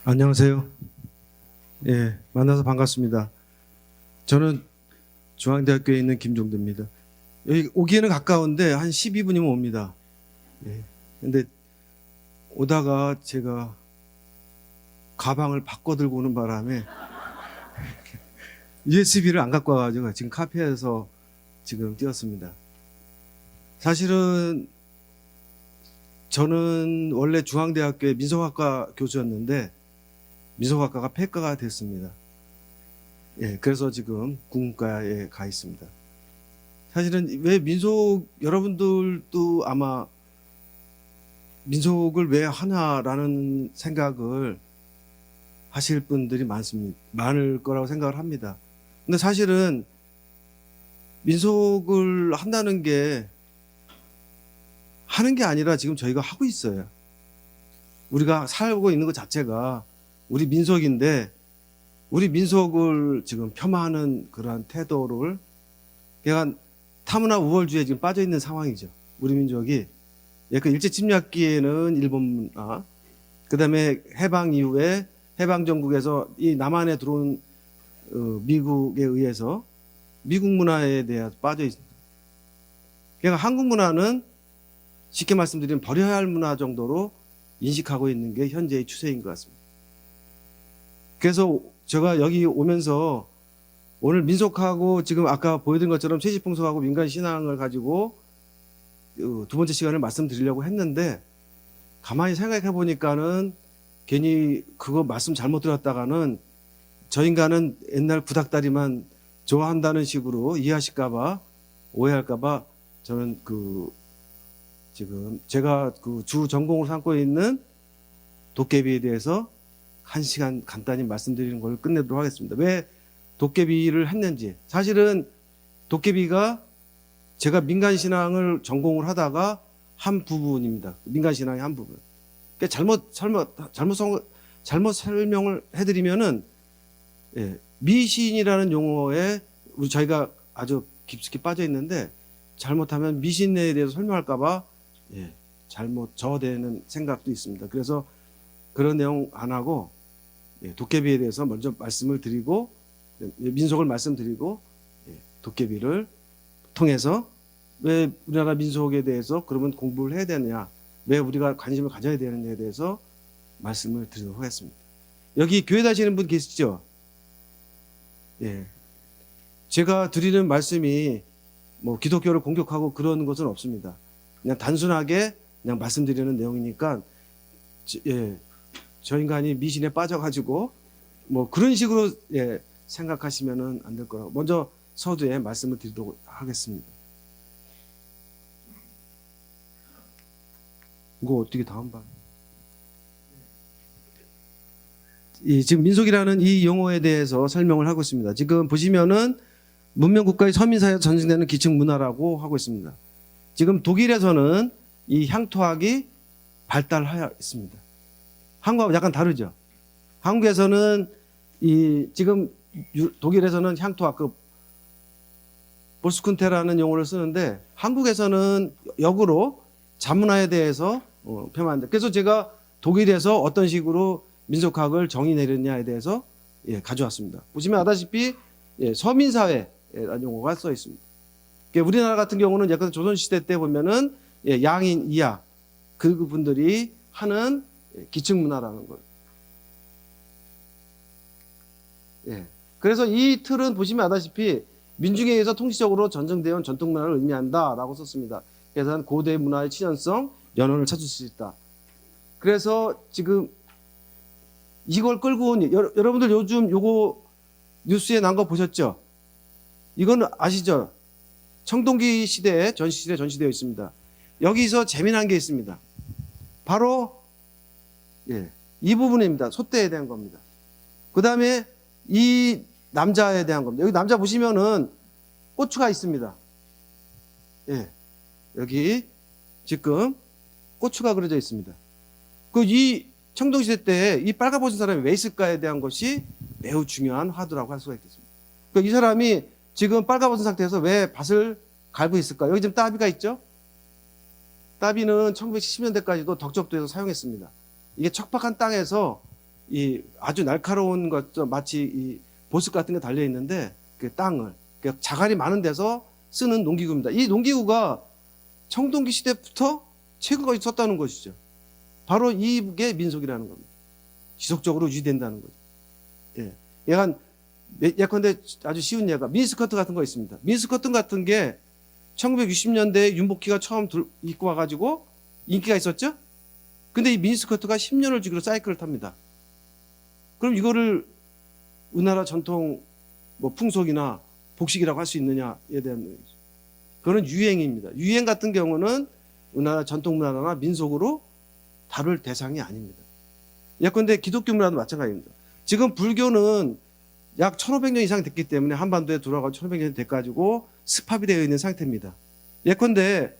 안녕하세요. 예, 만나서 반갑습니다. 저는 중앙대학교에 있는 김종대입니다. 여기 오기에는 가까운데 한 12분이면 옵니다. 예. 근데 오다가 제가 가방을 바꿔 들고 오는 바람에 USB를 안 갖고 와가지고 지금 카페에서 지금 뛰었습니다. 사실은 저는 원래 중앙대학교의 민속학과 교수였는데 민속학과가 폐과가 됐습니다. 예, 그래서 지금 국문과에 가 있습니다. 사실은 왜 여러분들도 아마 민속을 왜 하나라는 생각을 하실 분들이 많을 거라고 생각을 합니다. 근데 사실은 민속을 한다는 게 하는 게 아니라 지금 저희가 하고 있어요. 우리가 살고 있는 것 자체가 우리 민속인데 우리 민속을 지금 폄하하는 그러한 태도를 그러니까 탐욕 우월주의에 지금 빠져 있는 상황이죠. 우리 민족이 약간 일제 침략기에는 일본 문화, 그다음에 해방 이후에 해방 정국에서 이 남한에 들어온 미국에 의해서 미국 문화에 대해 빠져 있습니다. 그러니까 한국 문화는 쉽게 말씀드리면 버려야 할 문화 정도로 인식하고 있는 게 현재의 추세인 것 같습니다. 그래서 제가 여기 오면서 오늘 민속하고 지금 아까 보여드린 것처럼 세시풍속하고 민간신앙을 가지고 두 번째 시간을 말씀드리려고 했는데 가만히 생각해 보니까는 괜히 그거 말씀 잘못 들었다가는 저 인간은 옛날 구닥다리만 좋아한다는 식으로 이해하실까봐 오해할까봐 저는 지금 제가 주 전공으로 삼고 있는 도깨비에 대해서 1시간 간단히 말씀드리는 걸 끝내도록 하겠습니다. 왜 도깨비를 했는지. 사실은 도깨비가 제가 민간신앙을 전공을 하다가 한 부분입니다. 민간신앙의 한 부분. 그러니까 잘못 설명을 해드리면은, 예, 미신이라는 용어에 저희가 아주 깊숙이 빠져 있는데 잘못하면 미신에 대해서 설명할까봐, 예, 잘못 저되는 생각도 있습니다. 그래서 그런 내용 안 하고, 예, 도깨비에 대해서 먼저 말씀을 드리고, 민속을 말씀드리고, 예, 도깨비를 통해서 왜 우리나라 민속에 대해서 그러면 공부를 해야 되느냐, 왜 우리가 관심을 가져야 되느냐에 대해서 말씀을 드리도록 하겠습니다. 여기 교회 다니시는 분 계시죠? 예. 제가 드리는 말씀이 뭐 기독교를 공격하고 그런 것은 없습니다. 그냥 단순하게 그냥 말씀드리는 내용이니까, 예, 저 인간이 미신에 빠져가지고 뭐 그런 식으로, 예, 생각하시면은 안 될 거라고 먼저 서두에 말씀을 드리도록 하겠습니다. 이거 어떻게 다음 방? 지금 민속이라는 이 용어에 대해서 설명을 하고 있습니다. 지금 보시면은 문명국가의 서민사회에서 전승되는 기층 문화라고 하고 있습니다. 지금 독일에서는 이 향토학이 발달하여 있습니다. 한국하고 약간 다르죠. 한국에서는 지금 독일에서는 향토학 볼스쿤테라는 용어를 쓰는데 한국에서는 역으로 자문화에 대해서 폄하한다. 그래서 제가 독일에서 어떤 식으로 민속학을 정의 내렸냐에 대해서, 예, 가져왔습니다. 보시면 아다시피, 예, 서민사회라는 용어가 써 있습니다. 우리나라 같은 경우는 약간 조선시대 때 보면은, 예, 양인 이하 그분들이 하는 기층 문화라는 걸. 예. 그래서 이 틀은 보시면 아다시피 민중에 의해서 통치적으로 전승되어 온 전통 문화를 의미한다라고 썼습니다. 그래서 고대 문화의 친연성, 연원을 찾을 수 있다. 그래서 지금 이걸 끌고 온, 여러분들 요즘 요거 뉴스에 난 거 보셨죠? 이건 아시죠? 청동기 시대에 전시되어 있습니다. 여기서 재미난 게 있습니다. 바로, 예, 이 부분입니다. 소떼에 대한 겁니다. 그 다음에 이 남자에 대한 겁니다. 여기 남자 보시면은 고추가 있습니다. 예, 여기 지금 고추가 그려져 있습니다. 이 청동시대 때 이 빨가벗은 사람이 왜 있을까에 대한 것이 매우 중요한 화두라고 할 수가 있겠습니다. 이 사람이 지금 빨가벗은 상태에서 왜 밭을 갈고 있을까? 여기 지금 따비가 있죠? 따비는 1970년대까지도 덕적도에서 사용했습니다. 이게 척박한 땅에서 이 아주 날카로운 것, 마치 이 보습 같은 게 달려 있는데 그 땅을 자갈이 많은 데서 쓰는 농기구입니다. 이 농기구가 청동기 시대부터 최근까지 썼다는 것이죠. 바로 이게 민속이라는 겁니다. 지속적으로 유지된다는 거죠. 예. 약간 예컨대 아주 쉬운 예가 미니스커트 같은 거 있습니다. 미니스커트 같은 게 1960년대에 윤복희가 처음 입고 와가지고 인기가 있었죠. 근데 이 미니스커트가 10년을 주기로 사이클을 탑니다. 그럼 이거를 우리나라 전통 뭐 풍속이나 복식이라고 할 수 있느냐에 대한 얘기죠. 그거는 유행입니다. 유행 같은 경우는 우리나라 전통 문화나 민속으로 다룰 대상이 아닙니다. 예컨대 기독교 문화도 마찬가지입니다. 지금 불교는 약 1500년 이상 됐기 때문에 한반도에 돌아가고 1500년이 돼가지고 습합이 되어 있는 상태입니다. 예컨대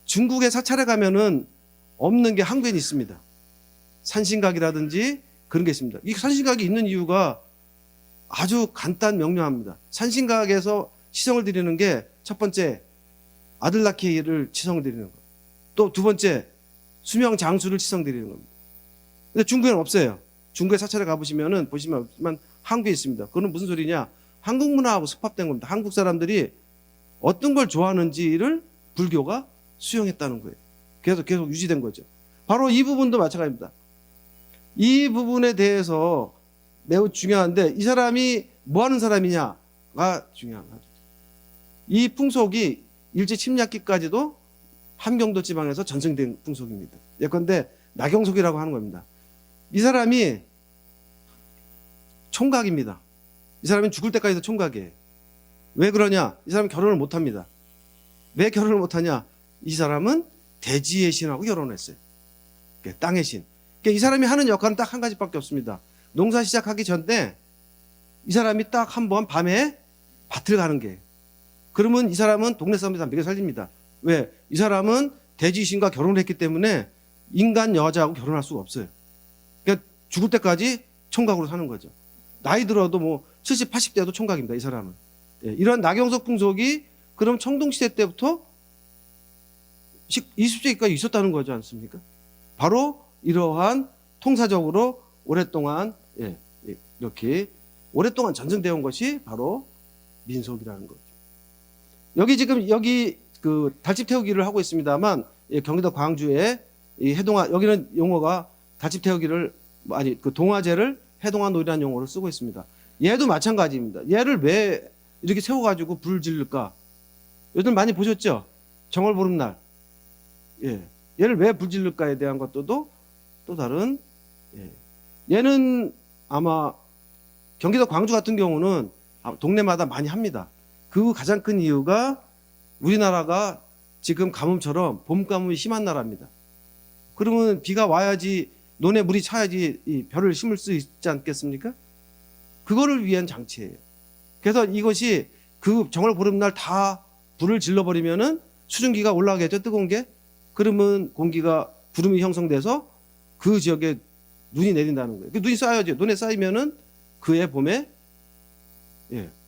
중국에 사찰에 가면은 없는 게 한국에는 있습니다. 산신각이라든지 그런 게 있습니다. 이 산신각이 있는 이유가 아주 간단 명료합니다. 산신각에서 치성을 드리는 게 첫 번째 아들 낳기를 치성을 드리는 것, 또 두 번째 수명 장수를 치성 드리는 겁니다. 근데 중국에는 없어요. 중국에 사찰에 가보시면은 보시면 한국에 있습니다. 그건 무슨 소리냐? 한국 문화하고 습합된 겁니다. 한국 사람들이 어떤 걸 좋아하는지를 불교가 수용했다는 거예요. 계속 유지된 거죠. 바로 이 부분도 마찬가지입니다. 이 부분에 대해서 매우 중요한데 이 사람이 뭐 하는 사람이냐가 중요한 거죠. 이 풍속이 일제 침략기까지도 함경도 지방에서 전승된 풍속입니다. 예컨대 나경석이라고 하는 겁니다. 이 사람이 총각입니다. 이 사람은 죽을 때까지도 총각이에요. 왜 그러냐? 이 사람은 결혼을 못합니다. 왜 결혼을 못하냐? 이 사람은 대지의 신하고 결혼했어요. 땅의 신. 이 사람이 하는 역할은 딱 한 가지밖에 없습니다. 농사 시작하기 전에 이 사람이 딱 한 번 밤에 밭을 가는 게. 그러면 이 사람은 동네 사람들이 다 먹여 살립니다. 왜? 이 사람은 대지신과 결혼을 했기 때문에 인간 여자하고 결혼할 수가 없어요. 그러니까 죽을 때까지 총각으로 사는 거죠. 나이 들어도 뭐 70, 80대도 총각입니다. 이 사람은. 예, 이런 나경석 풍속이 그럼 청동시대 때부터 20세기까지 있었다는 거지 않습니까? 바로 이러한 통사적으로 오랫동안 이렇게 오랫동안 전승되어 온 것이 바로 민속이라는 거죠. 여기 그 달집 태우기를 하고 있습니다만 경기도 광주에 이 해동화 여기는 용어가 달집 태우기를 아니 그 동화제를 해동화 놀이라는 용어를 쓰고 있습니다. 얘도 마찬가지입니다. 얘를 왜 이렇게 세워가지고 불을 지를까? 요즘 많이 보셨죠? 정월보름날. 예. 얘를 왜 불 지를까에 대한 것도 또 다른. 얘는 아마 경기도 광주 같은 경우는 동네마다 많이 합니다. 그 가장 큰 이유가 우리나라가 지금 가뭄처럼 봄 가뭄이 심한 나라입니다. 그러면 비가 와야지 논에 물이 차야지 이 벼를 심을 수 있지 않겠습니까? 그거를 위한 장치예요. 그래서 이것이 그 정월 보름날 다 불을 질러버리면은 수증기가 올라가겠죠, 뜨거운 게. 그러면 공기가 구름이 형성돼서 그 지역에 눈이 내린다는 거예요. 눈이 쌓여야죠. 눈에 쌓이면은 그해 봄에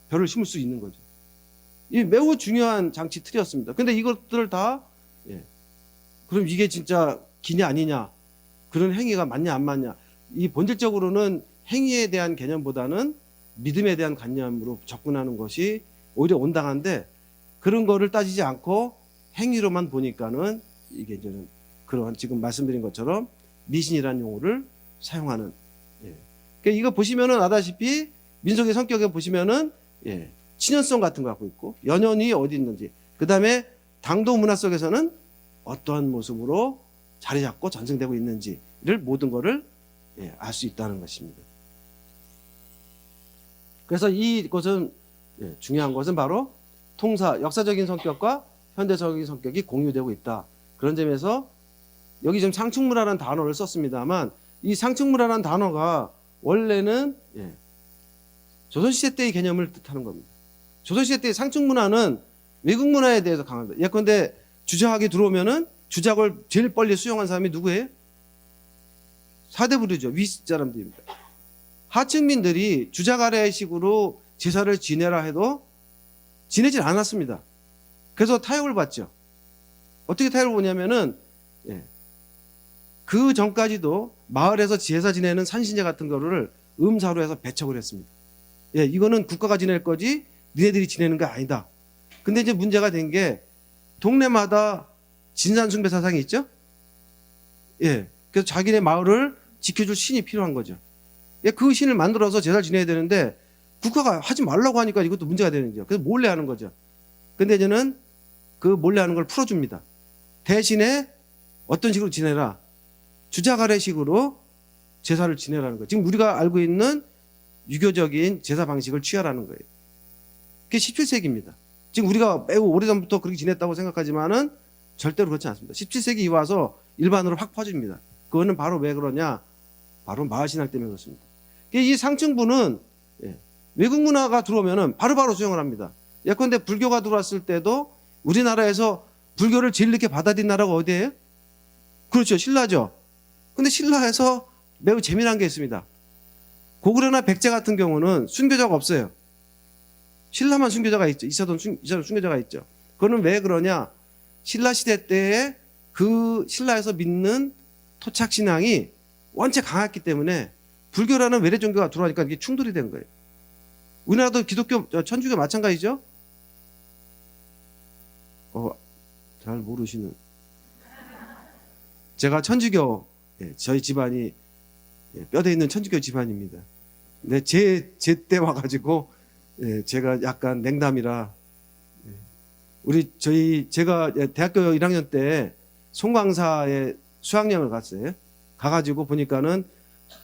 벼를 심을 수 있는 거죠. 이 매우 중요한 장치 틀이었습니다. 근데 이것들을 다 그럼 이게 진짜 기냐 아니냐, 그런 행위가 맞냐 안 맞냐, 이 본질적으로는 행위에 대한 개념보다는 믿음에 대한 관념으로 접근하는 것이 오히려 온당한데 그런 거를 따지지 않고 행위로만 보니까는 이게 이제는 그러한 지금 말씀드린 것처럼 미신이라는 용어를 사용하는. 그러니까 이거 보시면은 아다시피 민속의 성격에 보시면은 친연성 같은 거 갖고 있고 연연이 어디 있는지, 그 다음에 당도 문화 속에서는 어떠한 모습으로 자리 잡고 전승되고 있는지를 모든 거를 알 수 있다는 것입니다. 그래서 이것은 중요한 것은 바로 통사, 역사적인 성격과 현대적인 성격이 공유되고 있다. 그런 점에서 여기 지금 상충문화라는 단어를 썼습니다만 이 상충문화라는 단어가 원래는 조선시대 때의 개념을 뜻하는 겁니다. 조선시대 때의 상충문화는 외국 문화에 대해서 강합니다. 예컨대 주작이 들어오면은 주작을 제일 빨리 수용한 사람이 누구예요? 사대부류죠. 윗사람들입니다. 하층민들이 주작 아래식으로 제사를 지내라 해도 지내질 않았습니다. 그래서 타협을 받죠. 어떻게 타협을 보냐면은 그 전까지도 마을에서 제사 지내는 산신제 같은 거를 음사로 해서 배척을 했습니다. 예, 이거는 국가가 지낼 거지 니네들이 지내는 게 아니다. 근데 이제 문제가 된 게 동네마다 진산숭배 사상이 있죠. 예, 그래서 자기네 마을을 지켜줄 신이 필요한 거죠. 예, 그 신을 만들어서 제사를 지내야 되는데 국가가 하지 말라고 하니까 이것도 문제가 되는 거죠. 그래서 몰래 하는 거죠. 근데 이제는 그 몰래 하는 걸 풀어줍니다. 대신에 어떤 식으로 지내라. 주자가래식으로 제사를 지내라는 거예요. 지금 우리가 알고 있는 유교적인 제사 방식을 취하라는 거예요. 그게 17세기입니다. 지금 우리가 매우 오래전부터 그렇게 지냈다고 생각하지만은 절대로 그렇지 않습니다. 17세기 이후 와서 일반으로 확 퍼집니다. 그거는 바로 왜 그러냐? 바로 마을신학 때문에 그렇습니다. 이 상층부는 외국 문화가 들어오면은 바로바로 수용을 합니다. 예컨대 불교가 들어왔을 때도 우리나라에서 불교를 제일 늦게 받아들인 나라가 어디예요? 그렇죠. 신라죠. 근데 신라에서 매우 재미난 게 있습니다. 고구려나 백제 같은 경우는 순교자가 없어요. 신라만 순교자가 있죠. 이사돈 순교자가 있죠. 그거는 왜 그러냐? 신라 시대 때에 그 신라에서 믿는 토착 신앙이 원체 강했기 때문에 불교라는 외래 종교가 들어오니까 이게 충돌이 된 거예요. 우리나라도 기독교, 천주교 마찬가지죠. 잘 모르시는. 제가 천주교, 저희 집안이 뼈대 있는 천주교 집안입니다. 근데 제 때 와가지고 제가 약간 냉담이라 제가 대학교 1학년 때 송광사에 수학여행을 갔어요. 가가지고 보니까는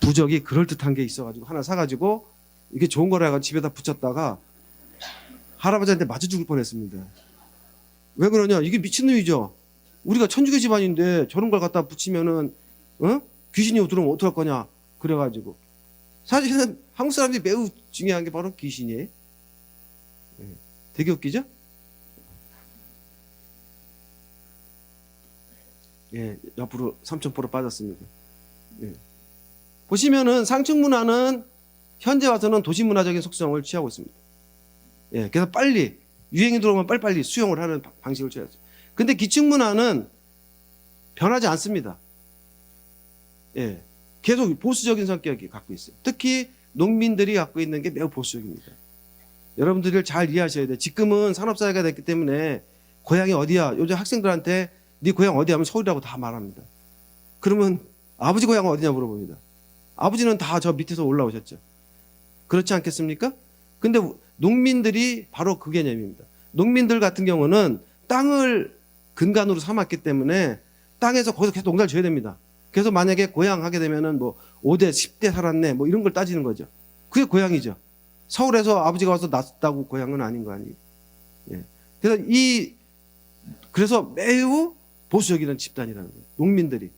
부적이 그럴듯한 게 있어가지고 하나 사가지고 이게 좋은 거라 해가지고 집에다 붙였다가 할아버지한테 맞아 죽을 뻔했습니다. 왜 그러냐? 이게 미친놈이죠. 우리가 천주교 집안인데 저런 걸 갖다 붙이면은 귀신이 들어오면 어떡할 거냐? 그래가지고 사실은 한국 사람들이 매우 중요한 게 바로 귀신이에요. 되게 웃기죠? 예, 옆으로 3,000% 빠졌습니다. 예. 보시면은 상층 문화는 현재 와서는 도시 문화적인 속성을 취하고 있습니다. 예, 그래서 빨리 유행이 들어오면 빨리빨리 수용을 하는 방식을 취하죠. 근데 기층 문화는 변하지 않습니다. 예, 계속 보수적인 성격이 갖고 있어요. 특히 농민들이 갖고 있는 게 매우 보수적입니다. 여러분들을 잘 이해하셔야 돼요. 지금은 산업사회가 됐기 때문에 고향이 어디야? 요즘 학생들한테 네 고향 어디야? 하면 서울이라고 다 말합니다. 그러면 아버지 고향은 어디냐 물어봅니다. 아버지는 다 저 밑에서 올라오셨죠. 그렇지 않겠습니까? 근데 농민들이 바로 그 개념입니다. 농민들 같은 경우는 땅을 근간으로 삼았기 때문에 땅에서 거기서 계속 농사를 지어야 됩니다. 그래서 만약에 고향 하게 되면은 뭐 5대, 10대 살았네 뭐 이런 걸 따지는 거죠. 그게 고향이죠. 서울에서 아버지가 와서 낳았다고 고향은 아닌 거 아니에요. 예. 그래서 매우 보수적인 집단이라는 거예요. 농민들이.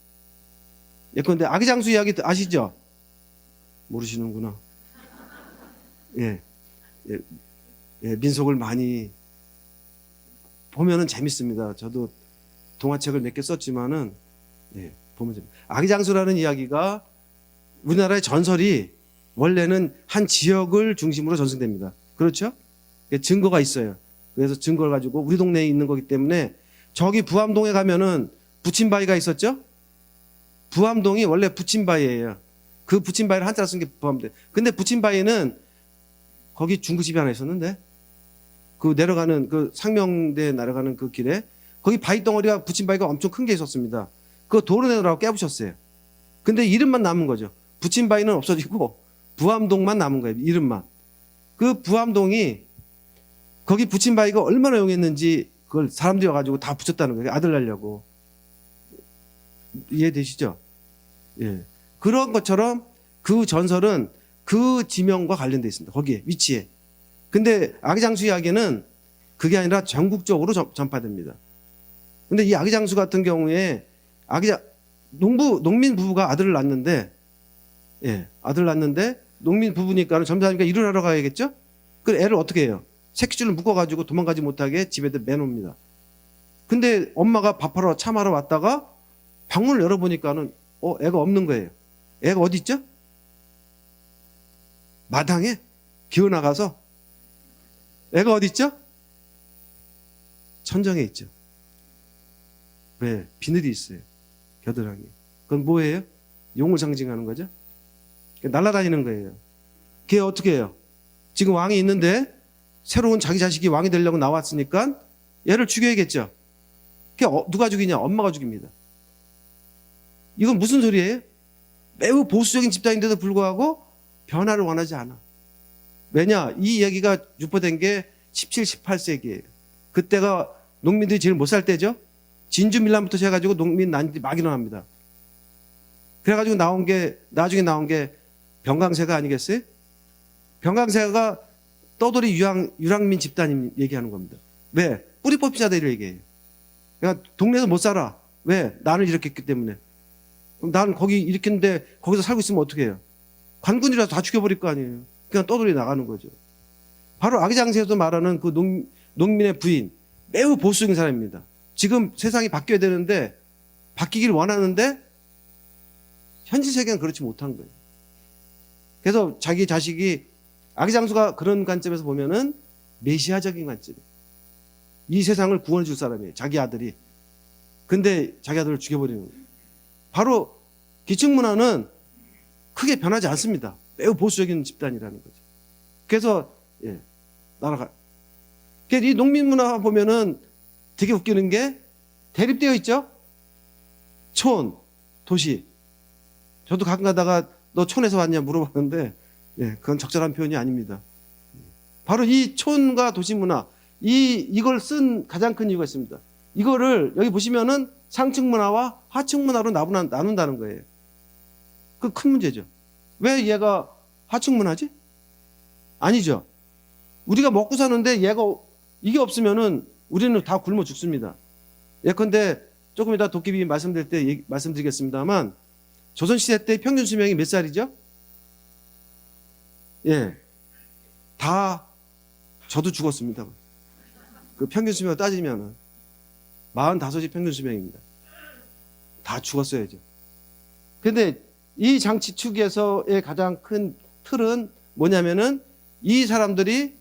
예컨대 아기장수 이야기 아시죠? 모르시는구나. 예. 민속을 많이 보면은 재밌습니다. 저도 동화책을 몇 개 썼지만은 보면 재밌습니다. 아기장수라는 이야기가 우리나라의 전설이 원래는 한 지역을 중심으로 전승됩니다. 그렇죠? 증거가 있어요. 그래서 증거를 가지고 우리 동네에 있는 거기 때문에 저기 부암동에 가면은 부침바위가 있었죠? 부암동이 원래 부침바위예요. 그 부침바위를 한자로 쓴 게 부암동. 근데 부침바위는 거기 중국집이 하나 있었는데 그 내려가는 그 상명대 내려가는 그 길에 거기 바위 덩어리가 부침바위가 엄청 큰 게 있었습니다. 그거 도로 내느라고 깨부셨어요. 근데 이름만 남은 거죠. 부침바위는 없어지고 부암동만 남은 거예요. 이름만. 그 부암동이 거기 부침바위가 얼마나 용했는지 그걸 사람들이 와가지고 다 붙였다는 거예요. 아들 낳으려고. 이해되시죠? 예. 그런 것처럼 그 전설은 그 지명과 관련되어 있습니다. 거기에 위치에. 근데 아기장수 이야기는 그게 아니라 전국적으로 전파됩니다. 근데 이 아기장수 같은 경우에 농민 부부가 아들을 낳는데 아들을 낳는데 농민 부부니까는 점사니까 일을 하러 가야겠죠? 그 애를 어떻게 해요? 새끼줄을 묶어가지고 도망가지 못하게 집에다 매놓습니다. 근데 엄마가 밥하러 참하러 왔다가 방문을 열어보니까는 애가 없는 거예요. 애가 어디 있죠? 마당에 기어나가서. 애가 어디 있죠? 천정에 있죠. 왜? 비늘이 있어요. 겨드랑이. 그건 뭐예요? 용을 상징하는 거죠. 날아다니는 거예요. 걔 어떻게 해요? 지금 왕이 있는데 새로운 자기 자식이 왕이 되려고 나왔으니까 얘를 죽여야겠죠. 걔 누가 죽이냐? 엄마가 죽입니다. 이건 무슨 소리예요? 매우 보수적인 집단인데도 불구하고 변화를 원하지 않아. 왜냐? 이 이야기가 유포된 게 17, 18세기예요. 그때가 농민들이 제일 못 살 때죠. 진주 밀란부터 시작해가지고 농민 난이 막 일어납니다. 그래가지고 나중에 나온 게 병강세가 아니겠어요? 병강세가 떠돌이 유랑민 집단 얘기하는 겁니다. 왜? 뿌리 뽑힌 자들을 얘기해요. 그러니까 동네에서 못 살아. 왜? 나를 일으켰기 때문에. 그럼 나는 거기 일으켰는데 거기서 살고 있으면 어떻게 해요? 관군이라도 다 죽여버릴 거 아니에요. 그냥 떠돌이 나가는 거죠. 바로 아기장세에서 말하는 그 농민의 부인, 매우 보수적인 사람입니다. 지금 세상이 바뀌어야 되는데 바뀌길 원하는데 현실 세계는 그렇지 못한 거예요. 그래서 자기 자식이 아기장수가 그런 관점에서 보면은 메시아적인 관점이에요. 이 세상을 구원해 줄 사람이에요. 자기 아들이. 근데 자기 아들을 죽여버리는 거예요. 바로 기층문화는 크게 변하지 않습니다. 매우 보수적인 집단이라는 거죠. 그래서 날아가. 이 농민문화 보면은 되게 웃기는 게 대립되어 있죠. 촌, 도시. 저도 가끔 가다가 너 촌에서 왔냐 물어봤는데 그건 적절한 표현이 아닙니다. 바로 이 촌과 도시 문화, 이걸 쓴 가장 큰 이유가 있습니다. 이거를 여기 보시면은 상층 문화와 하층 문화로 나눈다는 거예요. 그 큰 문제죠. 왜 얘가 하층 문화지? 아니죠. 우리가 먹고 사는데 이게 없으면은 우리는 다 굶어 죽습니다. 예컨대 조금 이따 도깨비 말씀드릴 때 말씀드리겠습니다만 조선시대 때 평균 수명이 몇 살이죠? 다 저도 죽었습니다. 그 평균 수명을 따지면은 45이 평균 수명입니다. 다 죽었어야죠. 근데 이 장치 축에서의 가장 큰 틀은 뭐냐면은 이 사람들이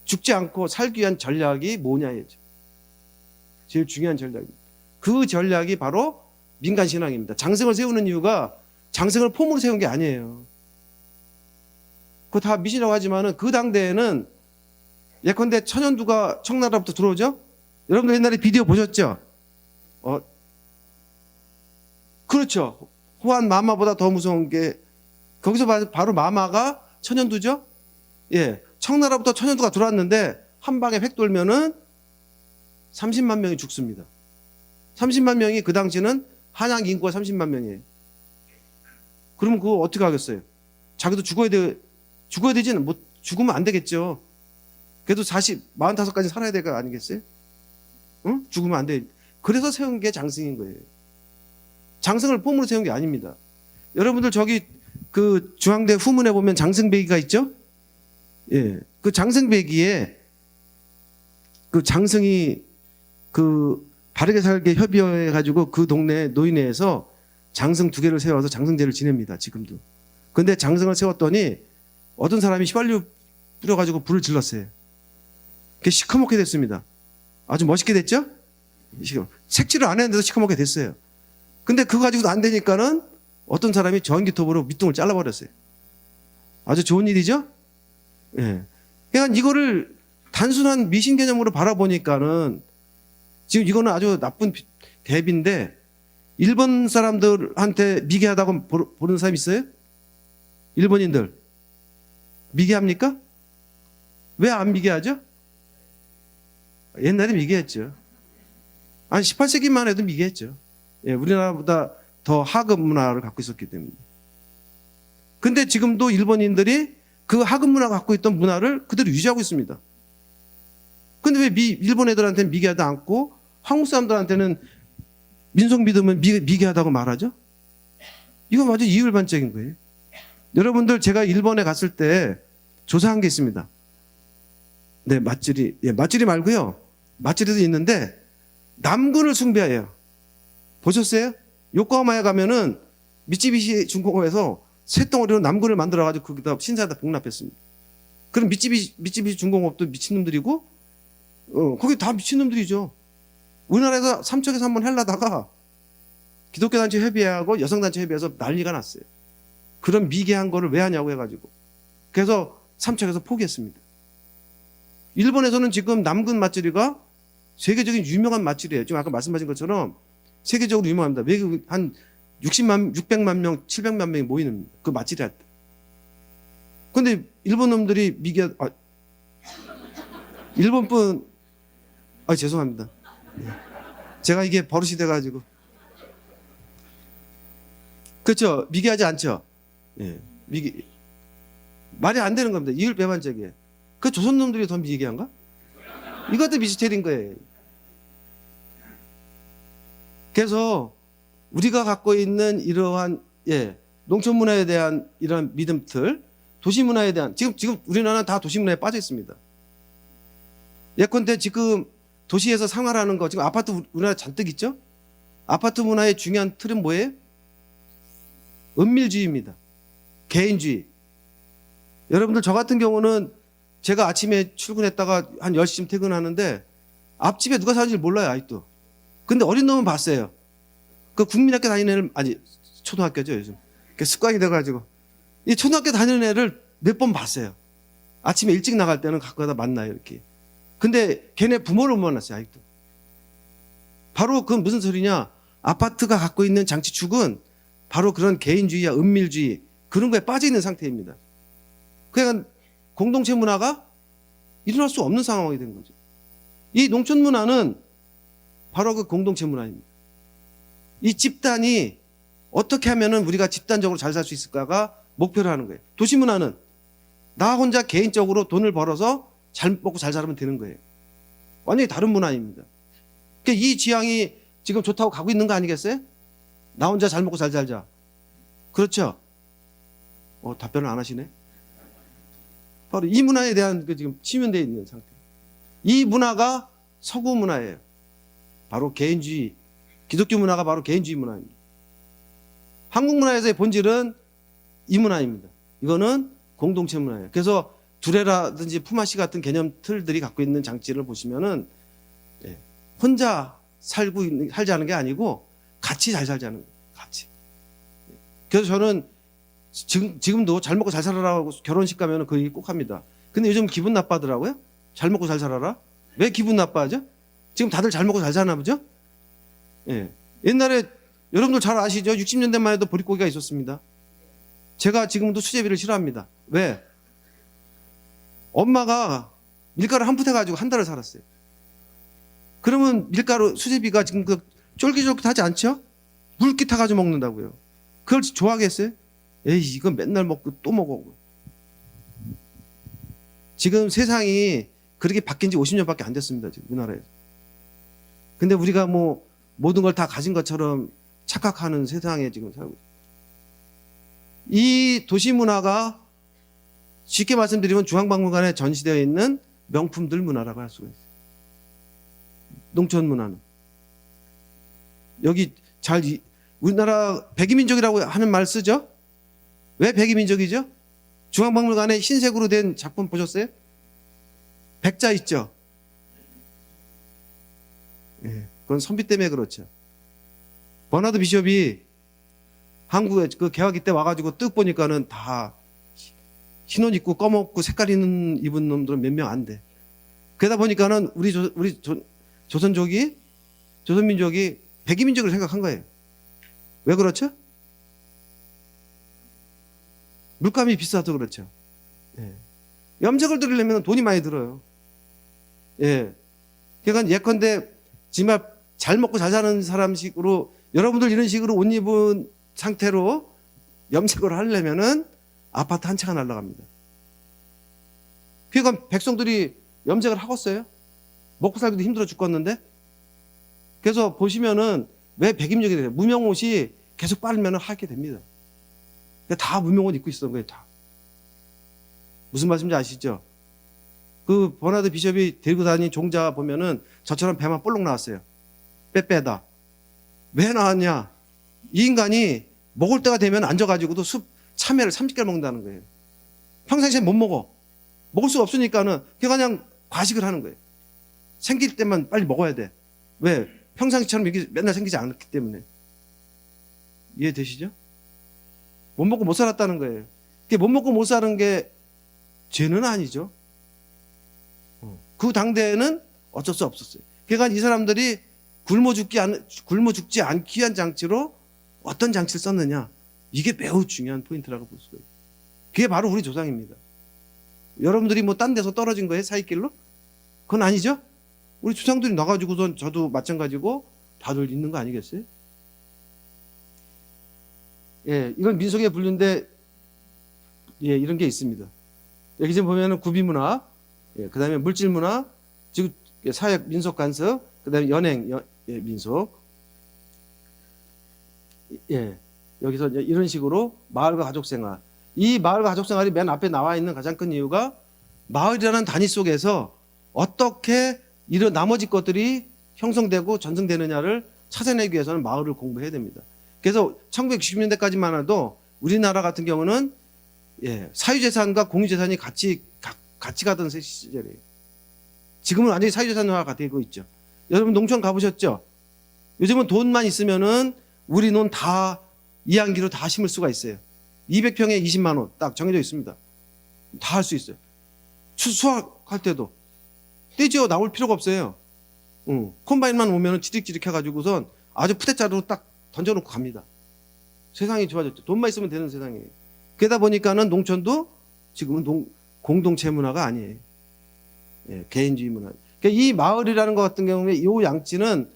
죽지 않고 살기 위한 전략이 뭐냐예요. 제일 중요한 전략입니다. 그 전략이 바로 민간신앙입니다. 장승을 세우는 이유가 장승을 폼으로 세운 게 아니에요. 그거 다 미신이라고 하지만은 그 당대에는 예컨대 천연두가 청나라부터 들어오죠? 여러분들 옛날에 비디오 보셨죠? 그렇죠. 호환 마마보다 더 무서운 게 거기서 바로 마마가 천연두죠? 청나라부터 천연두가 들어왔는데 한 방에 획 돌면은 30만 명이 죽습니다. 30만 명이 그 당시는 한양 인구가 30만 명이에요. 그러면 그거 어떻게 하겠어요? 자기도 죽어야 되지는 죽으면 안 되겠죠. 그래도 45까지 살아야 될 거 아니겠어요? 응? 죽으면 안 돼. 그래서 세운 게 장승인 거예요. 장승을 폼으로 세운 게 아닙니다. 여러분들 저기 그 중앙대 후문에 보면 장승배기가 있죠? 그 장승배기에 그 장승이 그 바르게 살게 협의해 가지고 그 동네 노인회에서 장승 2개를 세워서 장승제를 지냅니다. 지금도. 근데 장승을 세웠더니 어떤 사람이 휘발유 뿌려가지고 불을 질렀어요. 그게 시커멓게 됐습니다. 아주 멋있게 됐죠? 색칠을 안 했는데도 시커멓게 됐어요. 근데 그거 가지고도 안 되니까는 어떤 사람이 전기톱으로 밑둥을 잘라버렸어요. 아주 좋은 일이죠? 그러니까 이거를 단순한 미신 개념으로 바라보니까는 지금 이거는 아주 나쁜 대비인데 일본 사람들한테 미개하다고 보는 사람 있어요? 일본인들 미개합니까? 왜 안 미개하죠? 옛날에 미개했죠. 한 18세기만 해도 미개했죠. 우리나라보다 더 하급 문화를 갖고 있었기 때문에. 근데 지금도 일본인들이 그 하급 문화가 갖고 있던 문화를 그대로 유지하고 있습니다. 근데 왜 일본 애들한테는 미개하지 않고 한국 사람들한테는 민속 믿음은 미개하다고 말하죠? 이거 아주 이율반적인 거예요. 여러분들 제가 일본에 갔을 때 조사한 게 있습니다. 맞쓰리. 맞쓰리 말고요. 맞쓰리도 있는데 남군을 숭배해요. 보셨어요? 요코하마에 가면은 미쯔비시 중공업에서 쇳덩어리로 남군을 만들어가지고 거기다 신사에다 복납했습니다. 그럼 미쯔비시 중공업도 미친놈들이고, 거기 다 미친놈들이죠. 우리나라에서 삼척에서 한번 하려다가 기독교 단체 협의회하고 여성 단체 협의회에서 난리가 났어요. 그런 미개한 거를 왜 하냐고 해가지고. 그래서 삼척에서 포기했습니다. 일본에서는 지금 남근 맛집이가 세계적인 유명한 맛집이에요. 지금 아까 말씀하신 것처럼 세계적으로 유명합니다. 외국 한 600만 명, 700만 명이 모이는 그 맛집이 할 때. 근데 일본 놈들이 일본 분, 죄송합니다. 제가 이게 버릇이 돼가지고. 그렇죠. 미개하지 않죠. 예. 말이 안 되는 겁니다. 이율 배반적이에요. 그 조선 놈들이 더 미개한가? 이것도 미스테리인 거예요. 그래서 우리가 갖고 있는 이러한 농촌 문화에 대한 이런 믿음들, 도시 문화에 대한 지금 우리나라는 다 도시 문화에 빠져 있습니다. 예컨대 지금 도시에서 생활하는 거 지금 아파트 우리나라 잔뜩 있죠? 아파트 문화의 중요한 틀은 뭐예요? 은밀주의입니다. 개인주의. 여러분들 저 같은 경우는 제가 아침에 출근했다가 한 10시쯤 퇴근하는데 앞집에 누가 사는지 몰라요, 아직도. 근데 어린 놈은 봤어요. 그 국민학교 다니는 애를, 아니, 초등학교죠, 요즘. 습관이 돼가지고. 이 초등학교 다니는 애를 몇 번 봤어요. 아침에 일찍 나갈 때는 가끔가다 만나요, 이렇게. 근데 걔네 부모를 못 만났어요, 아직도. 바로 그건 무슨 소리냐? 아파트가 갖고 있는 장치축은 바로 그런 개인주의와 은밀주의, 그런 거에 빠져 있는 상태입니다. 그러니까 공동체 문화가 일어날 수 없는 상황이 된 거죠. 이 농촌 문화는 바로 그 공동체 문화입니다. 이 집단이 어떻게 하면은 우리가 집단적으로 잘 살 수 있을까가 목표를 하는 거예요. 도시 문화는 나 혼자 개인적으로 돈을 벌어서 잘 먹고 잘 살면 되는 거예요. 완전히 다른 문화입니다. 그러니까 이 지향이 지금 좋다고 가고 있는 거 아니겠어요? 나 혼자 잘 먹고 잘 살자. 그렇죠? 답변을 안 하시네. 바로 이 문화에 대한 지금 치면되어 있는 상태. 이 문화가 서구 문화예요. 바로 개인주의. 기독교 문화가 바로 개인주의 문화입니다. 한국 문화에서의 본질은 이 문화입니다. 이거는 공동체 문화예요. 그래서 두레라든지 품앗이 같은 개념 틀들이 갖고 있는 장치를 보시면은 혼자 살자는 게 아니고 같이 잘 살자는 거예요. 같이. 그래서 저는 지금도 잘 먹고 잘 살아라고 결혼식 가면 그 얘기 꼭 합니다. 근데 요즘 기분 나빠하더라고요. 잘 먹고 잘 살아라. 왜 기분 나빠하죠? 지금 다들 잘 먹고 잘 사나 보죠? 예. 옛날에 여러분들 잘 아시죠? 60년대만 해도 보릿고기가 있었습니다. 제가 지금도 수제비를 싫어합니다. 왜? 엄마가 밀가루 한 푼 해가지고 한 달을 살았어요. 그러면 밀가루 수제비가 지금 쫄깃쫄깃하지 않죠? 물기 타가지고 먹는다고요. 그걸 좋아하겠어요? 에이, 이건 맨날 먹고 또 먹어. 지금 세상이 그렇게 바뀐 지 50년밖에 안 됐습니다. 지금 우리나라에서. 근데 우리가 뭐 모든 걸 다 가진 것처럼 착각하는 세상에 지금 살고 있어요. 이 도시 문화가 쉽게 말씀드리면 중앙박물관에 전시되어 있는 명품들 문화라고 할 수가 있어요. 농촌 문화는. 여기 우리나라 백이민족이라고 하는 말 쓰죠? 왜 백이민족이죠? 중앙박물관에 흰색으로 된 작품 보셨어요? 백자 있죠? 예, 그건 선비 때문에 그렇죠. 버나드 비숍이 한국에 그 개화기 때 와가지고 뜩 보니까는 다 흰옷 입고 검었고 색깔 있는 입은 놈들은 몇 명 안 돼. 그러다 보니까는 우리 조선족이 조선민족이 백이민족을 생각한 거예요. 왜 그렇죠? 물감이 비싸서 그렇죠. 예. 염색을 들으려면 돈이 많이 들어요. 예. 그러니까 예컨대 정말 잘 먹고 잘 사는 사람식으로 여러분들 이런 식으로 옷 입은 상태로 염색을 하려면은 아파트 한 채가 날라갑니다. 그러니까 백성들이 염색을 하겠어요? 먹고 살기도 힘들어 죽겠는데? 그래서 보시면은 왜 백임적이 돼요? 무명옷이 계속 빠르면 하게 됩니다. 다 무명옷 입고 있었던 거예요, 다. 무슨 말씀인지 아시죠? 그 버나드 비숍이 데리고 다니는 종자 보면은 저처럼 배만 볼록 나왔어요. 빼빼다. 왜 나왔냐? 이 인간이 먹을 때가 되면 앉아가지고도 참외를 30개를 먹는다는 거예요. 평상시에 못 먹어. 먹을 수가 없으니까는 그냥 과식을 하는 거예요. 생길 때만 빨리 먹어야 돼. 왜? 평상시처럼 이게 맨날 생기지 않기 때문에. 이해되시죠? 못 먹고 못 살았다는 거예요. 그게 못 먹고 못 사는 게 죄는 아니죠. 그 당대에는 어쩔 수 없었어요. 그러니까 이 사람들이 굶어 죽지 않기 위한 장치로 어떤 장치를 썼느냐. 이게 매우 중요한 포인트라고 볼 수가 있어요. 그게 바로 우리 조상입니다. 여러분들이 뭐 딴 데서 떨어진 거예요? 사이길로? 그건 아니죠? 우리 조상들이 나가지고선 저도 마찬가지고 다들 있는 거 아니겠어요? 예, 이건 민속의 분류인데, 예, 이런 게 있습니다. 여기 지금 보면은 구비문화, 예, 그 다음에 물질문화, 즉, 사역, 민속 간섭, 그 다음에 연행, 예, 민속. 예, 여기서 이런 식으로 마을과 가족생활. 이 마을과 가족생활이 맨 앞에 나와 있는 가장 큰 이유가 마을이라는 단위 속에서 어떻게 이런 나머지 것들이 형성되고 전승되느냐를 찾아내기 위해서는 마을을 공부해야 됩니다. 그래서 1960년대까지만 해도 우리나라 같은 경우는 예, 사유재산과 공유재산이 같이 가던 시절이에요. 지금은 완전히 사유재산화가 되고 있죠. 여러분 농촌 가보셨죠? 요즘은 돈만 있으면은 우리 논 다 이항기로 다 심을 수가 있어요. 200평에 20만 원 딱 정해져 있습니다. 다 할 수 있어요. 수확할 때도 떼지어 나올 필요가 없어요. 콤바인만 오면은 지릭지릭 해가지고선 아주 푸대자루로 딱 던져놓고 갑니다. 세상이 좋아졌죠. 돈만 있으면 되는 세상이에요. 그러다 보니까는 농촌도 지금은 공동체 문화가 아니에요. 예, 개인주의 문화. 그러니까 이 마을이라는 것 같은 경우에 이 양치는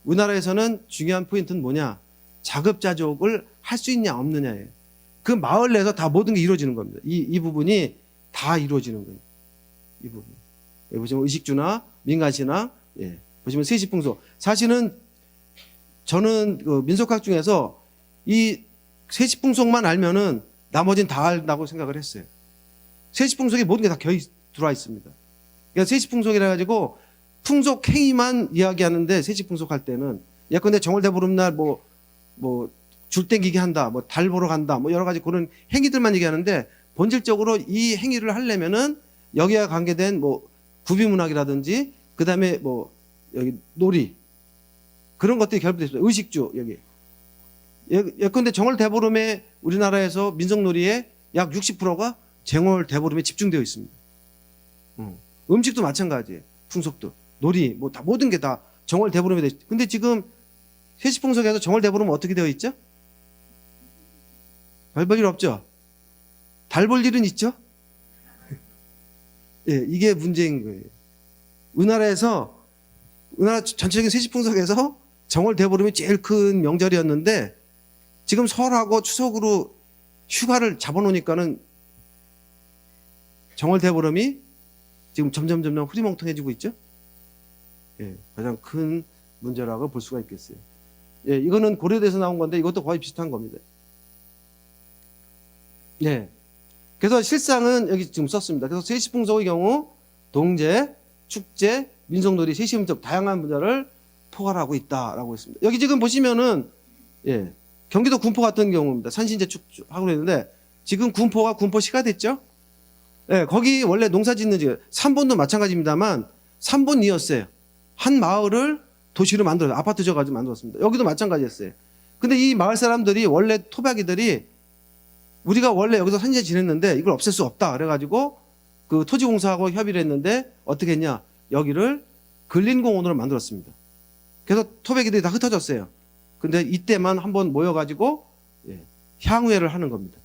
우리나라에서는 중요한 포인트는 뭐냐? 자급자족을 할 수 있냐 없느냐예요. 그 마을 내에서 다 모든 게 이루어지는 겁니다. 이 부분이 다 이루어지는 거예요. 이 부분. 여기 보시면 의식주나 민간신앙, 예, 보시면 세시풍속. 사실은 저는 그 민속학 중에서 이 세시풍속만 알면은 나머지는 다 알다고 생각을 했어요. 세시풍속에 모든 게 다 들어와 있습니다. 그러니까 세시풍속이라 가지고 풍속 행위만 이야기하는데 세시풍속 할 때는 예컨대 정월대보름날 뭐 줄 땡기기 한다, 뭐 달 보러 간다, 뭐 여러 가지 그런 행위들만 얘기하는데 본질적으로 이 행위를 하려면은 여기와 관계된 뭐 구비문학이라든지 그 다음에 뭐 여기 놀이 그런 것들이 결합되어 있습니다. 의식주 여기. 예컨대 정월대보름에 우리나라에서 민속놀이의 약 60%가 정월대보름에 집중되어 있습니다. 음식도 마찬가지예요. 풍속도 놀이 뭐 다 모든 게 다 정월대보름에 되어 있죠. 근데 지금 세시풍속에서 정월대보름은 어떻게 되어 있죠? 별 볼 일 없죠? 달 볼 일은 있죠? 예, 이게 문제인 거예요. 우리나라 전체적인 세시풍속에서 정월대보름이 제일 큰 명절이었는데 지금 설하고 추석으로 휴가를 잡아놓으니까는 정월대보름이 지금 점점 흐리멍텅해지고 있죠? 예, 가장 큰 문제라고 볼 수가 있겠어요. 예, 이거는 고려대에서 나온 건데 이것도 거의 비슷한 겁니다. 예. 그래서 실상은 여기 지금 썼습니다. 그래서 세시풍속의 경우 동제, 축제, 민속놀이, 세시음적 다양한 문제를 포괄하고 있다라고 했습니다. 여기 지금 보시면은 예, 경기도 군포 같은 경우입니다. 산신제 축하고 있는데 지금 군포시가 됐죠? 예, 거기 원래 농사 짓는 지 삼본도 마찬가지입니다만 삼본이었어요. 한 마을을 도시로 만들어서 아파트 지어가지고 만들었습니다. 여기도 마찬가지였어요. 근데 이 마을 사람들이 원래 토박이들이 우리가 원래 여기서 산지에 지냈는데 이걸 없앨 수 없다 그래가지고 그 토지공사하고 협의를 했는데 어떻게 했냐? 여기를 근린공원으로 만들었습니다. 그래서 토박이들이 다 흩어졌어요. 근데 이때만 한번 모여가지고 예, 향후회를 하는 겁니다.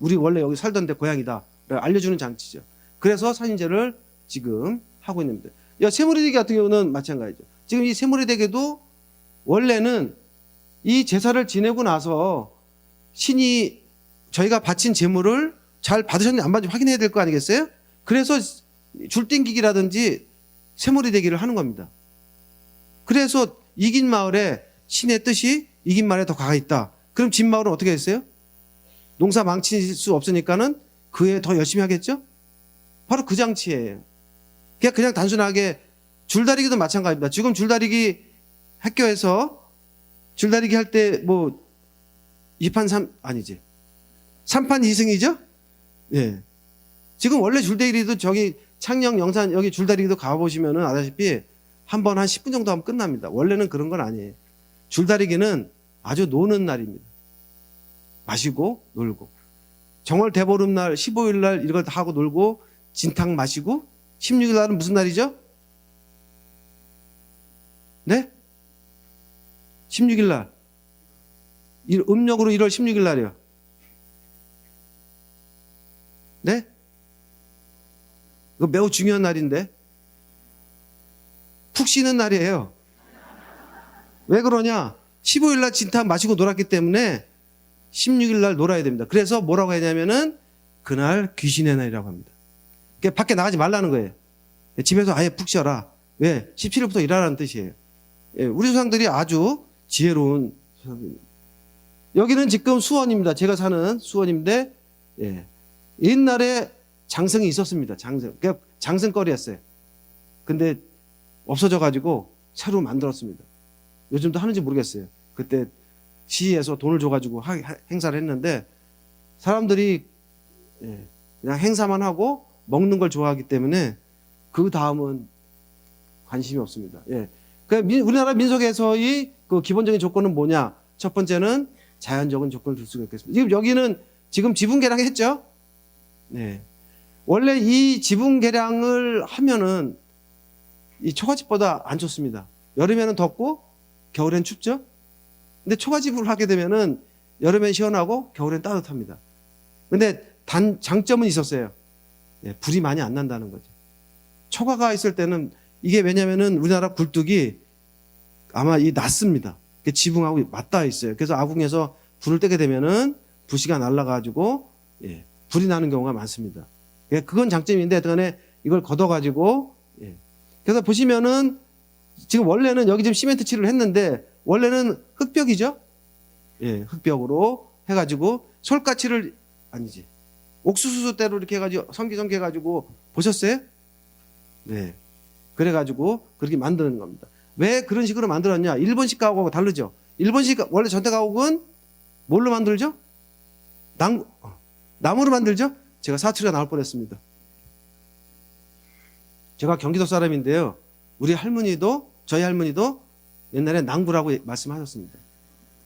우리 원래 여기 살던 데 고향이다 알려주는 장치죠. 그래서 산인제를 지금 하고 있는 겁니다. 세무리대기 같은 경우는 마찬가지죠. 지금 이 세무리대기도 원래는 이 제사를 지내고 나서 신이 저희가 바친 제물을 잘 받으셨는지 안 받으셨는지 확인해야 될 거 아니겠어요? 그래서 줄땡기기라든지 세무리대기를 하는 겁니다. 그래서 이긴 마을에 신의 뜻이 이긴 마을에 더 가가 있다. 그럼 진 마을은 어떻게 했어요? 농사 망칠 수 없으니까는 그에 더 열심히 하겠죠? 바로 그 장치예요. 그냥 단순하게 줄다리기도 마찬가지입니다. 지금 줄다리기 학교에서 줄다리기 할 때 뭐 2판 3 아니지 3판 2승이죠? 예. 지금 원래 줄다리기도 저기 창녕 영산 여기 줄다리기도 가보시면은 아다시피 한 번 한 10분 정도 하면 끝납니다. 원래는 그런 건 아니에요. 줄다리기는 아주 노는 날입니다. 마시고 놀고, 정월 대보름날 15일날 이걸 다 하고 놀고 진탕 마시고, 16일날은 무슨 날이죠? 네? 16일날 음력으로 1월 16일날이요. 네? 이거 매우 중요한 날인데 푹 쉬는 날이에요. 왜 그러냐? 15일날 진탕 마시고 놀았기 때문에 16일날 놀아야 됩니다. 그래서 뭐라고 했냐면은 그날 귀신의 날이라고 합니다. 그러니까 밖에 나가지 말라는 거예요. 집에서 아예 푹 쉬어라. 왜? 17일부터 일하라는 뜻이에요. 예, 우리 조상들이 아주 지혜로운 조상들입니다. 여기는 지금 수원입니다. 제가 사는 수원인데, 예, 옛날에 장성이 있었습니다. 장성. 그러니까 장성거리였어요. 근데 없어져가지고 새로 만들었습니다. 요즘도 하는지 모르겠어요. 그때 시에서 돈을 줘가지고 행사를 했는데 사람들이, 예, 그냥 행사만 하고 먹는 걸 좋아하기 때문에 그 다음은 관심이 없습니다. 예. 우리나라 민속에서의 그 기본적인 조건은 뭐냐? 첫 번째는 자연적인 조건을 줄 수가 있겠습니다. 지금 여기는 지금 지분 개량을 했죠? 네. 원래 이 지분 개량을 하면은 이 초가집보다 안 좋습니다. 여름에는 덥고 겨울엔 춥죠? 근데 초가집을 하게 되면은 여름엔 시원하고 겨울엔 따뜻합니다. 근데 장점은 있었어요. 예, 불이 많이 안 난다는 거죠. 초가가 있을 때는 이게 왜냐면은 우리나라 굴뚝이 아마 낮습니다. 지붕하고 맞닿아 있어요. 그래서 아궁에서 불을 떼게 되면은 부시가 날아가지고, 예, 불이 나는 경우가 많습니다. 예, 그건 장점인데, 하여튼간에 이걸 걷어가지고, 예. 그래서 보시면은 지금 원래는 여기 지금 시멘트 칠을 했는데 원래는 흙벽이죠. 예, 흙벽으로 해가지고 솔가치를 아니지 옥수수대로 이렇게 해가지고 성기성기 해가지고 보셨어요? 네. 그래가지고 그렇게 만드는 겁니다. 왜 그런 식으로 만들었냐? 일본식 가옥하고 다르죠. 일본식 원래 전태 가옥은 뭘로 만들죠? 나무로 만들죠? 제가 사투리가 나올 뻔했습니다. 제가 경기도 사람인데요. 저희 할머니도 옛날에 낭구라고 말씀하셨습니다.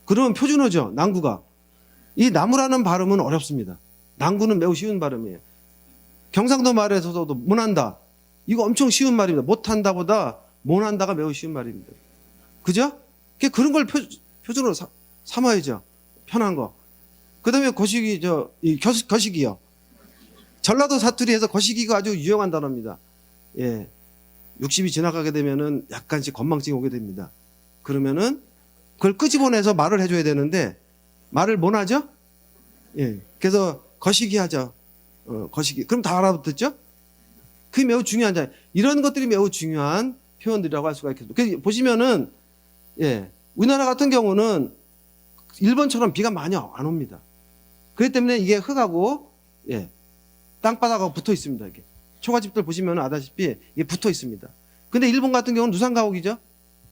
그러면 표준어죠, 낭구가. 이 나무라는 발음은 어렵습니다. 낭구는 매우 쉬운 발음이에요. 경상도 말에서도 못한다. 이거 엄청 쉬운 말입니다. 못한다보다 못한다가 매우 쉬운 말입니다. 그죠? 그런 걸 표준어로 삼아야죠. 편한 거. 그 다음에 거시기요. 전라도 사투리에서 거시기가 아주 유용한 단어입니다. 예. 60이 지나가게 되면은 약간씩 건망증이 오게 됩니다. 그러면은 그걸 끄집어내서 말을 해줘야 되는데 말을 못 하죠? 예. 그래서 거시기 하죠. 거시기. 그럼 다 알아듣죠? 그게 매우 중요한 자. 이런 것들이 매우 중요한 표현들이라고 할 수가 있겠습니다. 그래서 보시면은, 예. 우리나라 같은 경우는 일본처럼 비가 많이 안 옵니다. 그렇기 때문에 이게 흙하고, 예, 땅바닥하고 붙어 있습니다. 이게. 초가집들 보시면 아다시피 이게 붙어 있습니다. 근데 일본 같은 경우는 누상가옥이죠.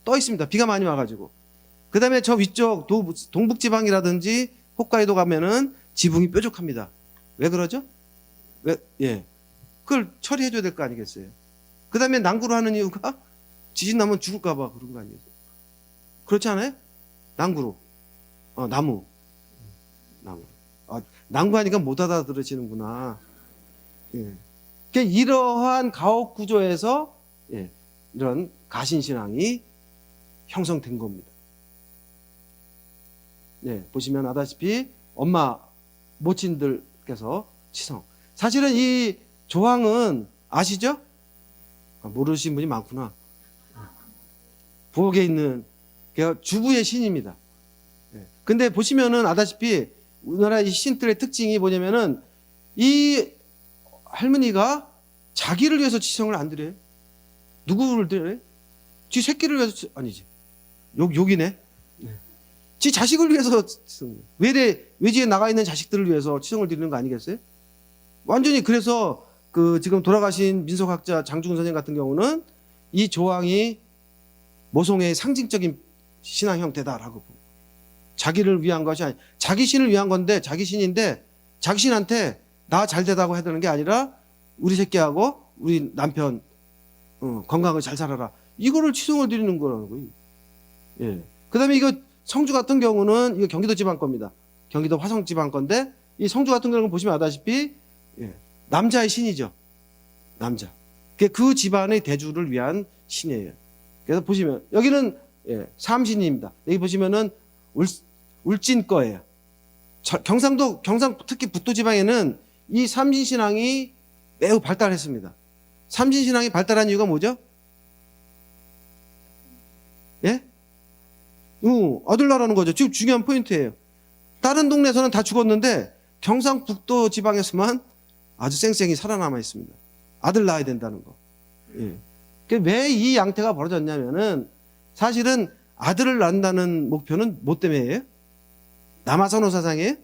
떠 있습니다. 비가 많이 와가지고. 그 다음에 저 위쪽 동북지방이라든지 홋카이도 가면은 지붕이 뾰족합니다. 왜 그러죠? 예. 그걸 처리해줘야 될 거 아니겠어요? 그 다음에 난구로 하는 이유가 지진 나면 죽을까봐 그런 거 아니겠어요? 그렇지 않아요? 난구로. 나무. 난구하니까 못 알아들으시는구나. 예. 그러니까 이러한 가옥 구조에서, 예, 이런 가신신앙이 형성된 겁니다. 네, 보시면 아다시피 엄마 모친들께서 치성. 사실은 이 조항은 아시죠? 모르시는 분이 많구나. 부엌에 있는 주부의 신입니다. 근데 보시면은 아다시피 우리나라 이 신들의 특징이 뭐냐면은 이 할머니가 자기를 위해서 치성을 안 드려요. 누구를 드려요? 지 새끼를 위해서 아니지. 욕이네. 지 자식을 위해서 외지에 나가 있는 자식들을 위해서 치성을 드리는 거 아니겠어요? 완전히. 그래서 지금 돌아가신 민속학자 장중근 선생 같은 경우는 이 조항이 모성애의 상징적인 신앙 형태다라고 봅니다. 자기를 위한 것이 아니, 자기 신을 위한 건데, 자기 신인데 자기 신한테 나 잘 되다고 해야 되는 게 아니라 우리 새끼하고 우리 남편 건강을 잘 살아라, 이거를 치성을 드리는 거라는 거예요. 예. 그다음에 이거 성주 같은 경우는 이거 경기도 지방 겁니다. 경기도 화성 지방 건데 이 성주 같은 경우는 보시면 아다시피 남자의 신이죠. 남자. 그 집안의 대주를 위한 신이에요. 그래서 보시면 여기는 삼신입니다. 여기 보시면은 울진 거예요. 경상 특히 북도 지방에는 이 삼신 신앙이 매우 발달했습니다. 삼신 신앙이 발달한 이유가 뭐죠? 예? 아들 낳으라는 거죠. 지금 중요한 포인트예요. 다른 동네에서는 다 죽었는데 경상북도 지방에서만 아주 쌩쌩이 살아남아 있습니다. 아들 낳아야 된다는 거. 예. 왜 이 양태가 벌어졌냐면은 사실은 아들을 낳는다는 목표는 뭐 때문에예요? 남아선호 사상이에요?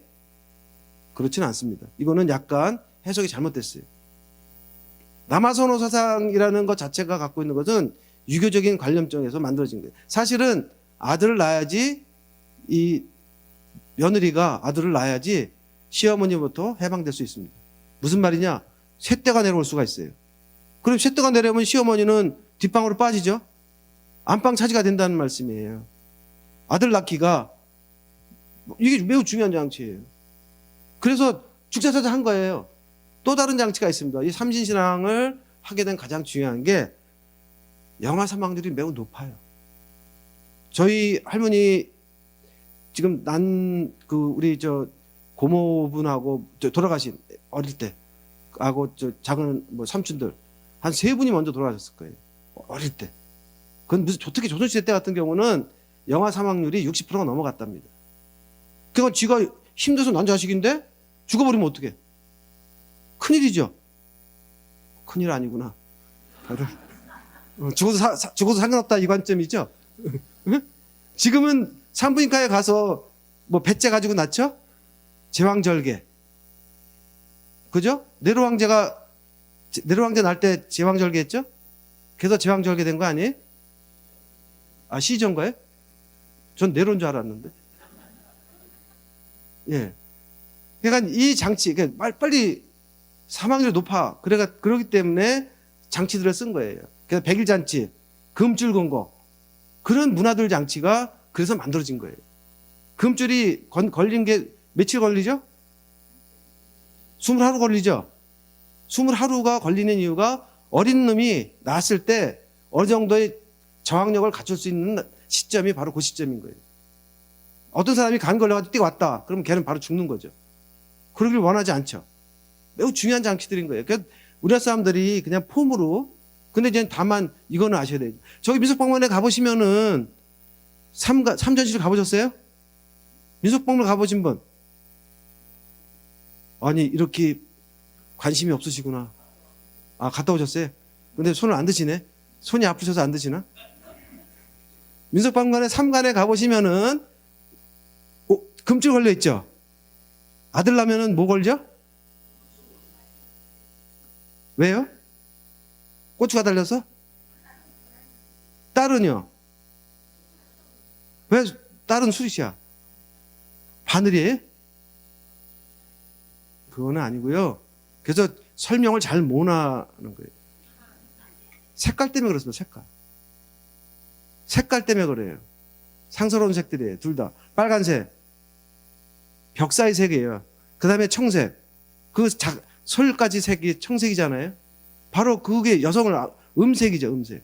그렇지는 않습니다. 이거는 약간 해석이 잘못됐어요. 남아선호 사상이라는 것 자체가 갖고 있는 것은 유교적인 관념정에서 만들어진 거예요. 사실은 아들을 낳아야지 이 며느리가 아들을 낳아야지 시어머니부터 해방될 수 있습니다. 무슨 말이냐? 쇳대가 내려올 수가 있어요. 그럼 쇳대가 내려오면 시어머니는 뒷방으로 빠지죠. 안방 차지가 된다는 말씀이에요. 아들 낳기가 이게 매우 중요한 장치예요. 그래서 죽자사자 한 거예요. 또 다른 장치가 있습니다. 이 삼신신앙을 하게 된 가장 중요한 게 영아 사망률이 매우 높아요. 저희 할머니 지금 우리 고모분하고 돌아가신 어릴 때 하고 작은 삼촌들 한 3분이 먼저 돌아가셨을 거예요. 어릴 때. 그건 특히 조선시대 때 같은 경우는 영아 사망률이 60%가 넘어갔답니다. 그러니까 지가 힘들어서 난 자식인데 죽어버리면 어떡해? 큰일이죠. 큰일 아니구나. 죽어도 상관없다 이 관점이죠. 지금은 산부인과에 가서 배째 가지고 낳죠? 제왕절개. 그죠? 네로 황제 낳을 때 제왕절개 했죠? 그래서 제왕절개 된 거 아니에요? 시전가요? 전 네로인 줄 알았는데. 예. 그러니까 이 장치, 빨리 사망률이 높아. 그러기 때문에 장치들을 쓴 거예요. 그래서 백일잔치, 금줄 건 거. 그런 문화들 장치가 그래서 만들어진 거예요. 금줄이 걸린 게 며칠 걸리죠? 20하루 걸리죠? 20하루가 걸리는 이유가 어린 놈이 낳았을 때 어느 정도의 저항력을 갖출 수 있는 시점이 바로 그 시점인 거예요. 어떤 사람이 간 걸려가지고 뛰어 왔다. 그러면 걔는 바로 죽는 거죠. 그러길 원하지 않죠. 매우 중요한 장치들인 거예요. 그러니까 우리나라 사람들이 그냥 폼으로, 근데 이제 다만 이거는 아셔야 돼요. 저기 민속박물관에 가보시면은 삼전시를 가보셨어요? 민속박물관 가보신 분? 아니, 이렇게 관심이 없으시구나. 갔다 오셨어요? 근데 손을 안 드시네? 손이 아프셔서 안 드시나? 민속박물관에 삼관에 가보시면은 금줄 걸려 있죠? 아들 낳으면은 뭐 걸죠? 왜요? 고추가 달려서? 딸은요? 왜 딸은 수리씨야? 바늘이에요? 그거는 아니고요. 그래서 설명을 잘 못 하는 거예요. 색깔 때문에 그렇습니다. 색깔 때문에 그래요. 상스러운 색들이에요. 둘 다. 빨간색. 벽사의 색이에요. 그 다음에 청색. 솔까지 색이 청색이잖아요. 바로 그게 여성을 음색이죠. 음색.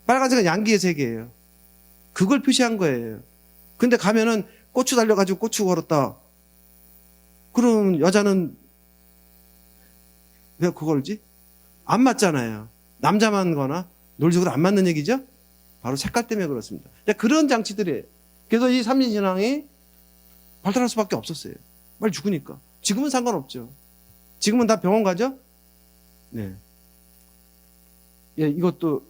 빨간색은 양기의 색이에요. 그걸 표시한 거예요. 근데 가면은 고추 달려가지고 고추 걸었다. 그럼 여자는 왜 그걸지? 안 맞잖아요. 남자만 거나 논리적으로 안 맞는 얘기죠? 바로 색깔 때문에 그렇습니다. 그런 장치들이에요. 그래서 이 삼신신앙이 발달할 수밖에 없었어요. 빨리 죽으니까. 지금은 상관없죠. 지금은 다 병원 가죠? 네. 이것도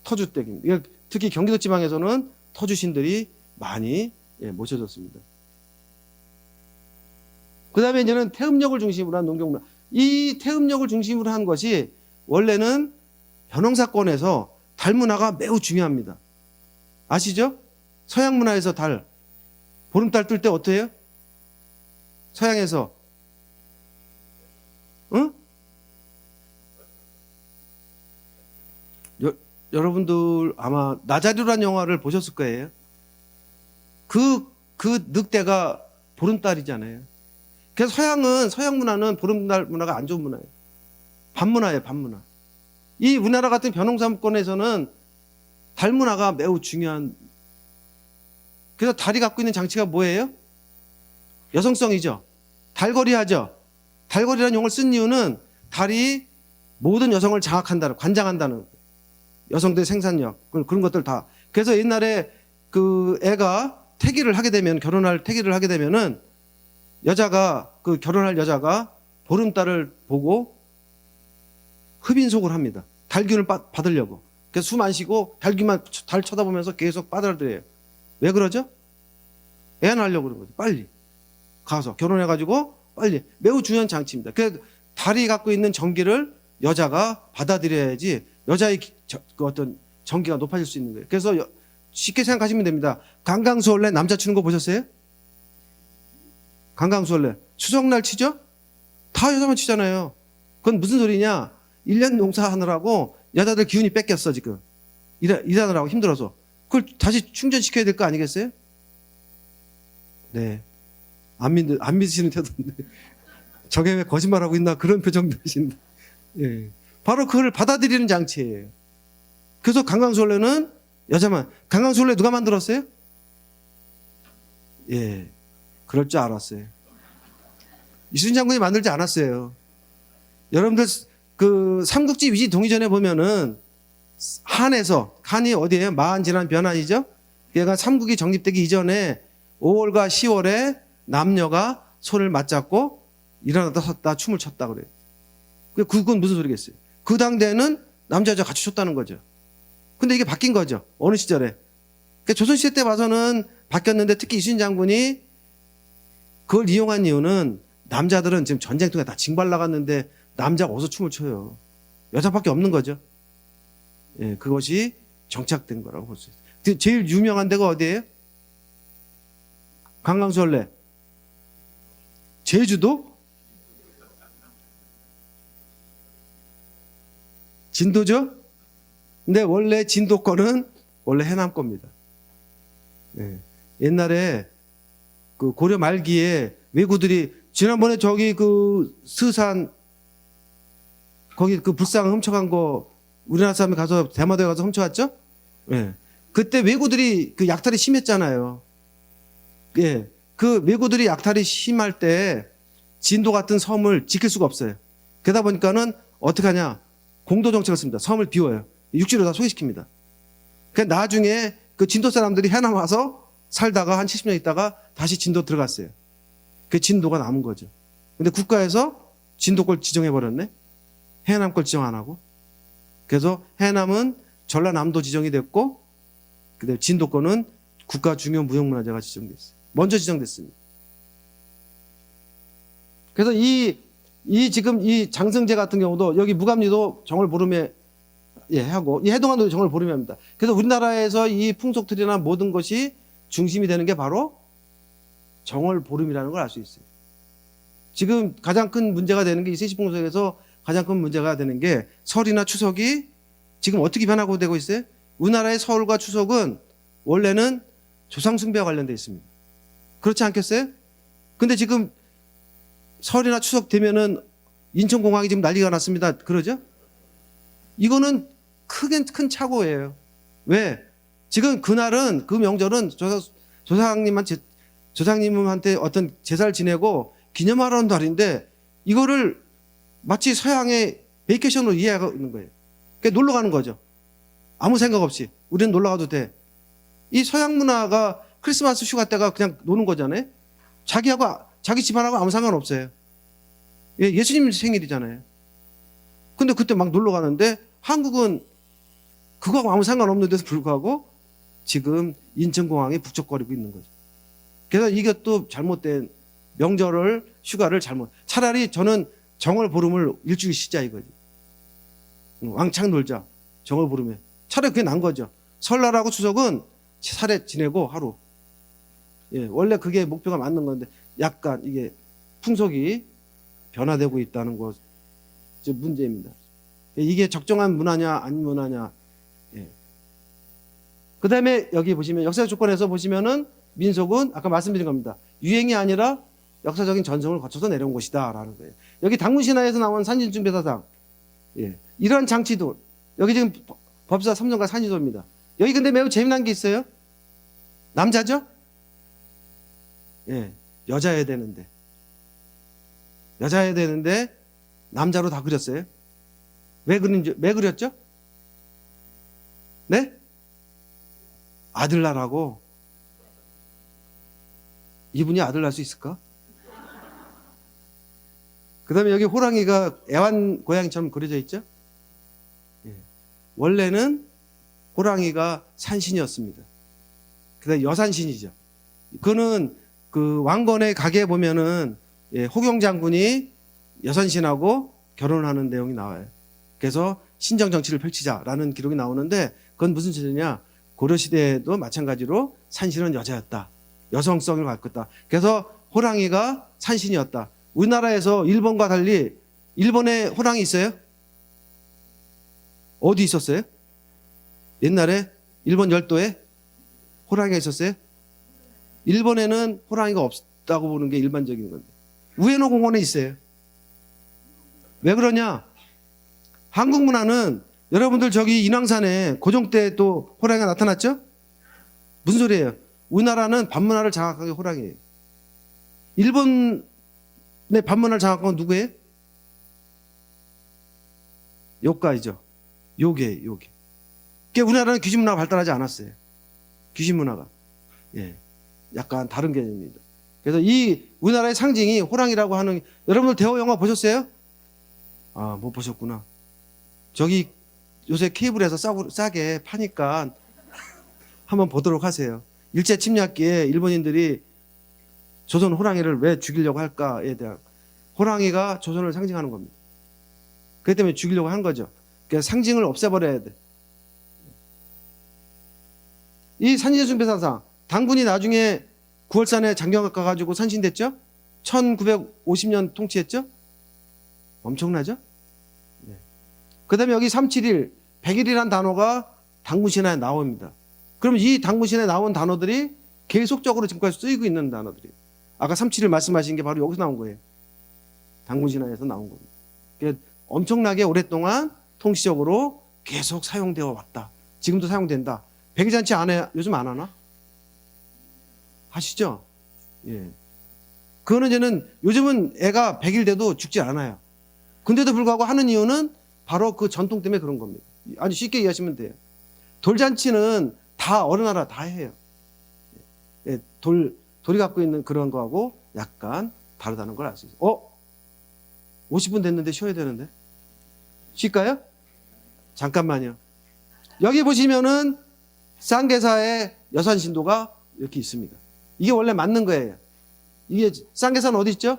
터주댁입니다. 특히 경기도 지방에서는 터주신들이 많이 모셔졌습니다. 그 다음에 이제는 태음력을 중심으로 한 농경문화. 이 태음력을 중심으로 한 것이 원래는 벼농사권에서 달 문화가 매우 중요합니다. 아시죠? 서양 문화에서 달. 보름달 뜰 때 어떻게 해요? 서양에서. 응? 여러분들 아마 나자류란 영화를 보셨을 거예요. 그 늑대가 보름달이잖아요. 그래서 서양 문화는 보름달 문화가 안 좋은 문화예요. 반문화예요, 반문화. 이 우리나라 같은 변홍사무권에서는 달 문화가 매우 중요한. 그래서 달이 갖고 있는 장치가 뭐예요? 여성성이죠. 달거리 하죠. 달거리라는 용어를 쓴 이유는 달이 모든 여성을 장악한다는, 관장한다는, 여성들의 생산력, 그런 것들 다. 그래서 옛날에 그 애가 태기를 하게 되면, 태기를 하게 되면은 여자가, 그 결혼할 여자가 보름달을 보고 흡인속을 합니다. 달균을 받으려고. 그래서 숨 안 쉬고 달 쳐다보면서 계속 빨아들여요. 왜 그러죠? 애 낳으려고 그런 거죠. 빨리 가서 결혼해가지고 빨리. 매우 중요한 장치입니다. 그래서 달이 갖고 있는 전기를 여자가 받아들여야지 여자의 그 어떤 전기가 높아질 수 있는 거예요. 그래서 쉽게 생각하시면 됩니다. 강강수월래 남자 추는 거 보셨어요? 강강수월래 추석날 치죠? 다 여자만 치잖아요. 그건 무슨 소리냐? 1년 농사하느라고 여자들 기운이 뺏겼어 지금. 일하느라고 힘들어서. 그걸 다시 충전시켜야 될 거 아니겠어요? 네. 안 믿으시는 태도인데. 저게 왜 거짓말하고 있나 그런 표정 되신데. 예. 바로 그걸 받아들이는 장치예요. 그래서 강강수월래는 여자만. 강강수월래 누가 만들었어요? 예. 그럴 줄 알았어요. 이순신 장군이 만들지 않았어요. 여러분들 그 삼국지 위지 동의전에 보면은 한이 어디예요? 마한 진한 변한이죠. 얘가 삼국이 정립되기 이전에 5월과 10월에 남녀가 손을 맞잡고 일어나다 섰다 춤을 췄다 그래요. 그건 무슨 소리겠어요? 그 당대에는 남자 여자 같이 췄다는 거죠. 근데 이게 바뀐 거죠. 어느 시절에. 그러니까 조선시대 때 봐서는 바뀌었는데 특히 이순신 장군이 그걸 이용한 이유는 남자들은 지금 전쟁통에 다 징발 나갔는데 남자가 어디서 춤을 춰요. 여자밖에 없는 거죠. 예, 그것이 정착된 거라고 볼 수 있어요. 제일 유명한 데가 어디예요? 강강수월래. 제주도? 진도죠? 근데 원래 진도권은 원래 해남 겁니다. 예. 옛날에 그 고려 말기에 왜구들이 지난번에 저기 그 스산 거기 그 불상 훔쳐간 거 우리나라 사람이 가서 대마도에 가서 훔쳐왔죠? 예. 그때 왜구들이 그 약탈이 심했잖아요. 예. 그 왜구들이 약탈이 심할 때 진도 같은 섬을 지킬 수가 없어요. 그러다 보니까는 어떻게 하냐? 공도 정책을 씁니다. 섬을 비워요. 육지로 다 소개시킵니다. 그 나중에 그 진도 사람들이 해남 와서 살다가 한 70년 있다가 다시 진도 들어갔어요. 그 진도가 남은 거죠. 근데 국가에서 진도 걸 지정해 버렸네. 해남 걸 지정 안 하고. 그래서 해남은 전라남도 지정이 됐고, 그다음에 진도권은 국가 중요 무형문화재가 지정됐어요. 먼저 지정됐습니다. 그래서 지금 이 장성제 같은 경우도 여기 무감리도 정월 보름에 하고 이 해동안도 정월 보름에 합니다. 그래서 우리나라에서 이 풍속틀이나 모든 것이 중심이 되는 게 바로 정월 보름이라는 걸 알 수 있어요. 지금 가장 큰 문제가 되는 게 이 세시풍속에서 가장 큰 문제가 되는 게 설이나 추석이 지금 어떻게 변하고 되고 있어요? 우리나라의 설과 추석은 원래는 조상숭배와 관련되어 있습니다. 그렇지 않겠어요? 근데 지금 설이나 추석 되면은 인천공항이 지금 난리가 났습니다. 그러죠? 이거는 큰 착오예요. 왜? 지금 그날은, 그 명절은 조상님한테 어떤 제사를 지내고 기념하라는 날인데 이거를 마치 서양의 베이케이션으로 이해하고 있는 거예요. 그러니까 놀러 가는 거죠. 아무 생각 없이. 우리는 놀러 가도 돼. 이 서양 문화가 크리스마스 휴가 때가 그냥 노는 거잖아요. 자기 집안하고 아무 상관없어요. 예수님 생일이잖아요. 근데 그때 막 놀러 가는데 한국은 그거하고 아무 상관없는데도 불구하고 지금 인천공항이 북적거리고 있는 거죠. 그래서 이것도 잘못된 명절을 휴가를 차라리 저는 정월 보름을 일주일 쉬자 이거지. 왕창 놀자. 정월 보름에. 차라리 그게 난 거죠. 설날하고 추석은 차례 지내고 하루. 원래 그게 목표가 맞는 건데 약간 이게 풍속이 변화되고 있다는 것 문제입니다. 이게 적정한 문화냐 아닌 문화냐. 그 다음에 여기 보시면 역사적 조건에서 보시면은 민속은 아까 말씀드린 겁니다. 유행이 아니라 역사적인 전성을 거쳐서 내려온 곳이다라는 거예요. 여기 당문신화에서 나온 산신중배사상, 예, 이런 장치도 여기 지금 법사 삼성과 산시도입니다. 여기 근데 매우 재미난 게 있어요. 남자죠? 예, 여자여야 되는데 남자로 다 그렸어요. 왜 그렸죠? 네? 아들 낳으라고. 이분이 아들 낳을 수 있을까? 그 다음에 여기 호랑이가 애완 고양이처럼 그려져 있죠? 예. 원래는 호랑이가 산신이었습니다. 그 다음에 여산신이죠. 그거는 그 왕건의 가게에 보면은, 예, 호경 장군이 여산신하고 결혼하는 내용이 나와요. 그래서 신정 정치를 펼치자라는 기록이 나오는데, 그건 무슨 뜻이냐? 고려시대에도 마찬가지로 산신은 여자였다. 여성성을 갖고 있다. 그래서 호랑이가 산신이었다. 우리나라에서 일본과 달리 일본에 호랑이 있어요? 어디 있었어요? 옛날에 일본 열도에 호랑이가 있었어요? 일본에는 호랑이가 없다고 보는 게 일반적인 건데 우에노 공원에 있어요. 왜 그러냐? 한국 문화는 여러분들 저기 인왕산에 고종 때 또 호랑이가 나타났죠? 무슨 소리예요? 우리나라는 반문화를 장악한 게 호랑이에요. 일본의 반문화를 장악한 건 누구예요? 요가이죠. 요게. 그러니까 우리나라는 귀신 문화가 발달하지 않았어요. 귀신 문화가. 예. 약간 다른 개념입니다. 그래서 이 우리나라의 상징이 호랑이라고 하는, 여러분들 대호 영화 보셨어요? 아, 못 보셨구나. 저기 요새 케이블에서 싸게 파니까 한번 보도록 하세요. 일제 침략기에 일본인들이 조선 호랑이를 왜 죽이려고 할까에 대한, 호랑이가 조선을 상징하는 겁니다. 그렇기 때문에 죽이려고 한 거죠. 그러니까 상징을 없애버려야 돼. 이 산신중배사상, 당군이 나중에 9월산에 장경 가가지고 산신됐죠? 1950년 통치했죠? 엄청나죠? 네. 그 다음에 여기 371, 100일이라는 단어가 당군신화에 나옵니다. 그럼 이 당군신화에 나온 단어들이 계속적으로 지금까지 쓰이고 있는 단어들이에요. 아까 371 말씀하신 게 바로 여기서 나온 거예요. 당군신화에서 나온 겁니다. 그러니까 엄청나게 오랫동안 통시적으로 계속 사용되어 왔다. 지금도 사용된다. 백일잔치 안 해? 요즘 안 하나? 하시죠? 예. 그거는 이제는 요즘은 애가 100일 돼도 죽지 않아요. 근데도 불구하고 하는 이유는 바로 그 전통 때문에 그런 겁니다. 아주 쉽게 이해하시면 돼요. 돌잔치는 다 어느 나라 다 해요. 예. 돌이 갖고 있는 그런 거하고 약간 다르다는 걸 알 수 있어요. 50분 됐는데 쉬어야 되는데. 쉴까요? 잠깐만요. 여기 보시면은 쌍계사의 여산신도가 이렇게 있습니다. 이게 원래 맞는 거예요. 이게 쌍계사는 어디 있죠?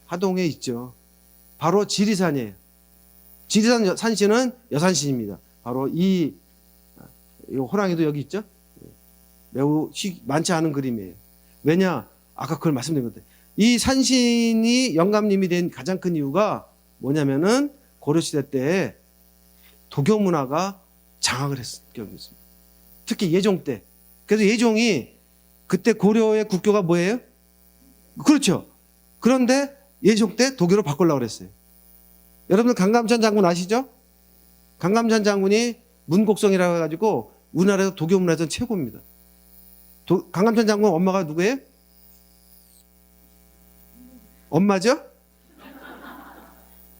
하동에 있죠. 바로 지리산이에요. 지리산 산신은 여산신입니다. 바로 이 호랑이도 여기 있죠. 매우 많지 않은 그림이에요. 왜냐? 아까 그걸 말씀드린 건데, 이 산신이 영감님이 된 가장 큰 이유가 뭐냐면은 고려시대 때 도교 문화가 장악을 했을 경우였습니다. 특히 예종 때. 그래서 예종이 그때 고려의 국교가 뭐예요? 그렇죠. 그런데 예종 때 도교로 바꾸려고 그랬어요. 여러분들 강감찬 장군 아시죠? 강감찬 장군이 문곡성이라고 해가지고 우리나라에서 도교 문화에서는 최고입니다. 강감찬 장군 엄마가 누구예요? 엄마죠?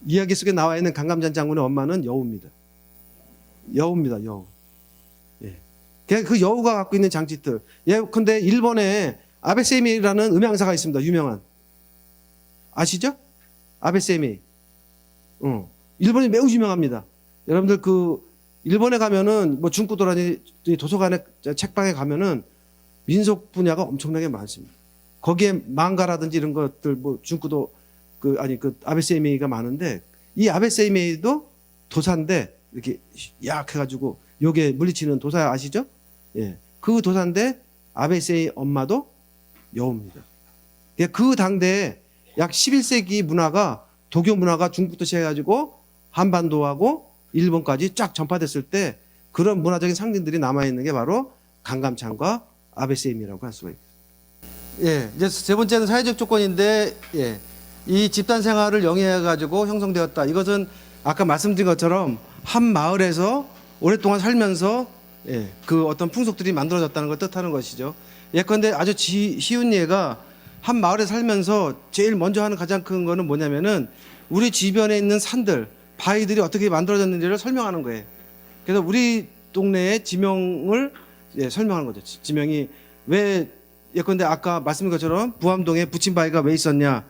이야기 속에 나와 있는 강감찬 장군의 엄마는 여우입니다. 여우입니다, 여우. 예. 그 여우가 갖고 있는 장치들. 예, 근데 일본에 아베세이미라는 음향사가 있습니다. 유명한. 아시죠? 아베세이미. 일본이 매우 유명합니다. 여러분들 일본에 가면은 뭐 중구도라든지 도서관에 책방에 가면은 민속 분야가 엄청나게 많습니다. 거기에 망가라든지 이런 것들 뭐 중구도 아베세이미가 많은데, 이 아베세이미도 도사인데 이렇게 약 해가지고 요게 물리치는 도사 아시죠? 예. 그 도사인데 아베세이 엄마도 여우입니다. 그 당대에 약 11세기 문화가, 도교 문화가 중국부터 시작해가지고 한반도하고 일본까지 쫙 전파됐을 때 그런 문화적인 상징들이 남아있는 게 바로 강감찬과 아베세이미라고 할 수가 있습니다. 예, 이제 세 번째는 사회적 조건인데, 예, 이 집단 생활을 영위해가지고 형성되었다. 이것은 아까 말씀드린 것처럼 한 마을에서 오랫동안 살면서 예, 그 어떤 풍속들이 만들어졌다는 걸 뜻하는 것이죠. 예컨대 아주 쉬운 예가 한 마을에 살면서 제일 먼저 하는 가장 큰 거는 뭐냐면은 우리 주변에 있는 산들, 바위들이 어떻게 만들어졌는지를 설명하는 거예요. 그래서 우리 동네의 지명을 예, 설명하는 거죠. 지명이 왜 예컨대 아까 말씀드린 것처럼 부암동에 부침바위가 왜 있었냐?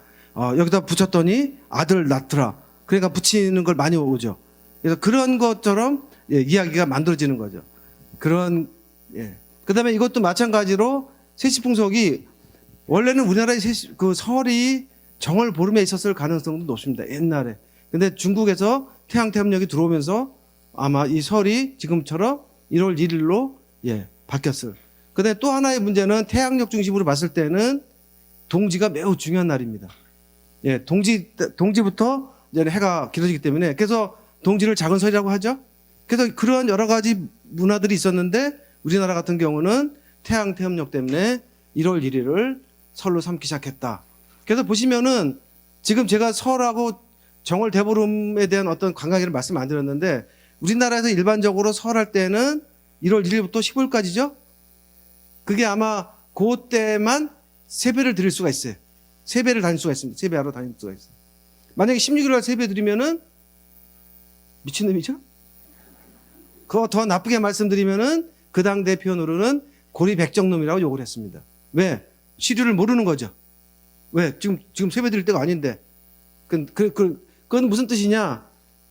여기다 붙였더니 아들 낳더라. 그러니까 붙이는 걸 많이 오죠. 그래서 그런 것처럼 예, 이야기가 만들어지는 거죠. 그런 예. 그다음에 이것도 마찬가지로 세시풍속이 원래는 우리나라의 그 설이 정월 보름에 있었을 가능성도 높습니다. 옛날에. 근데 중국에서 태양태엽력이 들어오면서 아마 이 설이 지금처럼 1월 1일로 예, 바뀌었을. 근데 또 하나의 문제는 태양력 중심으로 봤을 때는 동지가 매우 중요한 날입니다. 예, 동지부터 이제 해가 길어지기 때문에 그래서 동지를 작은 설이라고 하죠. 그래서 그런 여러 가지 문화들이 있었는데 우리나라 같은 경우는 태양 태엽력 때문에 1월 1일을 설로 삼기 시작했다. 그래서 보시면은 지금 제가 설하고 정월 대보름에 대한 어떤 관광기를 말씀 안 드렸는데 우리나라에서 일반적으로 설할 때는 1월 1일부터 15일까지죠. 그게 아마 그때만 세배를 드릴 수가 있어요. 세배를 다닐 수가 있습니다. 세배하러 다닐 수가 있어요. 만약에 16일날 세배 드리면은 미친놈이죠? 그거 더 나쁘게 말씀드리면은 그 당대 표현으로는 고리백정놈이라고 욕을 했습니다. 왜? 시류를 모르는 거죠. 왜? 지금 세배 드릴 때가 아닌데. 그건 무슨 뜻이냐?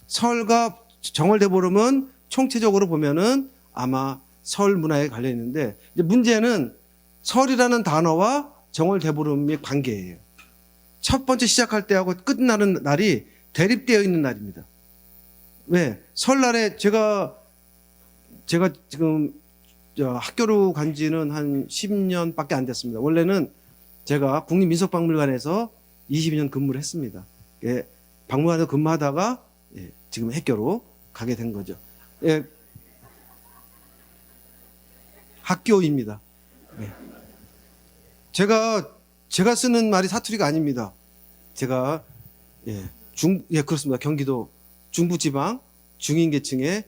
설과 정월대보름은 총체적으로 보면은 아마 설 문화에 관련 있는데 이제 문제는 설이라는 단어와 정월대보름의 관계예요. 첫 번째 시작할 때하고 끝나는 날이 대립되어 있는 날입니다. 왜? 설날에 제가 지금 학교로 간 지는 한 10년밖에 안 됐습니다. 원래는 제가 국립민속박물관에서 22년 근무를 했습니다. 예, 박물관에서 근무하다가 예, 지금 학교로 가게 된 거죠. 예, 학교입니다. 예. 제가 쓰는 말이 사투리가 아닙니다. 제가 예, 그렇습니다. 경기도 중부지방 중인계층의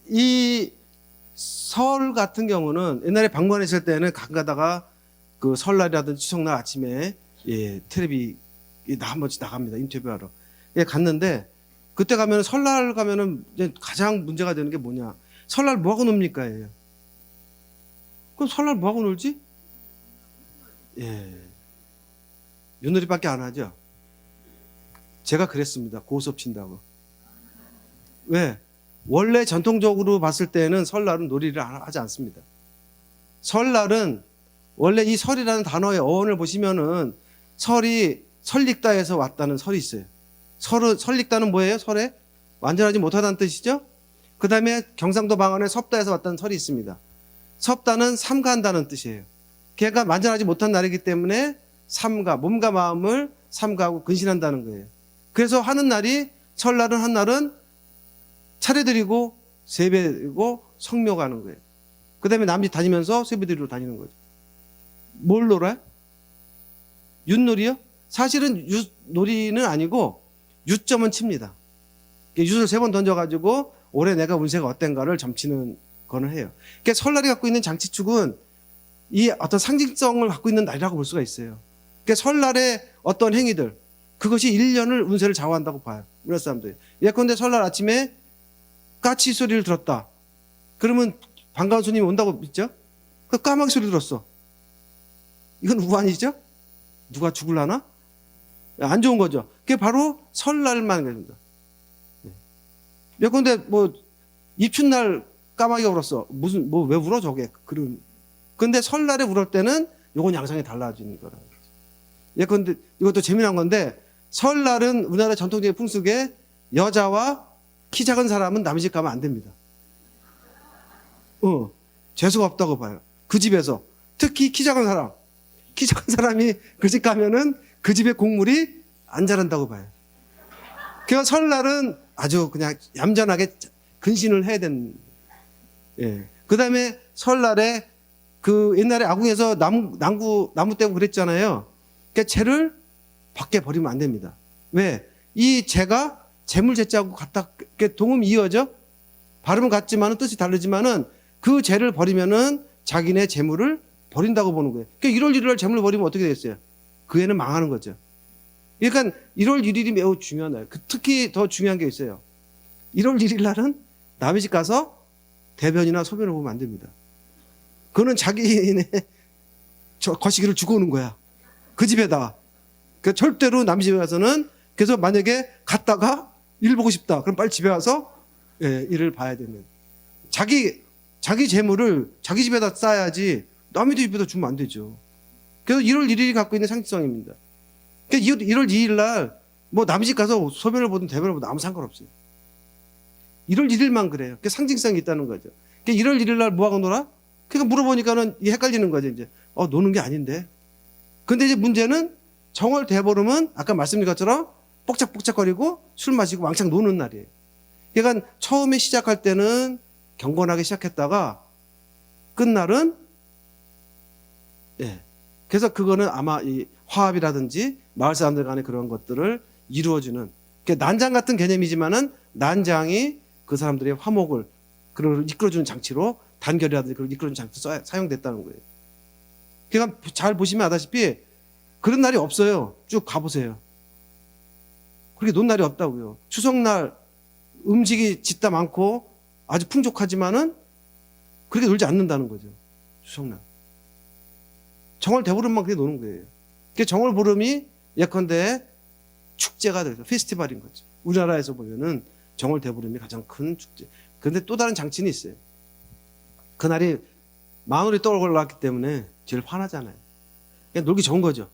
이 설 같은 경우는 옛날에 박물관에 있을 때는 가끔 가다가 그 설날이라든지 추석날 아침에 예, 텔레비 한 번씩 나갑니다. 인터뷰하러. 예, 갔는데 그때 가면 설날 가면은 이제 가장 문제가 되는 게 뭐냐? 설날 뭐 하고 놉니까? 예. 그럼 설날 뭐 하고 놀지? 예. 윷놀이밖에 안 하죠. 제가 그랬습니다. 고수업 친다고. 왜? 원래 전통적으로 봤을 때는 설날은 놀이를 하지 않습니다. 설날은 원래 이 설이라는 단어의 어원을 보시면은 설이 설릭다에서 왔다는 설이 있어요. 설릭다는 뭐예요? 설에 완전하지 못하다는 뜻이죠. 그 다음에 경상도 방언에 섭다에서 왔다는 설이 있습니다. 섭다는 삼가한다는 뜻이에요. 걔가 완전하지 못한 날이기 때문에 삼가, 몸과 마음을 삼가하고 근신한다는 거예요. 그래서 하는 날이 설날은 한 날은 차례드리고 세배드리고 성묘가는 거예요. 그 다음에 남짓 다니면서 세배드리러 다니는 거죠. 뭘 놀아요? 윷놀이요? 사실은 윷놀이는 아니고 윷점은 칩니다. 윷을 3번 던져가지고 올해 내가 운세가 어땠가를 점치는 거는 해요. 그러니까 설날이 갖고 있는 장치축은 이 어떤 상징성을 갖고 있는 날이라고 볼 수가 있어요. 그러니까 설날의 어떤 행위들, 그것이 1년을 운세를 좌우한다고 봐요. 우리나라 사람들이. 예컨대 설날 아침에 까치 소리를 들었다. 그러면 반가운 손님이 온다고 믿죠? 그 까마귀 소리 들었어. 이건 우환이죠? 누가 죽을라나? 안 좋은 거죠. 그게 바로 설날만 그럽니다. 예컨대 뭐 입춘날 까마귀가 울었어. 무슨 뭐 왜 울어 저게? 근데 설날에 울을 때는 요건 양상이 달라지는 거라. 예컨대 이것도 재미난 건데 설날은 우리나라 전통적인 풍습에 여자와 키 작은 사람은 남의 집 가면 안 됩니다. 재수가 없다고 봐요. 그 집에서 특히 키 작은 사람이 그 집 가면은 그 집의 곡물이 안 자란다고 봐요. 그래서 설날은 아주 그냥 얌전하게 근신을 해야 되는. 예. 그다음에 설날에 그 옛날에 아궁에서 나무 떼고 그랬잖아요. 그러니까 재를 밖에 버리면 안 됩니다. 왜? 이 재가 재물재자하고 같다, 동음이 이어져. 발음은 같지만은 뜻이 다르지만은 그 재를 버리면은 자기네 재물을 버린다고 보는 거예요. 그러니까 1월 1일 재물을 버리면 어떻게 됐어요? 그 해는 망하는 거죠. 그러니까 1월 1일이 매우 중요한 날. 특히 더 중요한 게 있어요. 1월 1일 날은 남의 집 가서 대변이나 소변을 보면 안 됩니다. 그거는 자기네 거시기를 주고 오는 거야. 그 집에다가. 그러니까 절대로 남의 집에 가서는, 그래서 만약에 갔다가 일 보고 싶다. 그럼 빨리 집에 와서 일을 봐야 되는. 자기 재물을 자기 집에다 쌓아야지 남의 집에다 주면 안 되죠. 그래서 1월 1일이 갖고 있는 상징성입니다. 그러니까 1월 2일 날 뭐 남의 집 가서 소변을 보든 대변을 보든 아무 상관없어요. 1월 1일만 그래요. 그 상징성이 있다는 거죠. 그러니까 1월 1일 날 뭐하고 놀아? 그러니까 물어보니까는 헷갈리는 거죠. 이제 노는 게 아닌데. 근데 이제 문제는 정월 대보름은 아까 말씀드린 것처럼 뽁짝뽁짝거리고 술 마시고 왕창 노는 날이에요. 그러니까 처음에 시작할 때는 경건하게 시작했다가 끝날은 그래서 그거는 아마 이 화합이라든지 마을 사람들 간의 그런 것들을 이루어주는, 난장 같은 개념이지만은 난장이 그 사람들의 화목을 이끌어주는 장치로, 단결이라든지 그걸 이끌어주는 장치로 사용됐다는 거예요. 그러니까 잘 보시면 아다시피 그런 날이 없어요. 쭉 가보세요. 그렇게 논 날이 없다고요. 추석날 음식이 짓다 많고 아주 풍족하지만은 그렇게 놀지 않는다는 거죠. 추석날. 정월 대보름만 그렇게 노는 거예요. 그 정월 보름이 예컨대 축제가 돼서 페스티벌인 거죠. 우리나라에서 보면은 정월 대보름이 가장 큰 축제. 그런데 또 다른 장치는 있어요. 그날이 마늘이 떠올랐기 때문에 제일 화나잖아요. 그냥 놀기 좋은 거죠.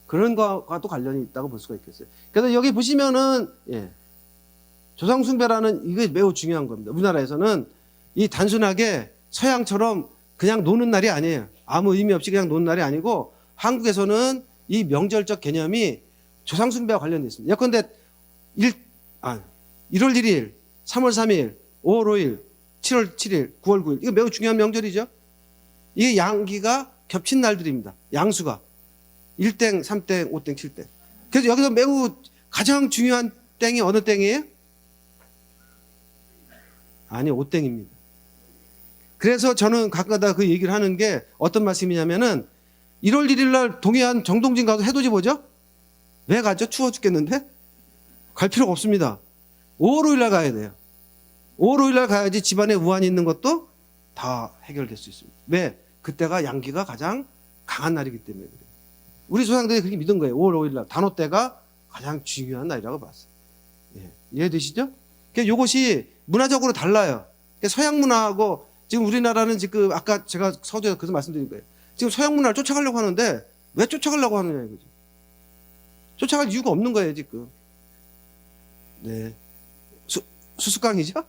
그런 거와 또 관련이 있다고 볼 수가 있겠어요. 그래서 여기 보시면은 조상숭배라는 이게 매우 중요한 겁니다. 우리나라에서는 이 단순하게 서양처럼 그냥 노는 날이 아니에요. 아무 의미 없이 그냥 노는 날이 아니고 한국에서는 이 명절적 개념이 조상숭배와 관련되어 있습니다. 예컨대 1월 1일, 3월 3일, 5월 5일, 7월 7일, 9월 9일 이거 매우 중요한 명절이죠. 이게 양기가 겹친 날들입니다. 양수가 1땡, 3땡, 5땡, 7땡. 그래서 여기서 매우 가장 중요한 땡이 어느 땡이에요? 아니, 5땡입니다. 그래서 저는 가끔가다 그 얘기를 하는 게 어떤 말씀이냐면은 1월 1일 날 동해안 정동진 가서 해돋이 보죠? 왜 가죠? 추워 죽겠는데? 갈 필요가 없습니다. 5월 5일 날 가야 돼요. 5월 5일 날 가야지 집안에 우환이 있는 것도 다 해결될 수 있습니다. 왜? 그때가 양기가 가장 강한 날이기 때문에 그래요. 우리 조상들이 그렇게 믿은 거예요. 5월 5일 날 단오 때가 가장 중요한 날이라고 봤어요. 이해되시죠? 그러니까 이것이 문화적으로 달라요. 그러니까 서양 문화하고 지금 우리나라는 지금 아까 제가 서두에 그래서 말씀드린 거예요. 지금 서양 문화를 쫓아가려고 하는데 왜 쫓아가려고 하느냐 이거죠. 쫓아갈 이유가 없는 거예요 지금. 수수깡이죠?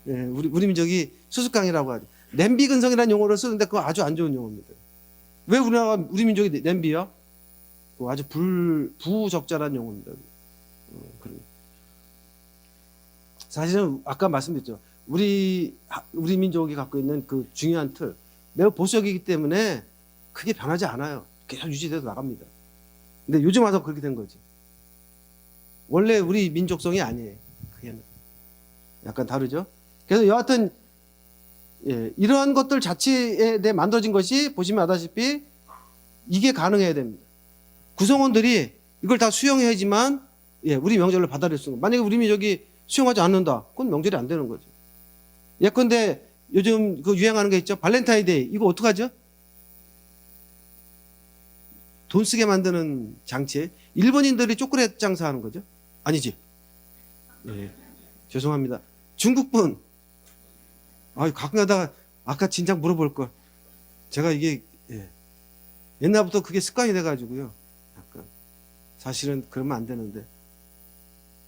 우리 민족이 수수깡이라고 하죠. 냄비 근성이라는 용어를 쓰는데 그거 아주 안 좋은 용어입니다. 왜 우리 민족이 냄비요? 그거 아주 부적절한 용어입니다. 사실은 아까 말씀드렸죠. 우리 민족이 갖고 있는 그 중요한 틀 매우 보수적이기 때문에 크게 변하지 않아요. 계속 유지돼서 나갑니다. 근데 요즘 와서 그렇게 된 거지. 원래 우리 민족성이 아니에요. 그게는 약간 다르죠. 그래서 여하튼 이러한 것들 자체에 대해 만들어진 것이 보시면 아다시피 이게 가능해야 됩니다. 구성원들이 이걸 다 수용해야지만 우리 명절을 받아들일 수 있는. 만약에 우리 민족이 수용하지 않는다, 그건 명절이 안 되는 거죠. 예컨대 요즘 그 유행하는 게 있죠. 발렌타인데이. 이거 어떡하죠? 돈 쓰게 만드는 장치. 일본인들이 초콜릿 장사하는 거죠? 아니지? 죄송합니다. 중국분. 가끔 가다가 아까 진작 물어볼 걸. 제가 이게 옛날부터 그게 습관이 돼가지고요. 약간 사실은 그러면 안 되는데.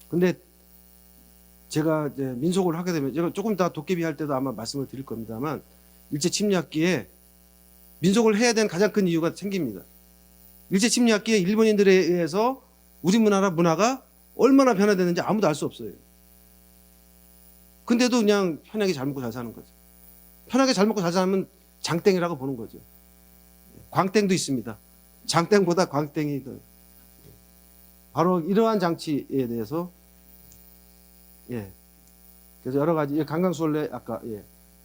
근데 제가 이제 민속을 하게 되면 제가 조금 더 도깨비 할 때도 아마 말씀을 드릴 겁니다만 일제 침략기에 민속을 해야 되는 가장 큰 이유가 생깁니다. 일제 침략기에 일본인들에 의해서 우리 문화가 얼마나 변화됐는지 아무도 알 수 없어요. 근데도 그냥 편하게 잘 먹고 잘 사는 거죠. 편하게 잘 먹고 잘 자면 장땡이라고 보는 거죠. 광땡도 있습니다. 장땡보다 광땡이 더. 바로 이러한 장치에 대해서 그래서 여러 가지 강강수월래 아까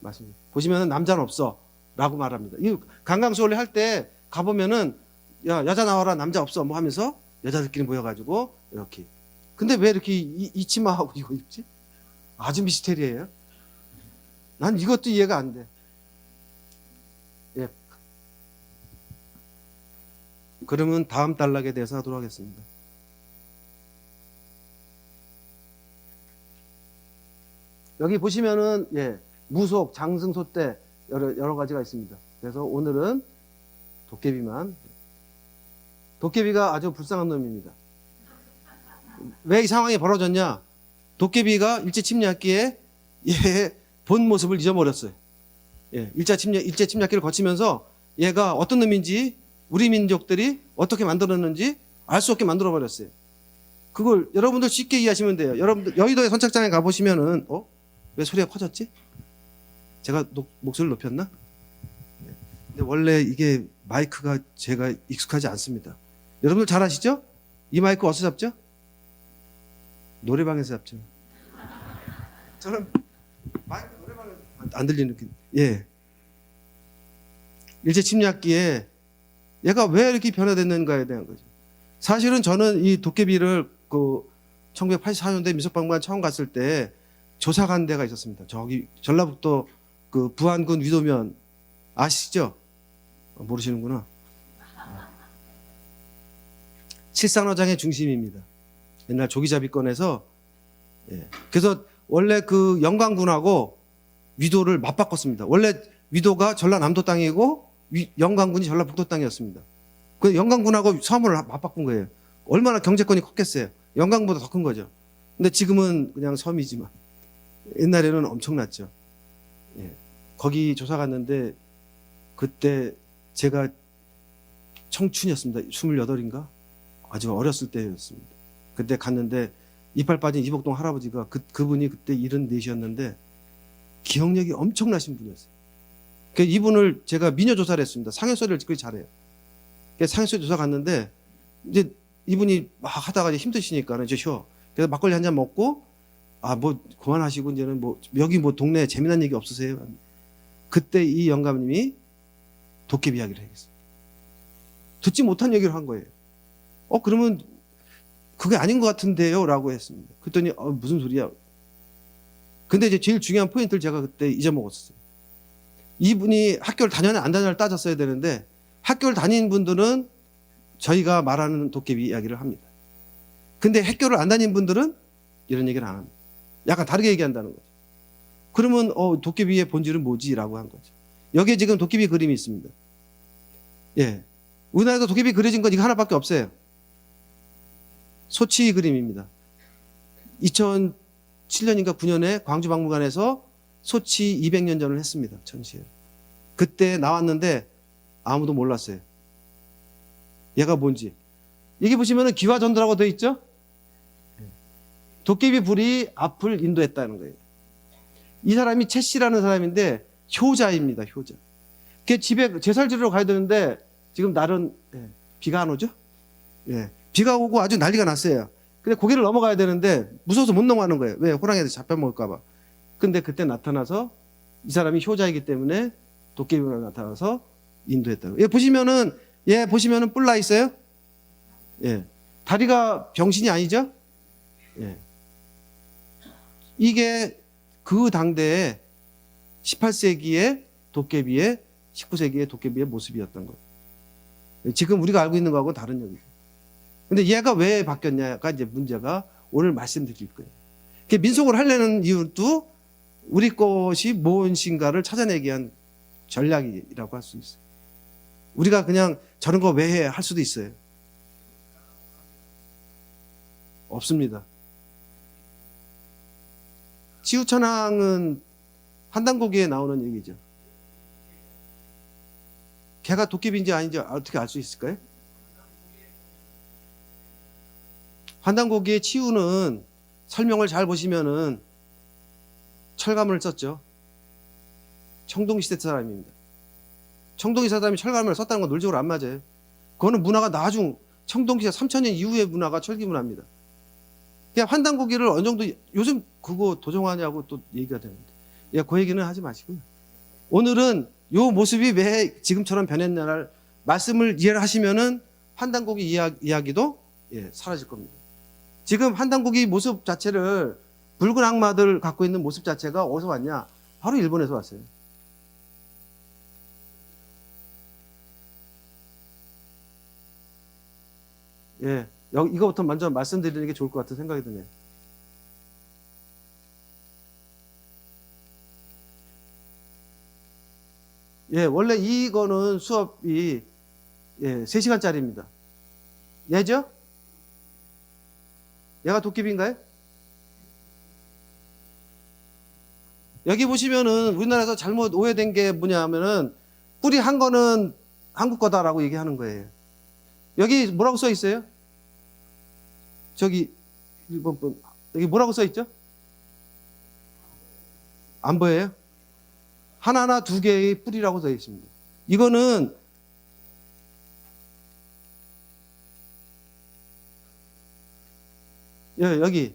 말씀 보시면은 남자는 없어라고 말합니다. 이 강강수월래 할 때 가보면은 야 여자 나와라 남자 없어 뭐 하면서 여자들끼리 모여가지고 이렇게. 근데 왜 이렇게 이 치마하고 이거 입지? 아주 미스테리예요. 난 이것도 이해가 안 돼. 그러면 다음 단락에 대해서 하도록 하겠습니다. 여기 보시면은 무속, 장승, 소떼 여러 가지가 있습니다. 그래서 오늘은 도깨비만. 도깨비가 아주 불쌍한 놈입니다. 왜 이 상황이 벌어졌냐? 도깨비가 일제 침략기에 얘의 본 모습을 잊어버렸어요. 일제 침략기를 거치면서 얘가 어떤 놈인지 우리 민족들이 어떻게 만들었는지 알 수 없게 만들어 버렸어요. 그걸 여러분들 쉽게 이해하시면 돼요. 여러분들 여의도의 선착장에 가보시면은 왜 소리가 커졌지? 제가 목소리를 높였나? 근데 원래 이게 마이크가 제가 익숙하지 않습니다. 여러분들 잘 아시죠? 이 마이크 어디서 잡죠? 노래방에서 잡죠. 저는 마이크 노래방에서 안 들리는 느낌. 일제 침략기에 얘가 왜 이렇게 변화됐는가에 대한 거죠. 사실은 저는 이 도깨비를 1984년도에 민속박물관 처음 갔을 때 조사 간 데가 있었습니다. 저기 전라북도 부안군 위도면 아시죠? 모르시는구나. 칠산어장의 중심입니다. 옛날 조기잡이권에서 그래서 원래 영광군하고 위도를 맞바꿨습니다. 원래 위도가 전라남도 땅이고 영광군이 전라북도 땅이었습니다. 그 영광군하고 서함을 맞바꾼 거예요. 얼마나 경제권이 컸겠어요. 영광보다 더 큰 거죠. 근데 지금은 그냥 섬이지만 옛날에는 엄청났죠. 거기 조사 갔는데 그때 제가 청춘이었습니다. 28인가? 아주 어렸을 때였습니다. 그때 갔는데 이빨 빠진 이복동 할아버지가 그분이 그때 74이셨는데 기억력이 엄청나신 분이었어요. 그 이분을 제가 미녀 조사를 했습니다. 상해소리를 그렇게 잘해요. 상해소리 조사 갔는데 이제 이분이 막 하다가 이제 힘드시니까 이제 쉬어. 그래서 막걸리 한 잔 먹고 뭐 그만하시고 이제는 여기 동네에 재미난 얘기 없으세요? 그때 이 영감님이 도깨비 이야기를 하겠습니다. 듣지 못한 얘기를 한 거예요. 그러면 그게 아닌 것 같은데요? 라고 했습니다. 그랬더니 무슨 소리야? 근데 이제 제일 중요한 포인트를 제가 그때 잊어먹었어요. 이분이 학교를 다녔냐 안 다녔냐 따졌어야 되는데 학교를 다닌 분들은 저희가 말하는 도깨비 이야기를 합니다. 근데 학교를 안 다닌 분들은 이런 얘기를 안 합니다. 약간 다르게 얘기한다는 거죠. 그러면 도깨비의 본질은 뭐지? 라고 한 거죠. 여기에 지금 도깨비 그림이 있습니다. 우리나라에서 도깨비 그려진 건 이거 하나밖에 없어요. 소치 그림입니다. 2007년인가 9년에 광주박물관에서 소치 200년 전을 했습니다. 전시회. 그때 나왔는데 아무도 몰랐어요. 얘가 뭔지. 여기 보시면은 기와전도라고 되어 있죠? 도깨비 불이 앞을 인도했다는 거예요. 이 사람이 채 씨라는 사람인데 효자입니다. 효자. 집에 제살 지르러 가야 되는데 지금 날은 비가 안 오죠? 비가 오고 아주 난리가 났어요. 근데 고개를 넘어가야 되는데 무서워서 못 넘어가는 거예요. 왜? 호랑이한테 잡혀먹을까 봐. 근데 그때 나타나서 이 사람이 효자이기 때문에 도깨비가 나타나서 인도했다고. 보시면은 뿔 나 있어요? 다리가 병신이 아니죠? 이게 그 당대에 18세기의 도깨비의 19세기의 도깨비의 모습이었던 거예요. 지금 우리가 알고 있는 거하고 다른 얘기죠. 근데 얘가 왜 바뀌었냐가 이제 문제가 오늘 말씀드릴 거예요. 민속을 하려는 이유도 우리 것이 무엇인가를 찾아내기 위한 전략이라고 할 수 있어요. 우리가 그냥 저런 거 왜 해? 할 수도 있어요. 없습니다. 치우천왕은 한단고기에 나오는 얘기죠. 걔가 도깨비인지 아닌지 어떻게 알 수 있을까요? 한단고기의 치우는 설명을 잘 보시면은 철가문을 썼죠. 청동시대 사람입니다. 청동시대 사람이 철가루를 썼다는 건 논리적으로 안 맞아요. 그거는 문화가 나중 청동시대 3000년 이후의 문화가 철기 문화입니다. 그냥 환단고기를 어느 정도 요즘 그거 도정하냐고 또 얘기가 되는데, 그 얘기는 하지 마시고요. 오늘은 요 모습이 왜 지금처럼 변했냐를 말씀을 이해를 하시면은 환단고기 이야기도 사라질 겁니다. 지금 환단고기 모습 자체를, 붉은 악마들 갖고 있는 모습 자체가 어디서 왔냐? 바로 일본에서 왔어요. 이거부터 먼저 말씀드리는 게 좋을 것 같은 생각이 드네요. 원래 이거는 수업이 3시간짜리입니다. 얘죠? 얘가 도깨비인가요? 여기 보시면은 우리나라에서 잘못 오해된 게 뭐냐면은 뿌리 한 거는 한국 거다라고 얘기하는 거예요. 여기 뭐라고 써 있어요? 저기 일본 분 여기 뭐라고 써 있죠? 안 보여요? 하나나 두 개의 뿌리라고 써 있습니다. 이거는 여기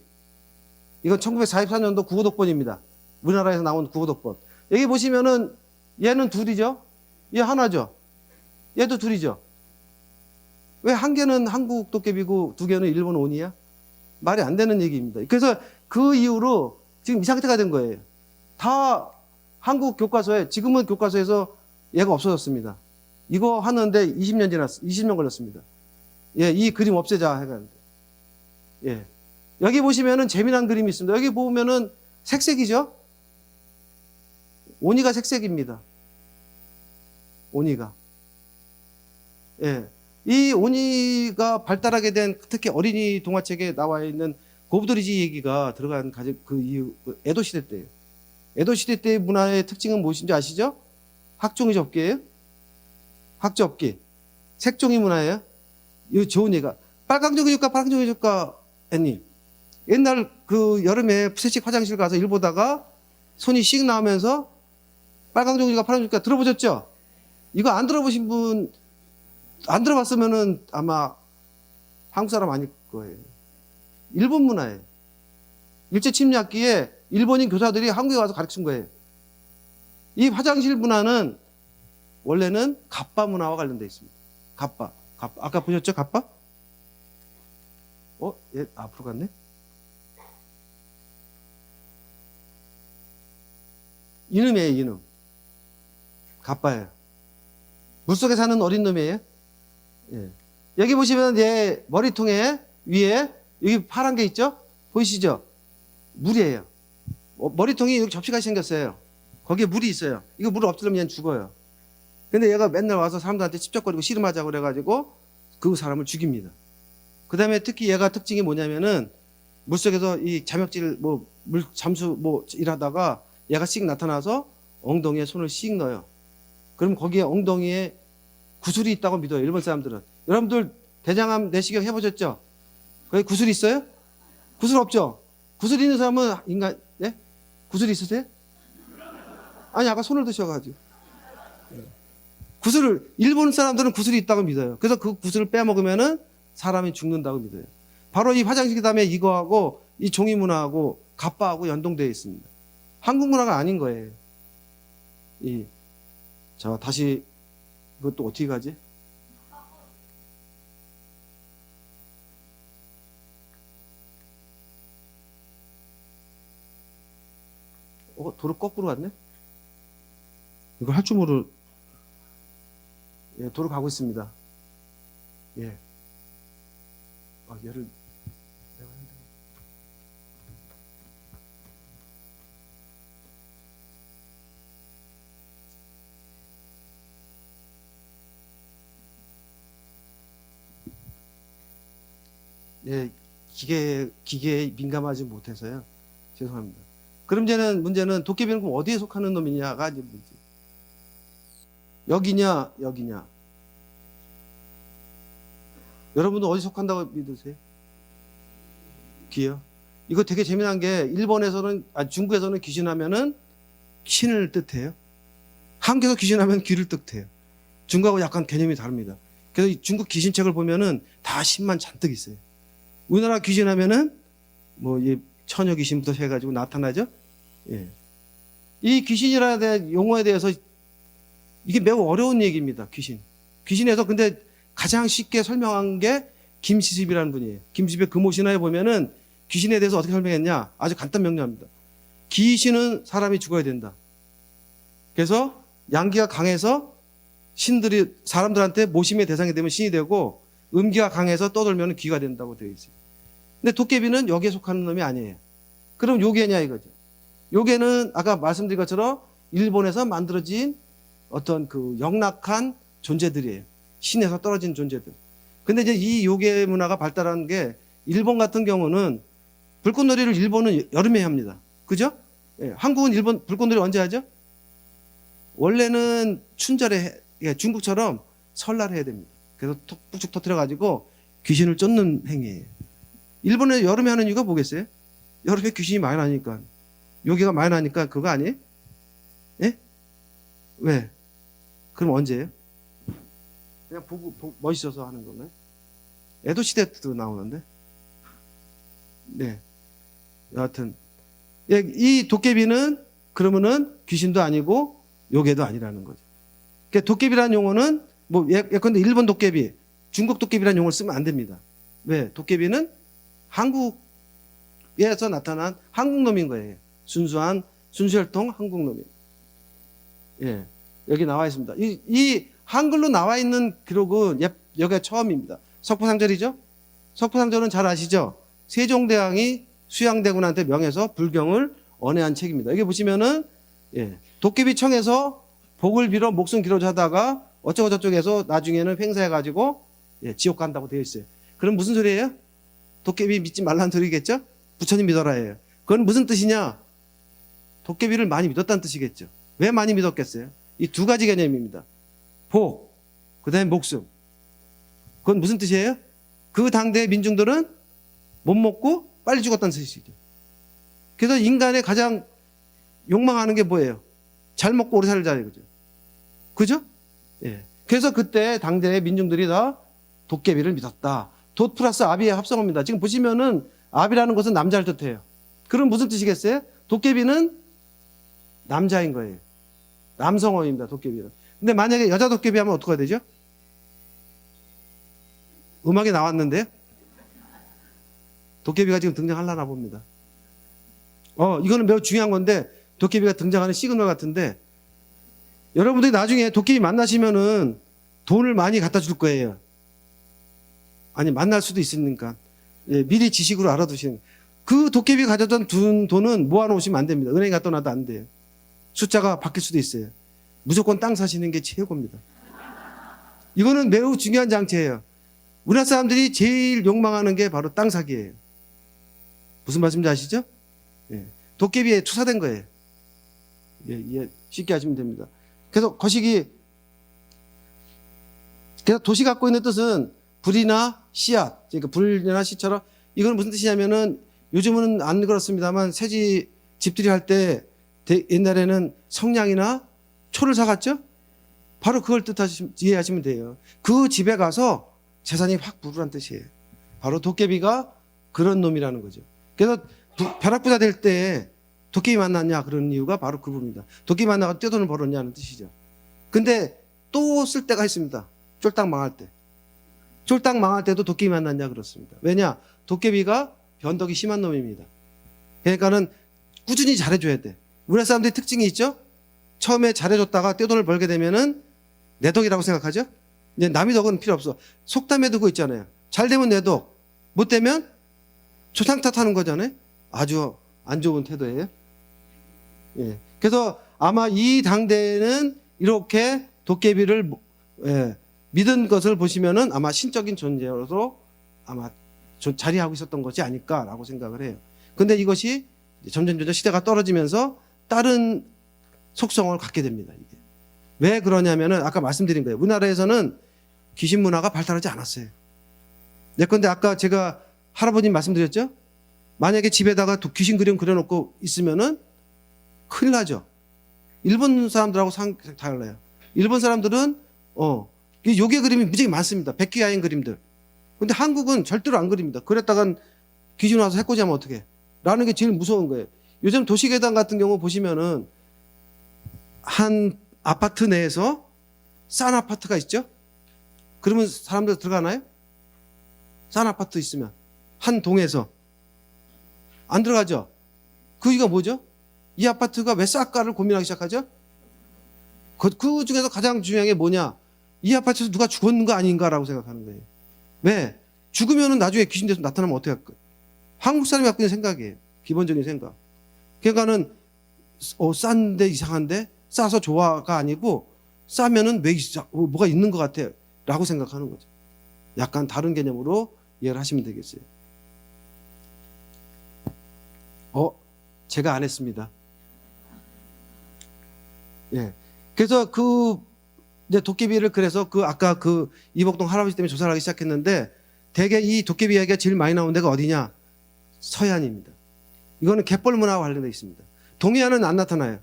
이건 1944년도 국어독본입니다. 우리나라에서 나온 국어독본. 여기 보시면은 얘는 둘이죠? 얘 하나죠? 얘도 둘이죠? 왜 한 개는 한국 도깨비고 두 개는 일본 오니야? 말이 안 되는 얘기입니다. 그래서 그 이후로 지금 이 상태가 된 거예요. 다 한국 교과서에, 지금은 교과서에서 얘가 없어졌습니다. 이거 하는데 20년 걸렸습니다. 이 그림 없애자 해가는데. 여기 보시면은 재미난 그림이 있습니다. 여기 보면은 색색이죠? 오니가 색색입니다. 오니가. 이 오니가 발달하게 된, 특히 어린이 동화책에 나와 있는 고부도리지 얘기가 들어간 그 이유, 에도 시대 때예요. 에도 시대 때의 문화의 특징은 무엇인지 아시죠? 학종이 접기예요. 학접기. 색종이 문화예요. 이거 좋은 얘기가. 빨강종이 줄까, 파랑종이 줄까, 애님. 옛날 그 여름에 푸세식 화장실 가서 일 보다가 손이 씩 나오면서 빨강종이가 파랑종이가 들어보셨죠? 이거 안 들어보신 분, 안 들어봤으면은 아마 한국 사람 아닐 거예요. 일본 문화예요. 일제 침략기에 일본인 교사들이 한국에 와서 가르친 거예요. 이 화장실 문화는 원래는 갑바 문화와 관련되어 있습니다. 갑바. 아까 보셨죠? 갑바? 얘 앞으로 갔네? 이놈이에요, 이놈. 갑바예요. 물속에 사는 어린 놈이에요. 여기 보시면 얘 머리통에 위에 여기 파란 게 있죠? 보이시죠? 물이에요. 머리통이 여기 접시같이 생겼어요. 거기에 물이 있어요. 이거 물을 엎드리면 얘는 죽어요. 근데 얘가 맨날 와서 사람들한테 찝쩍거리고 씨름하자고 그래가지고 그 사람을 죽입니다. 그 다음에 특히 얘가 특징이 뭐냐면은 물속에서 이 잠역질 물 잠수 일하다가 얘가 씩 나타나서 엉덩이에 손을 씩 넣어요. 그럼 거기에 엉덩이에 구슬이 있다고 믿어요. 일본 사람들은. 여러분들 대장암 내시경 해보셨죠? 거기 구슬 있어요? 구슬 없죠? 구슬 있는 사람은 구슬 있으세요? 아니 아까 손을 드셔가지고. 일본 사람들은 구슬이 있다고 믿어요. 그래서 그 구슬을 빼먹으면은 사람이 죽는다고 믿어요. 바로 이 화장실 다음에 이거하고 이 종이 문화하고 갑바하고 연동되어 있습니다. 한국 문화가 아닌 거예요. 자, 다시 이것도 어떻게 가지? 도로 거꾸로 갔네? 이거 할 줄 모르. 도로 가고 있습니다. 얘를 기계에 민감하지 못해서요. 죄송합니다. 그럼 문제는 도깨비는 그럼 어디에 속하는 놈이냐가 이제 문제. 여기냐, 여기냐. 여러분은 어디 속한다고 믿으세요? 귀요? 이거 되게 재미난 게 중국에서는 귀신하면은 신을 뜻해요. 한국에서 귀신하면 귀를 떡대요. 중국하고 약간 개념이 다릅니다. 그래서 이 중국 귀신책을 보면은 다 신만 잔뜩 있어요. 우리나라 귀신하면은 뭐 이 처녀 귀신부터 해가지고 나타나죠. 예. 이 귀신이라는 용어에 대해서 이게 매우 어려운 얘기입니다. 귀신에서 근데 가장 쉽게 설명한 게 김시습이라는 분이에요. 김시습의 금오신화에 보면은 귀신에 대해서 어떻게 설명했냐? 아주 간단 명료합니다. 귀신은 사람이 죽어야 된다. 그래서 양기가 강해서 신들이 사람들한테 모심의 대상이 되면 신이 되고, 음기가 강해서 떠돌면 귀가 된다고 되어 있어요. 근데 도깨비는 여기에 속하는 놈이 아니에요. 그럼 요괴냐 이거죠. 요괴는 아까 말씀드린 것처럼 일본에서 만들어진 어떤 그 영락한 존재들이에요. 신에서 떨어진 존재들. 근데 이제 이 요괴 문화가 발달한 게, 일본 같은 경우는 불꽃놀이를 일본은 여름에 합니다. 그죠? 예, 한국은 일본 불꽃놀이 언제 하죠? 원래는 춘절에 예, 중국처럼 설날에 해야 됩니다. 그래서 푹쭉 터뜨려가지고 귀신을 쫓는 행위예요. 일본에 여름에 하는 이유가 뭐겠어요? 여름에 귀신이 많이 나니까, 요괴가 많이 나니까 그거 아니에요? 예? 왜? 그럼 언제예요? 그냥 보고 멋있어서 하는 건가요? 에도 시대 때도 나오는데. 네. 여하튼 예, 이 도깨비는 그러면은 귀신도 아니고 요괴도 아니라는 거죠. 그러니까 도깨비라는 용어는 뭐 예컨대 일본 도깨비, 중국 도깨비라는 용어를 쓰면 안 됩니다. 왜? 도깨비는 한국에서 나타난 한국놈인 거예요. 순수한 순수혈통 한국놈이. 예, 여기 나와 있습니다. 이 한글로 나와 있는 기록은 여기가 처음입니다. 석포상절이죠. 석포상절은 잘 아시죠? 세종대왕이 수양대군한테 명해서 불경을 언해한 책입니다. 여기 보시면은 예, 도깨비청에서 복을 빌어 목숨 기로자 하다가 어쩌고 저쩌고해서 나중에는 횡사해가지고 예, 지옥 간다고 되어 있어요. 그럼 무슨 소리예요? 도깨비 믿지 말라는 소리겠죠? 부처님 믿어라예요. 그건 무슨 뜻이냐? 도깨비를 많이 믿었다는 뜻이겠죠. 왜 많이 믿었겠어요? 이 두 가지 개념입니다. 복, 그 다음에 목숨. 그건 무슨 뜻이에요? 그 당대의 민중들은 못 먹고 빨리 죽었다는 뜻이죠. 그래서 인간의 가장 욕망하는 게 뭐예요? 잘 먹고 오래 살자 이거죠. 그죠? 예. 그래서 그때 당대의 민중들이 다 도깨비를 믿었다. 돛 플러스 아비의 합성어입니다. 지금 보시면은 아비라는 것은 남자를 뜻해요. 그럼 무슨 뜻이겠어요? 도깨비는 남자인 거예요. 남성어입니다. 도깨비는. 근데 만약에 여자 도깨비 하면 어떻게 되죠? 음악이 나왔는데 도깨비가 지금 등장하려나 봅니다. 이거는 매우 중요한 건데, 도깨비가 등장하는 시그널 같은데, 여러분들이 나중에 도깨비 만나시면은 돈을 많이 갖다 줄 거예요. 아니, 만날 수도 있으니까. 예, 미리 지식으로 알아두시는. 그 도깨비 가져다 둔 돈은 모아놓으시면 안 됩니다. 은행에 갖다 놔도 안 돼요. 숫자가 바뀔 수도 있어요. 무조건 땅 사시는 게 최고입니다. 이거는 매우 중요한 장치예요. 우리나라 사람들이 제일 욕망하는 게 바로 땅 사기예요. 무슨 말씀인지 아시죠? 예. 도깨비에 투사된 거예요. 예, 쉽게 하시면 됩니다. 그래서 거시기, 그래서 도시 갖고 있는 뜻은 불이나 씨앗, 그러니까 불이나 씨처럼, 이건 무슨 뜻이냐면은, 요즘은 안 그렇습니다만 새집 집들이 할 때 옛날에는 성냥이나 초를 사갔죠? 바로 그걸 이해하시면 돼요. 그 집에 가서 재산이 확 부르란 뜻이에요. 바로 도깨비가 그런 놈이라는 거죠. 그래서 벼락부자 될 때 도깨비 만났냐 그런 이유가 바로 그 부분입니다. 도깨비 만나서 떼돈을 벌었냐는 뜻이죠. 근데 또 쓸 때가 있습니다. 쫄딱 망할 때. 쫄딱 망할 때도 도깨비 만났냐 그렇습니다. 왜냐? 도깨비가 변덕이 심한 놈입니다. 그러니까는 꾸준히 잘해줘야 돼. 우리나라 사람들이 특징이 있죠? 처음에 잘해줬다가 떼돈을 벌게 되면은 내 덕이라고 생각하죠? 이제 남의 덕은 필요 없어. 속담에도 그거 있잖아요. 잘 되면 내 덕, 못 되면 조상 탓하는 거잖아요. 아주 안 좋은 태도예요. 예. 그래서 아마 이 당대에는 이렇게 도깨비를 믿은 것을 보시면은 아마 신적인 존재로서 아마 자리하고 있었던 것이 아닐까라고 생각을 해요. 근데 이것이 점점 시대가 떨어지면서 다른 속성을 갖게 됩니다. 이게. 왜 그러냐면은 아까 말씀드린 거예요. 우리나라에서는 귀신 문화가 발달하지 않았어요. 예컨대 아까 제가 할아버님 말씀드렸죠? 만약에 집에다가 귀신 그림 그려놓고 있으면은 큰일 나죠. 일본 사람들하고 달라요. 일본 사람들은 요괴 그림이 무지하게 많습니다. 백기야인 그림들. 근데 한국은 절대로 안 그립니다. 그랬다간 귀신 와서 해코지하면 어떡해? 라는 게 제일 무서운 거예요. 요즘 도시계단 같은 경우 보시면은 한 아파트 내에서 싼 아파트가 있죠? 그러면 사람들 들어가나요? 싼 아파트 있으면 한 동에서 안 들어가죠? 그 이유가 뭐죠? 이 아파트가 왜 쌀까를 고민하기 시작하죠? 그 중에서 가장 중요한 게 뭐냐? 이 아파트에서 누가 죽었는 거 아닌가라고 생각하는 거예요. 왜? 죽으면은 나중에 귀신 돼서 나타나면 어떻게 할까? 한국 사람이 갖고 있는 생각이에요. 기본적인 생각. 그러니까는 싼데 이상한데 싸서 좋아가 아니고 싸면은 왜 뭐가 있는 것 같아 라고 생각하는 거죠. 약간 다른 개념으로 이해를 하시면 되겠어요. 제가 안 했습니다. 예. 그래서 이제 도깨비를 그래서 아까 이복동 할아버지 때문에 조사를 하기 시작했는데 대개 이 도깨비 이야기가 제일 많이 나온 데가 어디냐? 서해안입니다. 이거는 갯벌 문화와 관련되어 있습니다. 동해안은 안 나타나요.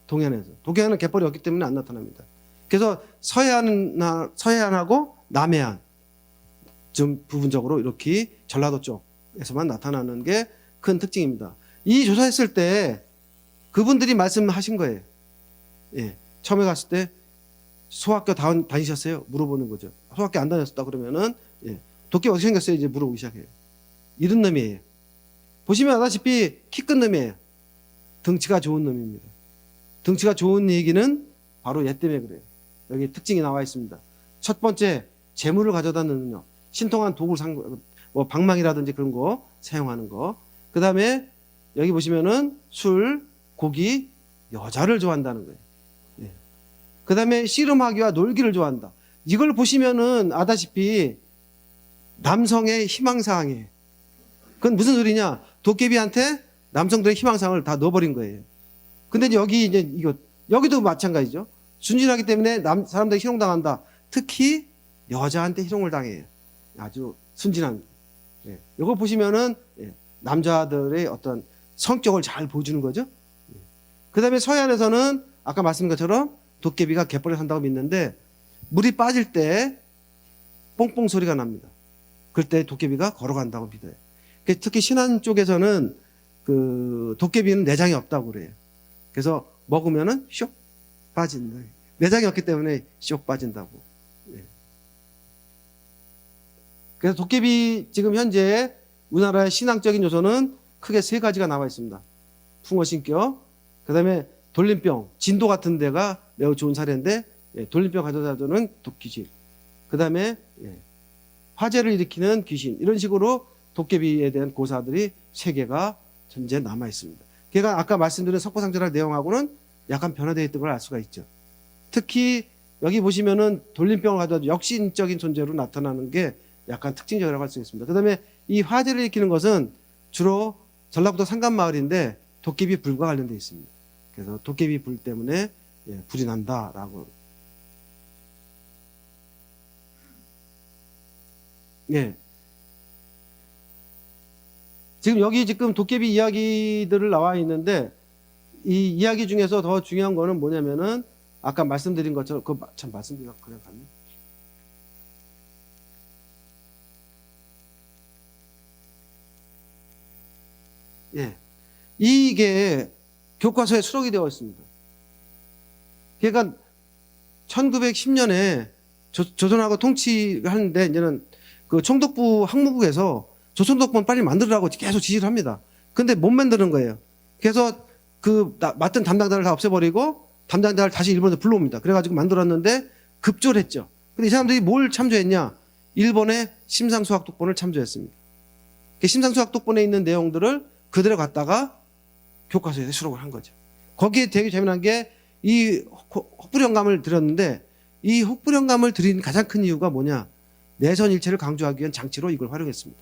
동해안은 갯벌이 없기 때문에 안 나타납니다. 그래서 서해안하고 남해안 좀 부분적으로 이렇게 전라도 쪽에서만 나타나는 게 큰 특징입니다. 이 조사했을 때 그분들이 말씀하신 거예요. 예. 처음에 갔을 때 소학교 다니셨어요? 물어보는 거죠. 소학교 안 다녔다 그러면은 도깨비 어떻게 생겼어요? 이제 물어보기 시작해요. 이런 놈이에요. 보시면 아다시피 키 큰 놈이에요. 덩치가 좋은 놈입니다. 덩치가 좋은 얘기는 바로 얘 때문에 그래요. 여기 특징이 나와 있습니다. 첫 번째, 재물을 가져다 넣는 능력. 신통한 도구 뭐 방망이라든지 그런 거 사용하는 거. 그 다음에 여기 보시면은 술, 고기, 여자를 좋아한다는 거예요. 예. 그 다음에 씨름하기와 놀기를 좋아한다. 이걸 보시면은 아다시피 남성의 희망사항이에요. 그건 무슨 소리냐? 도깨비한테 남성들의 희망사항을 다 넣어버린 거예요. 근데 여기도 마찬가지죠. 순진하기 때문에 사람들이 희롱당한다. 특히 여자한테 희롱을 당해요. 아주 순진한. 예. 이거 보시면은 남자들의 어떤 성격을 잘 보여주는 거죠. 예. 그 다음에 서해안에서는 아까 말씀드린 것처럼 도깨비가 갯벌에 산다고 믿는데 물이 빠질 때 뽕뽕 소리가 납니다. 그럴 때 도깨비가 걸어간다고 믿어요. 특히 신안 쪽에서는 도깨비는 내장이 없다고 그래요. 그래서 먹으면은 쇽 빠진다. 내장이 없기 때문에 쇽 빠진다고. 예. 그래서 도깨비 지금 현재 우리나라의 신앙적인 요소는 크게 세 가지가 나와 있습니다. 풍어신격, 그 다음에 돌림병, 진도 같은 데가 매우 좋은 사례인데 돌림병 가져다주는 독귀신, 그 다음에 화재를 일으키는 귀신, 이런 식으로 도깨비에 대한 고사들이 세 개가 현재 남아 있습니다. 걔가 아까 말씀드린 석고상절할 내용하고는 약간 변화되어 있던 걸 알 수가 있죠. 특히 여기 보시면은 돌림병을 가져다 역신적인 존재로 나타나는 게 약간 특징적이라고 할 수 있습니다. 그 다음에 이 화재를 일으키는 것은 주로 전라북도 산간마을인데 도깨비 불과 관련되어 있습니다. 그래서 도깨비 불 때문에 불이 난다라고. 예. 지금 도깨비 이야기들을 나와 있는데 이 이야기 중에서 더 중요한 거는 뭐냐면은 아까 말씀드린 것처럼 참 말씀드리려고 그냥 갔네. 예. 이게 교과서에 수록이 되어 있습니다. 그러니까 1910년에 조선하고 통치를 하는데 이제는 총독부 항무국에서 조선독본 빨리 만들으라고 계속 지시를 합니다. 근데 못 만드는 거예요. 그래서 맡은 담당자를 다 없애버리고 담당자를 다시 일본에 불러옵니다. 그래가지고 만들었는데 급조를 했죠. 근데 이 사람들이 뭘 참조했냐? 일본의 심상수학독본을 참조했습니다. 심상수학독본에 있는 내용들을 그대로 갖다가 교과서에 수록을 한 거죠. 거기에 되게 재미난 게 이 혹부령감을 드렸는데 이 혹부령감을 드린 가장 큰 이유가 뭐냐? 내선일체를 강조하기 위한 장치로 이걸 활용했습니다.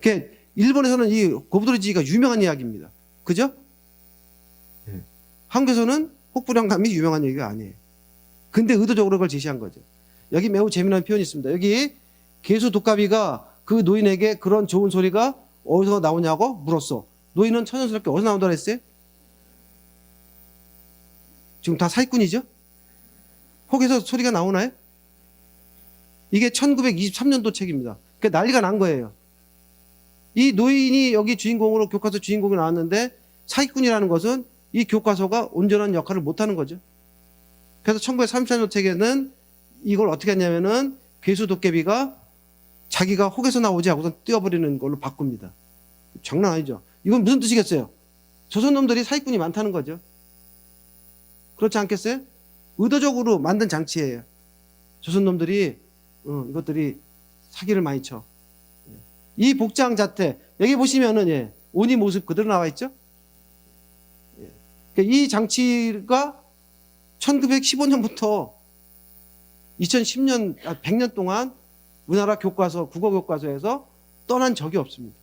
그러니까 일본에서는 이 고부도리지기가 유명한 이야기입니다. 그죠? 네. 한국에서는 혹부령감이 유명한 얘기가 아니에요. 근데 의도적으로 그걸 제시한 거죠. 여기 매우 재미난 표현이 있습니다. 여기 개수 독가비가 그 노인에게 그런 좋은 소리가 어디서 나오냐고 물었어. 노인은 천연스럽게 어디서 나온다고 했어요? 지금 다 사기꾼이죠? 혹에서 소리가 나오나요? 이게 1923년도 책입니다. 그러니까 난리가 난 거예요. 이 노인이 여기 주인공으로 교과서 주인공이 나왔는데 사기꾼이라는 것은 이 교과서가 온전한 역할을 못하는 거죠. 그래서 1933년도 책에는 이걸 어떻게 했냐면은 괴수 도깨비가 자기가 혹에서 나오지 하고서 띄워버리는 걸로 바꿉니다. 장난 아니죠. 이건 무슨 뜻이겠어요? 조선놈들이 사기꾼이 많다는 거죠. 그렇지 않겠어요? 의도적으로 만든 장치예요. 조선놈들이 이것들이 사기를 많이 쳐. 이 복장 자태 여기 보시면은 온이 모습 그대로 나와 있죠. 그러니까 이 장치가 1915년부터 2010년 100년 동안 우리나라 교과서 국어 교과서에서 떠난 적이 없습니다.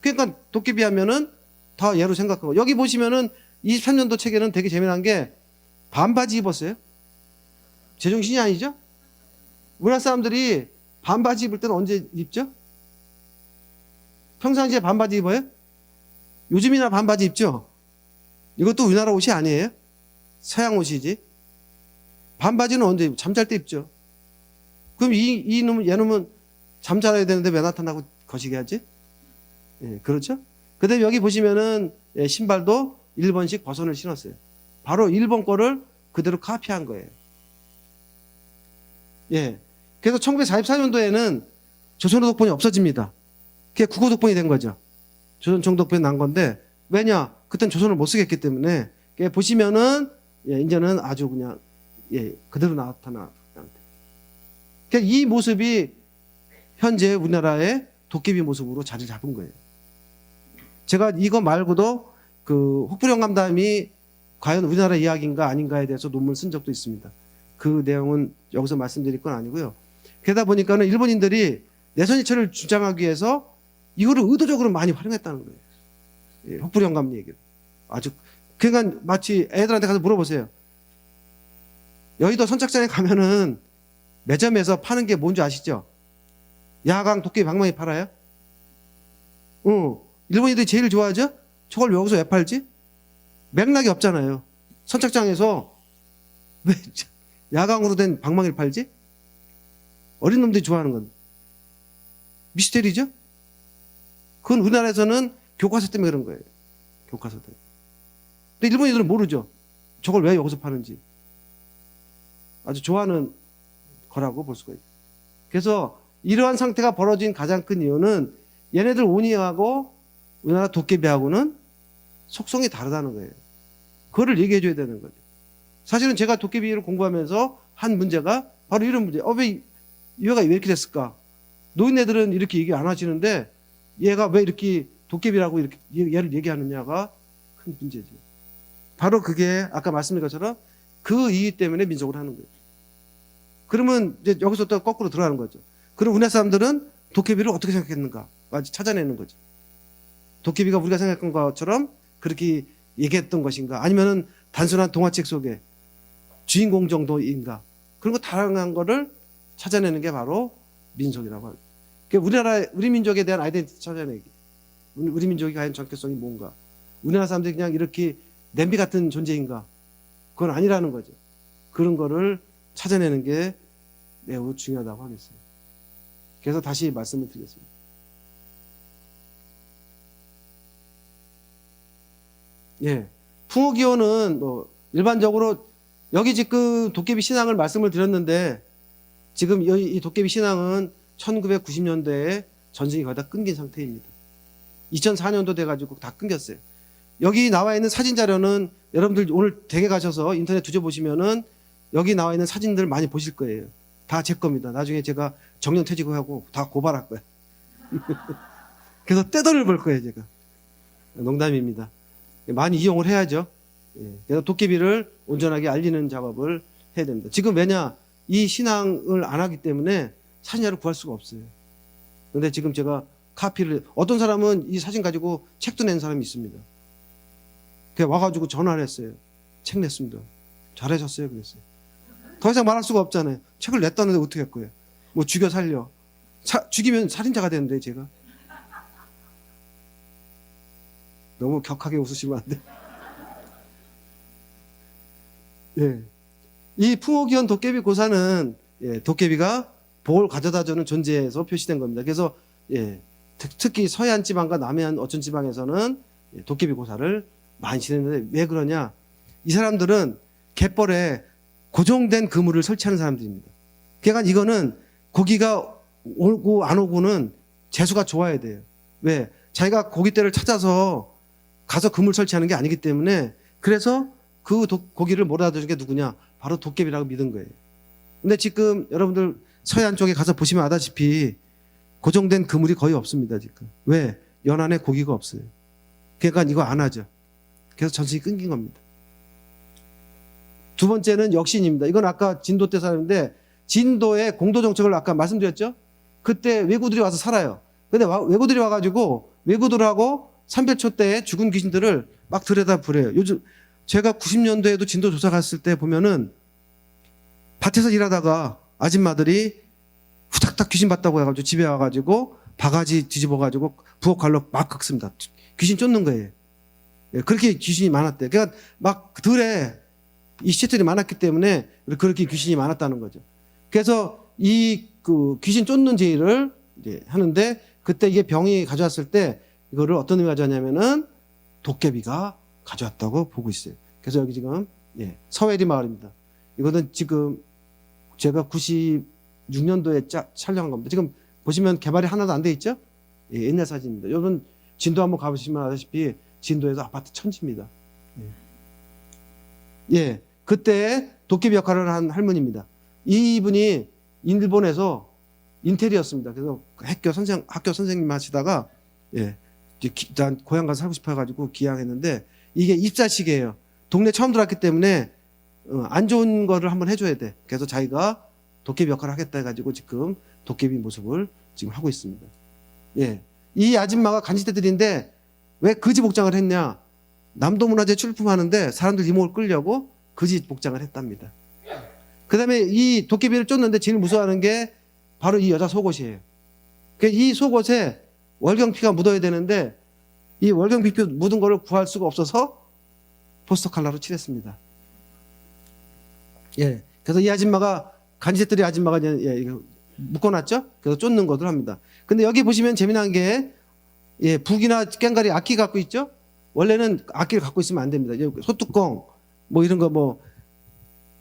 그러니까 도깨비 하면은 다 얘로 생각하고 여기 보시면은 23년도 책에는 되게 재미난 게 반바지 입었어요. 제정신이 아니죠? 우리나라 사람들이 반바지 입을 때는 언제 입죠? 평상시에 반바지 입어요? 요즘이나 반바지 입죠? 이것도 우리나라 옷이 아니에요? 서양 옷이지. 반바지는 언제 입죠? 잠잘 때 입죠. 그럼 얘놈은 잠자야 되는데 왜 나타나고 거시기 하지? 그렇죠? 그 다음에 여기 보시면은 신발도 일본식 버선을 신었어요. 바로 일본 거를 그대로 카피한 거예요. 그래서 1944년도에는 조선어독본이 없어집니다. 그게 국어독본이 된 거죠. 조선총독본이 난 건데, 왜냐? 그땐 조선을 못 쓰겠기 때문에, 보시면은, 이제는 아주 그냥, 그대로 나타나. 그러니까 이 모습이 현재 우리나라의 도깨비 모습으로 자리 잡은 거예요. 제가 이거 말고도 그 혹부령감담이 과연 우리나라 이야기인가 아닌가에 대해서 논문을 쓴 적도 있습니다. 그 내용은 여기서 말씀드릴 건 아니고요. 그러다 보니까는 일본인들이 내선이철을 주장하기 위해서 이거를 의도적으로 많이 활용했다는 거예요. 혹부령감 얘기를. 아주, 그러니까 마치 애들한테 가서 물어보세요. 여의도 선착장에 가면은 매점에서 파는 게 뭔지 아시죠? 야광 도깨비 방망이 팔아요? 일본인들이 제일 좋아하죠? 저걸 여기서 왜 팔지? 맥락이 없잖아요. 선착장에서 왜 야광으로 된 방망이를 팔지? 어린 놈들이 좋아하는 건 미스테리죠? 그건 우리나라에서는 교과서 때문에 그런 거예요. 교과서 때문에. 근데 일본인들은 모르죠. 저걸 왜 여기서 파는지. 아주 좋아하는 거라고 볼 수가 있어요. 그래서 이러한 상태가 벌어진 가장 큰 이유는 얘네들 오니하고 우리나라 도깨비하고는 속성이 다르다는 거예요. 그거를 얘기해 줘야 되는 거죠. 사실은 제가 도깨비를 공부하면서 한 문제가 바로 이런 문제. 왜 얘가 왜 이렇게 됐을까? 노인네들은 이렇게 얘기 안 하시는데 얘가 왜 이렇게 도깨비라고 이렇게 얘를 얘기하느냐가 큰 문제죠. 바로 그게 아까 말씀드린 것처럼 그 이유 때문에 민속을 하는 거예요. 그러면 이제 여기서 또 거꾸로 들어가는 거죠. 그럼 우리나라 사람들은 도깨비를 어떻게 생각했는가? 찾아내는 거죠. 도깨비가 우리가 생각한 것처럼 그렇게 얘기했던 것인가? 아니면은 단순한 동화책 속에 주인공 정도인가? 그런 거 다양한 거를 찾아내는 게 바로 민속이라고 합니다. 그러니까 우리 민족에 대한 아이덴티티 찾아내기. 우리 민족이 과연 정체성이 뭔가? 우리나라 사람들이 그냥 이렇게 냄비 같은 존재인가? 그건 아니라는 거죠. 그런 거를 찾아내는 게 매우 중요하다고 하겠어요. 그래서 다시 말씀을 드리겠습니다. 풍어기원은 일반적으로 여기 지금 도깨비 신앙을 말씀을 드렸는데 지금 이 도깨비 신앙은 1990년대에 전승이 거의 다 끊긴 상태입니다. 2004년도 돼가지고 다 끊겼어요. 여기 나와 있는 사진 자료는 여러분들 오늘 댁에 가셔서 인터넷 뒤져보시면은 여기 나와 있는 사진들 많이 보실 거예요. 다 제 겁니다. 나중에 제가 정년퇴직하고 다 고발할 거예요. 그래서 떼돈을 벌 거예요, 제가. 농담입니다. 많이 이용을 해야죠. 그래서 도깨비를 온전하게 알리는 작업을 해야 됩니다. 지금 왜냐? 이 신앙을 안 하기 때문에 사진자를 구할 수가 없어요. 그런데 지금 제가 카피를, 어떤 사람은 이 사진 가지고 책도 낸 사람이 있습니다. 그냥 와가지고 전화를 했어요. 책 냈습니다. 잘하셨어요. 그랬어요. 더 이상 말할 수가 없잖아요. 책을 냈다는데 어떻게 할 거예요? 뭐 죽여 살려. 죽이면 살인자가 되는데 제가. 너무 격하게 웃으시면 안 돼. 예. 이 풍옥이원 도깨비 고사는 도깨비가 복을 가져다주는 존재에서 표시된 겁니다. 그래서 특히 서해안 지방과 남해안 어촌 지방에서는 도깨비 고사를 많이 지내는데 왜 그러냐? 이 사람들은 갯벌에 고정된 그물을 설치하는 사람들입니다. 그러니까 이거는 고기가 오고 안 오고는 재수가 좋아야 돼요. 왜? 자기가 고깃대를 찾아서 가서 그물 설치하는 게 아니기 때문에 그래서 그 고기를 몰아다 주는 게 누구냐? 바로 도깨비라고 믿은 거예요. 근데 지금 여러분들 서해안 쪽에 가서 보시면 아다시피 고정된 그물이 거의 없습니다. 지금. 왜? 연안에 고기가 없어요. 그러니까 이거 안 하죠. 그래서 전승이 끊긴 겁니다. 두 번째는 역신입니다. 이건 아까 진도 때 사는데 진도의 공도 정책을 아까 말씀드렸죠. 그때 왜구들이 와서 살아요. 근데 왜구들이 와가지고 왜구들하고 삼별초 때에 죽은 귀신들을 막 들여다 버려요. 요즘 제가 90년도에도 진도 조사 갔을 때 보면은 밭에서 일하다가 아줌마들이 후닥닥 귀신 봤다고 해가지고 집에 와가지고 바가지 뒤집어가지고 부엌 칼로 막 긁습니다. 귀신 쫓는 거예요. 그렇게 귀신이 많았대요. 그러니까 막 들에 이 시체들이 많았기 때문에 그렇게 귀신이 많았다는 거죠. 그래서 이 그 귀신 쫓는 제의를 이제 하는데 그때 이게 병이 가져왔을 때 이거를 어떤 의미가 가져왔냐면은 도깨비가 가져왔다고 보고 있어요. 그래서 여기 지금 서해리 마을입니다. 이거는 지금 제가 96년도에 촬영한 겁니다. 지금 보시면 개발이 하나도 안 돼 있죠? 옛날 사진입니다. 여러분 진도 한번 가보시면 아시다시피 진도에서 아파트 천지입니다. 그때 도깨비 역할을 한 할머니입니다. 이분이 일본에서 인테리어였습니다. 그래서 학교 선생님 하시다가 일단 고향 가서 살고 싶어가지고 기양했는데 이게 입사식이에요. 동네 처음 들어왔기 때문에 안 좋은 거를 한번 해줘야 돼. 그래서 자기가 도깨비 역할을 하겠다 해가지고 지금 도깨비 모습을 지금 하고 있습니다. 이 아줌마가 간지대들인데 왜 거지 복장을 했냐? 남도문화재 출품하는데 사람들 이목을 끌려고 거지 복장을 했답니다. 그 다음에 이 도깨비를 쫓는데 제일 무서워하는 게 바로 이 여자 속옷이에요. 이 속옷에 월경피가 묻어야 되는데 이 월경피 묻은 거를 구할 수가 없어서 포스터 컬러로 칠했습니다. 그래서 이 아줌마가 간지들이 아줌마가 묶어놨죠. 그래서 쫓는 것을 합니다. 근데 여기 보시면 재미난 게 북이나 깽가리 악기 갖고 있죠. 원래는 악기를 갖고 있으면 안 됩니다. 소뚜껑 뭐 이런 거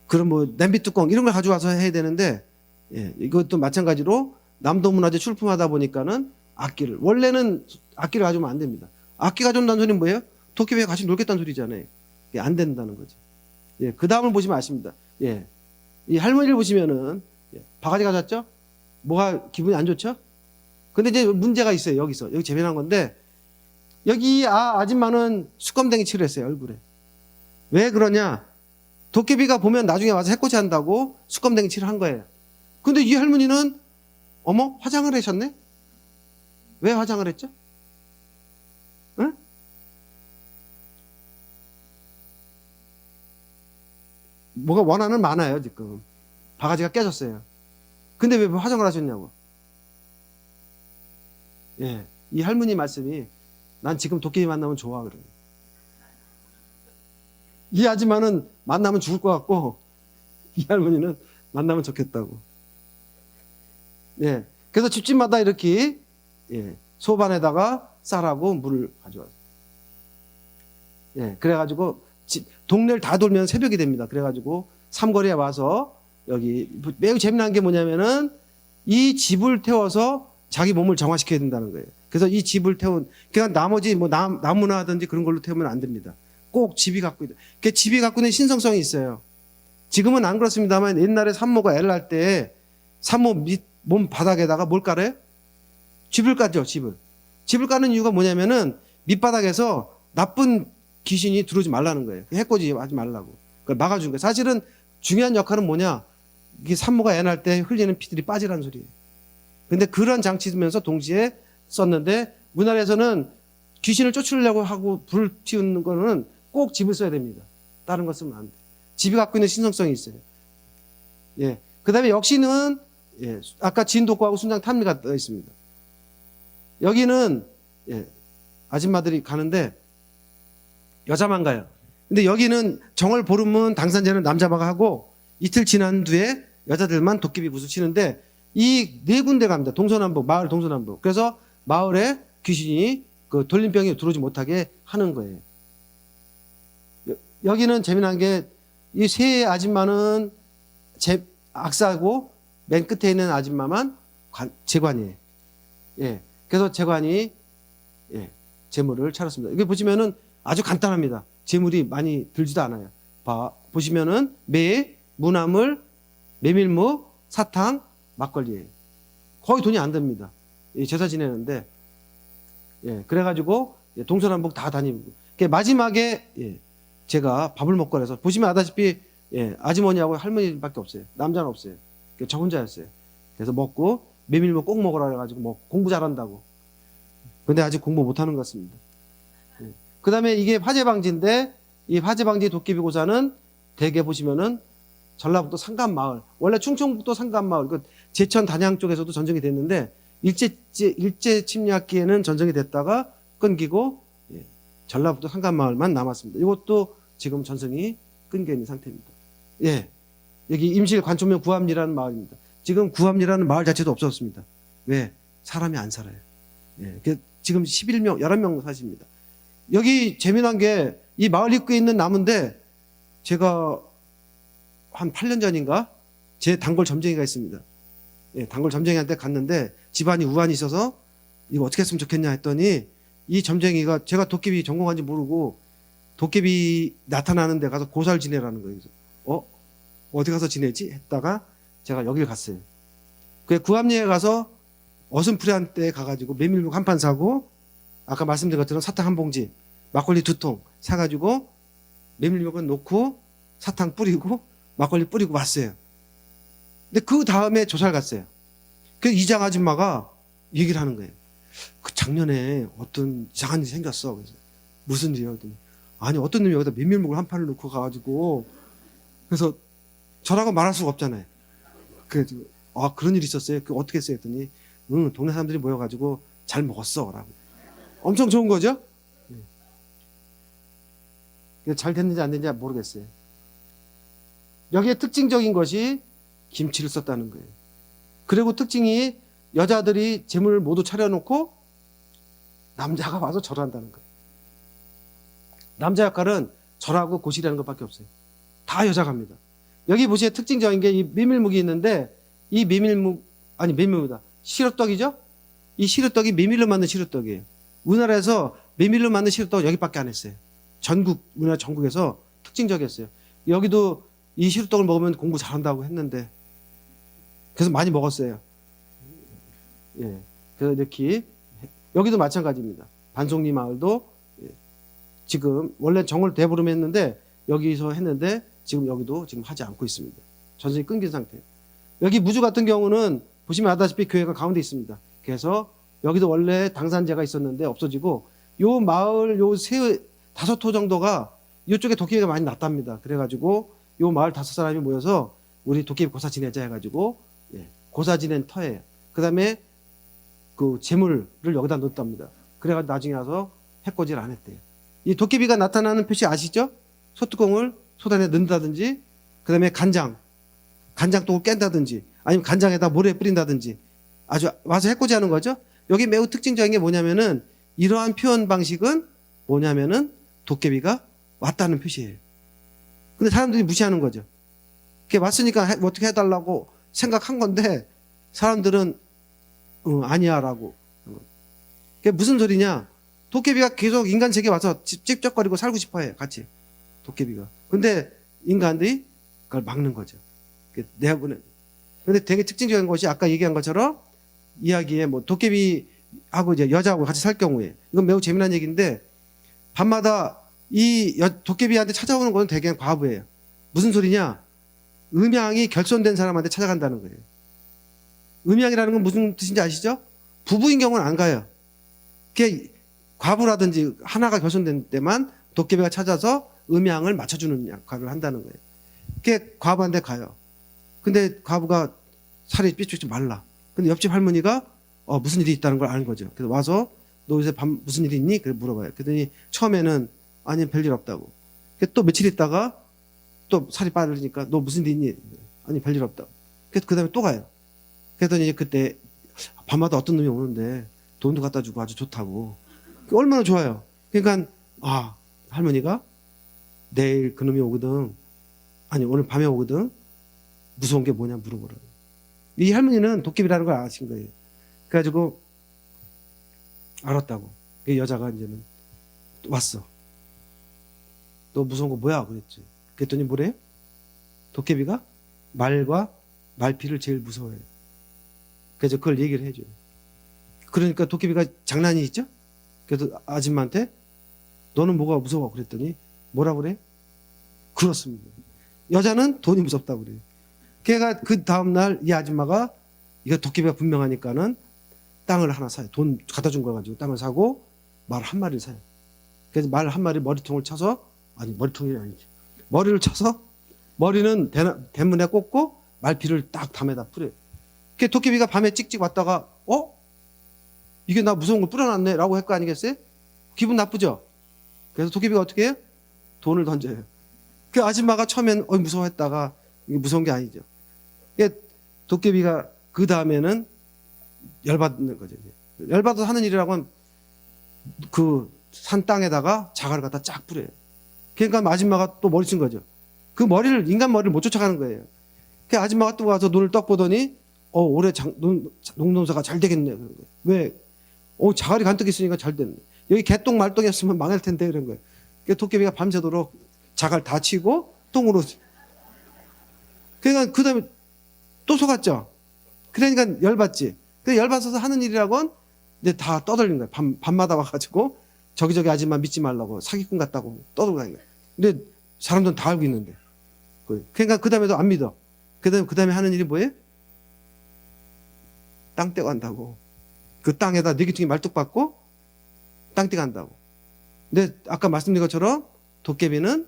그런 냄비 뚜껑 이런 걸 가져와서 해야 되는데 이것도 마찬가지로 남도문화재 출품하다 보니까는 악기를 원래는 악기를 가져오면 안 됩니다. 악기 가져온다는 소리는 뭐예요? 도깨비가 같이 놀겠다는 소리잖아요. 안 된다는 거죠. 그 다음을 보시면 아십니다. 이 할머니를 보시면은 바가지 가졌죠? 뭐가 기분이 안 좋죠? 근데 이제 문제가 있어요. 여기 재미난 건데 여기 아줌마는 수검댕이 칠을 했어요. 얼굴에. 왜 그러냐? 도깨비가 보면 나중에 와서 해코지 한다고 수검댕이 칠을 한 거예요. 근데 이 할머니는 어머 화장을 하셨네? 왜 화장을 했죠? 응? 뭐가 원한은 많아요. 지금 바가지가 깨졌어요. 근데 왜 화장을 하셨냐고. 이 할머니 말씀이 난 지금 도깨비 만나면 좋아 그래요. 이 아줌마는 만나면 죽을 것 같고 이 할머니는 만나면 좋겠다고. 그래서 집집마다 이렇게 소반에다가 쌀하고 물을 가져와요. 그래가지고 동네를 다 돌면 새벽이 됩니다. 그래가지고 삼거리에 와서 여기 매우 재미난 게 뭐냐면은 이 집을 태워서 자기 몸을 정화시켜야 된다는 거예요. 그래서 이 집을 그러니까 나머지 나무나 하든지 그런 걸로 태우면 안 됩니다. 꼭 집이 갖고 있다. 그 집이 갖고 있는 신성성이 있어요. 지금은 안 그렇습니다만 옛날에 산모가 애를 낳을 때 산모 몸 바닥에다가 뭘 깔아요? 집을 까죠. 집을 까는 이유가 뭐냐면은 밑바닥에서 나쁜 귀신이 들어오지 말라는 거예요. 해코지 하지 말라고. 그걸 막아준 거예요. 사실은 중요한 역할은 뭐냐? 이게 산모가 애 낳을 때 흘리는 피들이 빠지라는 소리예요. 근데 그런 장치면서 동시에 썼는데 우리나라에서는 귀신을 쫓으려고 하고 불 튀우는 거는 꼭 집을 써야 됩니다. 다른 거 쓰면 안 돼. 집이 갖고 있는 신성성이 있어요. 그 다음에 역시는 아까 진독과하고 순장 탐미가 떠 있습니다. 여기는 아줌마들이 가는데 여자만 가요. 근데 여기는 정월 보름은 당산제는 남자마가 하고 이틀 지난 뒤에 여자들만 도깨비 붓을 치는데 이 네 군데 갑니다. 동서남북, 마을 동서남북. 그래서 마을에 귀신이 그 돌림병이 들어오지 못하게 하는 거예요. 여기는 재미난 게 이 세 아줌마는 악사고 맨 끝에 있는 아줌마만 재관이에요. 예. 그래서 재관이 예, 재물을 차렸습니다. 여기 보시면은 아주 간단합니다. 재물이 많이 들지도 않아요. 보시면은 매, 무나물, 메밀무, 사탕, 막걸리예요. 거의 돈이 안 듭니다. 예, 제사 지내는데 예, 그래가지고 예, 동서남북 다 다니고 마지막에 예, 제가 밥을 먹고 그래서 보시면 아다시피 예, 아주머니하고 할머니밖에 없어요. 남자는 없어요. 저 혼자였어요. 그래서 먹고 메밀무 꼭 먹으라 그래가지고 뭐 공부 잘한다고. 근데 아직 공부 못하는 것 같습니다. 예. 그 다음에 이게 화재방지인데 이 화재방지 도깨비고사는 대개 보시면은 전라북도 상간마을, 원래 충청북도 상간마을, 그 제천 단양 쪽에서도 전쟁이 됐는데 일제 침략기에는 전쟁이 됐다가 끊기고 예, 전라북도 상간마을만 남았습니다. 이것도 지금 전승이 끊겨 있는 상태입니다. 예, 여기 임실 관초면 구암리라는 마을입니다. 지금 구암리라는 마을 자체도 없었습니다. 왜? 사람이 안 살아요. 예, 지금 11명, 11명 사십니다. 여기 재미난 게 이 마을 입구에 있는 나무인데 제가 한 8년 전인가 제 단골 점쟁이가 있습니다. 예, 단골 점쟁이한테 갔는데 집안이 우환이 있어서 이거 어떻게 했으면 좋겠냐 했더니 이 점쟁이가 제가 도깨비 전공한지 모르고 도깨비 나타나는 데 가서 고사를 지내라는 거예요. 그래서 어디 가서 지내지? 했다가 제가 여길 갔어요. 그 구암리에 가서 어슴푸레한 데 가가지고 메밀묵 한 판 사고 아까 말씀드린 것처럼 사탕 한 봉지, 막걸리 2통 사가지고 메밀묵은 놓고 사탕 뿌리고 막걸리 뿌리고 왔어요. 근데 그 다음에 조사를 갔어요. 그 이장 아줌마가 얘기를 하는 거예요. 그 작년에 어떤 이상한 일이 생겼어. 그래서 무슨 일이야? 그랬더니 아니 어떤 놈이 여기다 메밀묵을 한 판을 놓고 가가지고 그래서 저라고 말할 수가 없잖아요. 그래서 그런 일이 있었어요. 그 어떻게 했어요? 했더니 동네 사람들이 모여가지고 잘 먹었어 라고. 엄청 좋은 거죠? 잘 됐는지 안 됐는지 모르겠어요. 여기에 특징적인 것이 김치를 썼다는 거예요. 그리고 특징이 여자들이 재물을 모두 차려놓고 남자가 와서 절을 한다는 거예요. 남자 역할은 절하고 고시라는 것밖에 없어요. 다 여자가 합니다. 여기 보시면 특징적인 게 이 메밀묵이 있는데 이 메밀묵이다. 시루떡이죠? 이 시루떡이 메밀로 만든 시루떡이에요. 우리나라에서 메밀로 만든 시루떡 여기밖에 안 했어요. 우리나라 전국에서 특징적이었어요. 여기도 이 시루떡을 먹으면 공부 잘한다고 했는데 그래서 많이 먹었어요. 예. 그래서 이렇게 여기도 마찬가지입니다. 반송리 마을도 지금 원래 정월 대보름 했는데 여기서 했는데 지금 여기도 지금 하지 않고 있습니다. 전선이 끊긴 상태. 여기 무주 같은 경우는 보시면 아다시피 교회가 가운데 있습니다. 그래서 여기도 원래 당산제가 있었는데 없어지고 요 마을 요 다섯 호 정도가 이쪽에 도깨비가 많이 났답니다. 그래가지고 요 마을 5사람이 모여서 우리 도깨비 고사 지내자 해가지고 고사 지낸 터예요. 그 다음에 그 재물을 여기다 넣었답니다. 그래가지고 나중에 와서 해코지를 안 했대요. 이 도깨비가 나타나는 표시 아시죠? 소뚜껑을 소단에 넣는다든지 그 다음에 간장독을 깬다든지 아니면 간장에다 모래 뿌린다든지 아주 와서 해코지 하는 거죠. 여기 매우 특징적인 게 뭐냐면은 이러한 표현 방식은 뭐냐면은 도깨비가 왔다는 표시예요. 근데 사람들이 무시하는 거죠. 그게 왔으니까 어떻게 해달라고 생각한 건데 사람들은 아니야 라고. 그게 무슨 소리냐. 도깨비가 계속 인간 세계에 와서 찝쩍거리고 살고 싶어 해요. 같이. 도깨비가. 근데 인간들이 그걸 막는 거죠. 내보내. 근데 되게 특징적인 것이 아까 얘기한 것처럼 이야기에 뭐 도깨비하고 이제 여자하고 같이 살 경우에 이건 매우 재미난 얘기인데 밤마다 이 도깨비한테 찾아오는 건 대개 과부예요. 무슨 소리냐? 음양이 결손된 사람한테 찾아간다는 거예요. 음양이라는 건 무슨 뜻인지 아시죠? 부부인 경우는 안 가요. 그게 과부라든지 하나가 결손된 때만 도깨비가 찾아서 음양을 맞춰주는 역할을 한다는 거예요. 그게 과부한테 가요. 근데 과부가 살이 삐죽삐죽 말라. 근데 옆집 할머니가 무슨 일이 있다는 걸 아는 거죠. 그래서 와서 너 요새 밤 무슨 일이 있니? 그래 물어봐요. 그랬더니 처음에는 아니 별일 없다고. 또 며칠 있다가 또 살이 빠르니까 너 무슨 일 있니? 아니 별일 없다. 그래서 그 다음에 또 가요. 그랬더니 이제 그때 밤마다 어떤 놈이 오는데 돈도 갖다 주고 아주 좋다고. 얼마나 좋아요. 그러니까 할머니가 내일 그놈이 오거든. 아니 오늘 밤에 오거든. 무서운 게 뭐냐 물어보라. 이 할머니는 도깨비라는 걸 아신 거예요. 그래가지고 알았다고. 그 여자가 이제는 왔어. 너 무서운 거 뭐야? 그랬지. 그랬더니 뭐래? 도깨비가 말과 말피를 제일 무서워해요. 그래서 그걸 얘기를 해줘요. 그러니까 도깨비가 장난이 있죠? 그래서 아줌마한테 너는 뭐가 무서워? 그랬더니 뭐라 그래? 그렇습니다. 여자는 돈이 무섭다고 그래요. 걔가 그 다음날 이 아줌마가 이거 도깨비가 분명하니까는 땅을 하나 사요. 돈 갖다 준 거 가지고 땅을 사고 말 한 마리를 사요. 그래서 말 한 마리 머리통을 쳐서 머리통이 아니지. 머리를 쳐서 머리는 대문에 꽂고 말피를 딱 담에다 뿌려요. 그 도깨비가 밤에 찍찍 왔다가 이게 나 무서운 걸 뿌려놨네 라고 할 거 아니겠어요? 기분 나쁘죠? 그래서 도깨비가 어떻게 해요? 돈을 던져요. 그 아줌마가 처음엔 무서워했다가 이게 무서운 게 아니죠. 도깨비가 그 다음에는 열받는 거죠. 열받아서 하는 일이라고 하면 그 산 땅에다가 자갈을 갖다 쫙 뿌려요. 그러니까 아줌마가 또 머리 쓴 거죠. 그 머리를, 인간 머리를 못 쫓아가는 거예요. 그 아줌마가 또 와서 눈을 떡 보더니 올해 농농사가 잘 되겠네. 그런 거예요. 왜? 자갈이 간뜩 있으니까 잘 됐네. 여기 개똥 말똥이었으면 망할 텐데 이런 거예요. 그 도깨비가 밤새도록 자갈 다 치고 똥으로. 그러니까 그 다음에 또 속았죠. 그러니까 열받지. 그 열받아서 하는 일이라고는 이제 다 떠들린 거예요. 밤마다 와가지고 저기 아줌마 믿지 말라고 사기꾼 같다고 떠들고 다니는 거예요. 근데 사람들은 다 알고 있는데. 그러니까 그 다음에도 안 믿어. 그 다음에 하는 일이 뭐예요? 땅 떼고 한다고. 그 땅에다 네기퉁이 말뚝 박고 땅 떼고 한다고. 근데 아까 말씀드린 것처럼 도깨비는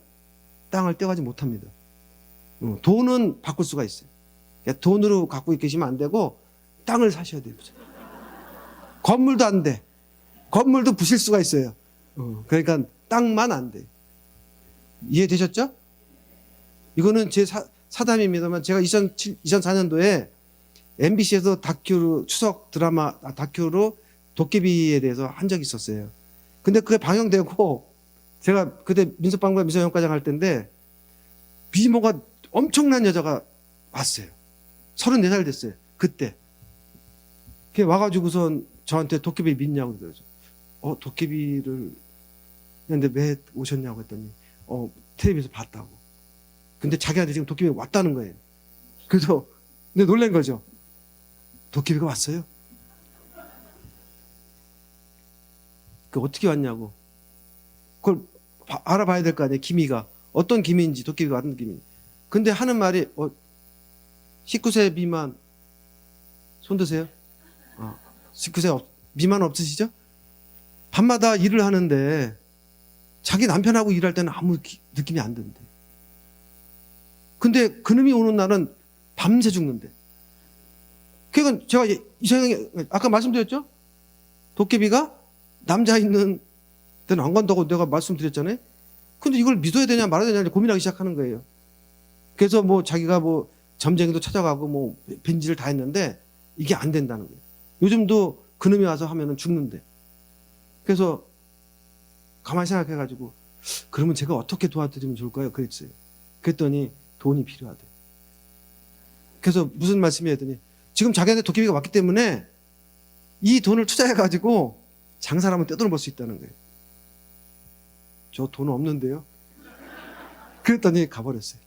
땅을 떼가지 못합니다. 돈은 바꿀 수가 있어요. 그러니까 돈으로 갖고 계시면 안 되고 땅을 사셔야 돼요. 건물도 안 돼. 건물도 부실 수가 있어요. 그러니까 땅만 안 돼. 이해되셨죠? 이거는 제 사담입니다만 제가 2004년도에 MBC에서 추석 드라마 다큐로 도깨비에 대해서 한 적이 있었어요. 근데 그게 방영되고 제가 그때 민속방과 미소연과장 할 때인데 미모가 엄청난 여자가 왔어요. 34살 됐어요. 그때. 걔 와가지고선 저한테 도깨비 믿냐고 그러더라고요. 도깨비를 근데 왜 오셨냐고 했더니 텔레비에서 봤다고. 근데 자기한테 지금 도깨비가 왔다는 거예요. 그래서 근데 놀란 거죠. 도깨비가 왔어요? 그 어떻게 왔냐고. 그걸 알아봐야 될 거 아니에요. 기미가 어떤 기미인지, 도깨비가 왔는 기미. 근데 하는 말이 19세 미만 손 드세요? 19세 미만 없으시죠? 밤마다 일을 하는데 자기 남편하고 일할 때는 아무 느낌이 안 든대. 근데 그놈이 오는 날은 밤새 죽는데. 그러니까 제가 이상하게 아까 말씀드렸죠? 도깨비가 남자 있는 데는 안 간다고 내가 말씀드렸잖아요. 근데 이걸 믿어야 되냐 말아야 되냐 고민하기 시작하는 거예요. 그래서 자기가 점쟁이도 찾아가고 벤지를 다 했는데 이게 안 된다는 거예요. 요즘도 그놈이 와서 하면은 죽는데. 그래서 가만히 생각해가지고 그러면 제가 어떻게 도와드리면 좋을까요? 그랬어요. 그랬더니 돈이 필요하대. 그래서 무슨 말씀이야 했더니 지금 자기한테 도깨비가 왔기 때문에 이 돈을 투자해가지고 장사를 하면 떼돈을 벌 수 있다는 거예요. 저 돈 없는데요? 그랬더니 가버렸어요.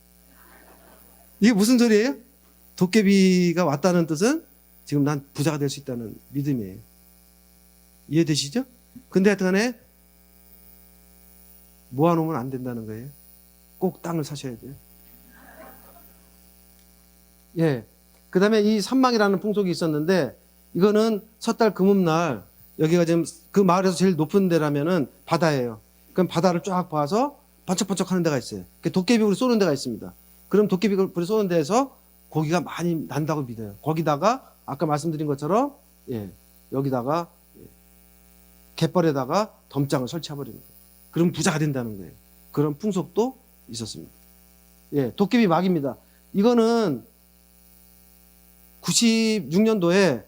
이게 무슨 소리예요? 도깨비가 왔다는 뜻은 지금 난 부자가 될 수 있다는 믿음이에요. 이해되시죠? 근데 하여튼간에 모아놓으면 안 된다는 거예요. 꼭 땅을 사셔야 돼요. 예. 그 다음에 이 산망이라는 풍속이 있었는데 이거는 섣달 금음날 여기가 지금 그 마을에서 제일 높은 데라면은 바다예요. 그럼 바다를 쫙 봐서 번쩍번쩍 하는 데가 있어요. 도깨비불이 쏘는 데가 있습니다. 그럼 도깨비불이 쏘는 데에서 고기가 많이 난다고 믿어요. 거기다가 아까 말씀드린 것처럼 여기다가 갯벌에다가 덤장을 설치해버리는 거예요. 그럼 부자가 된다는 거예요. 그런 풍속도 있었습니다. 예, 도깨비 막입니다. 이거는 96년도에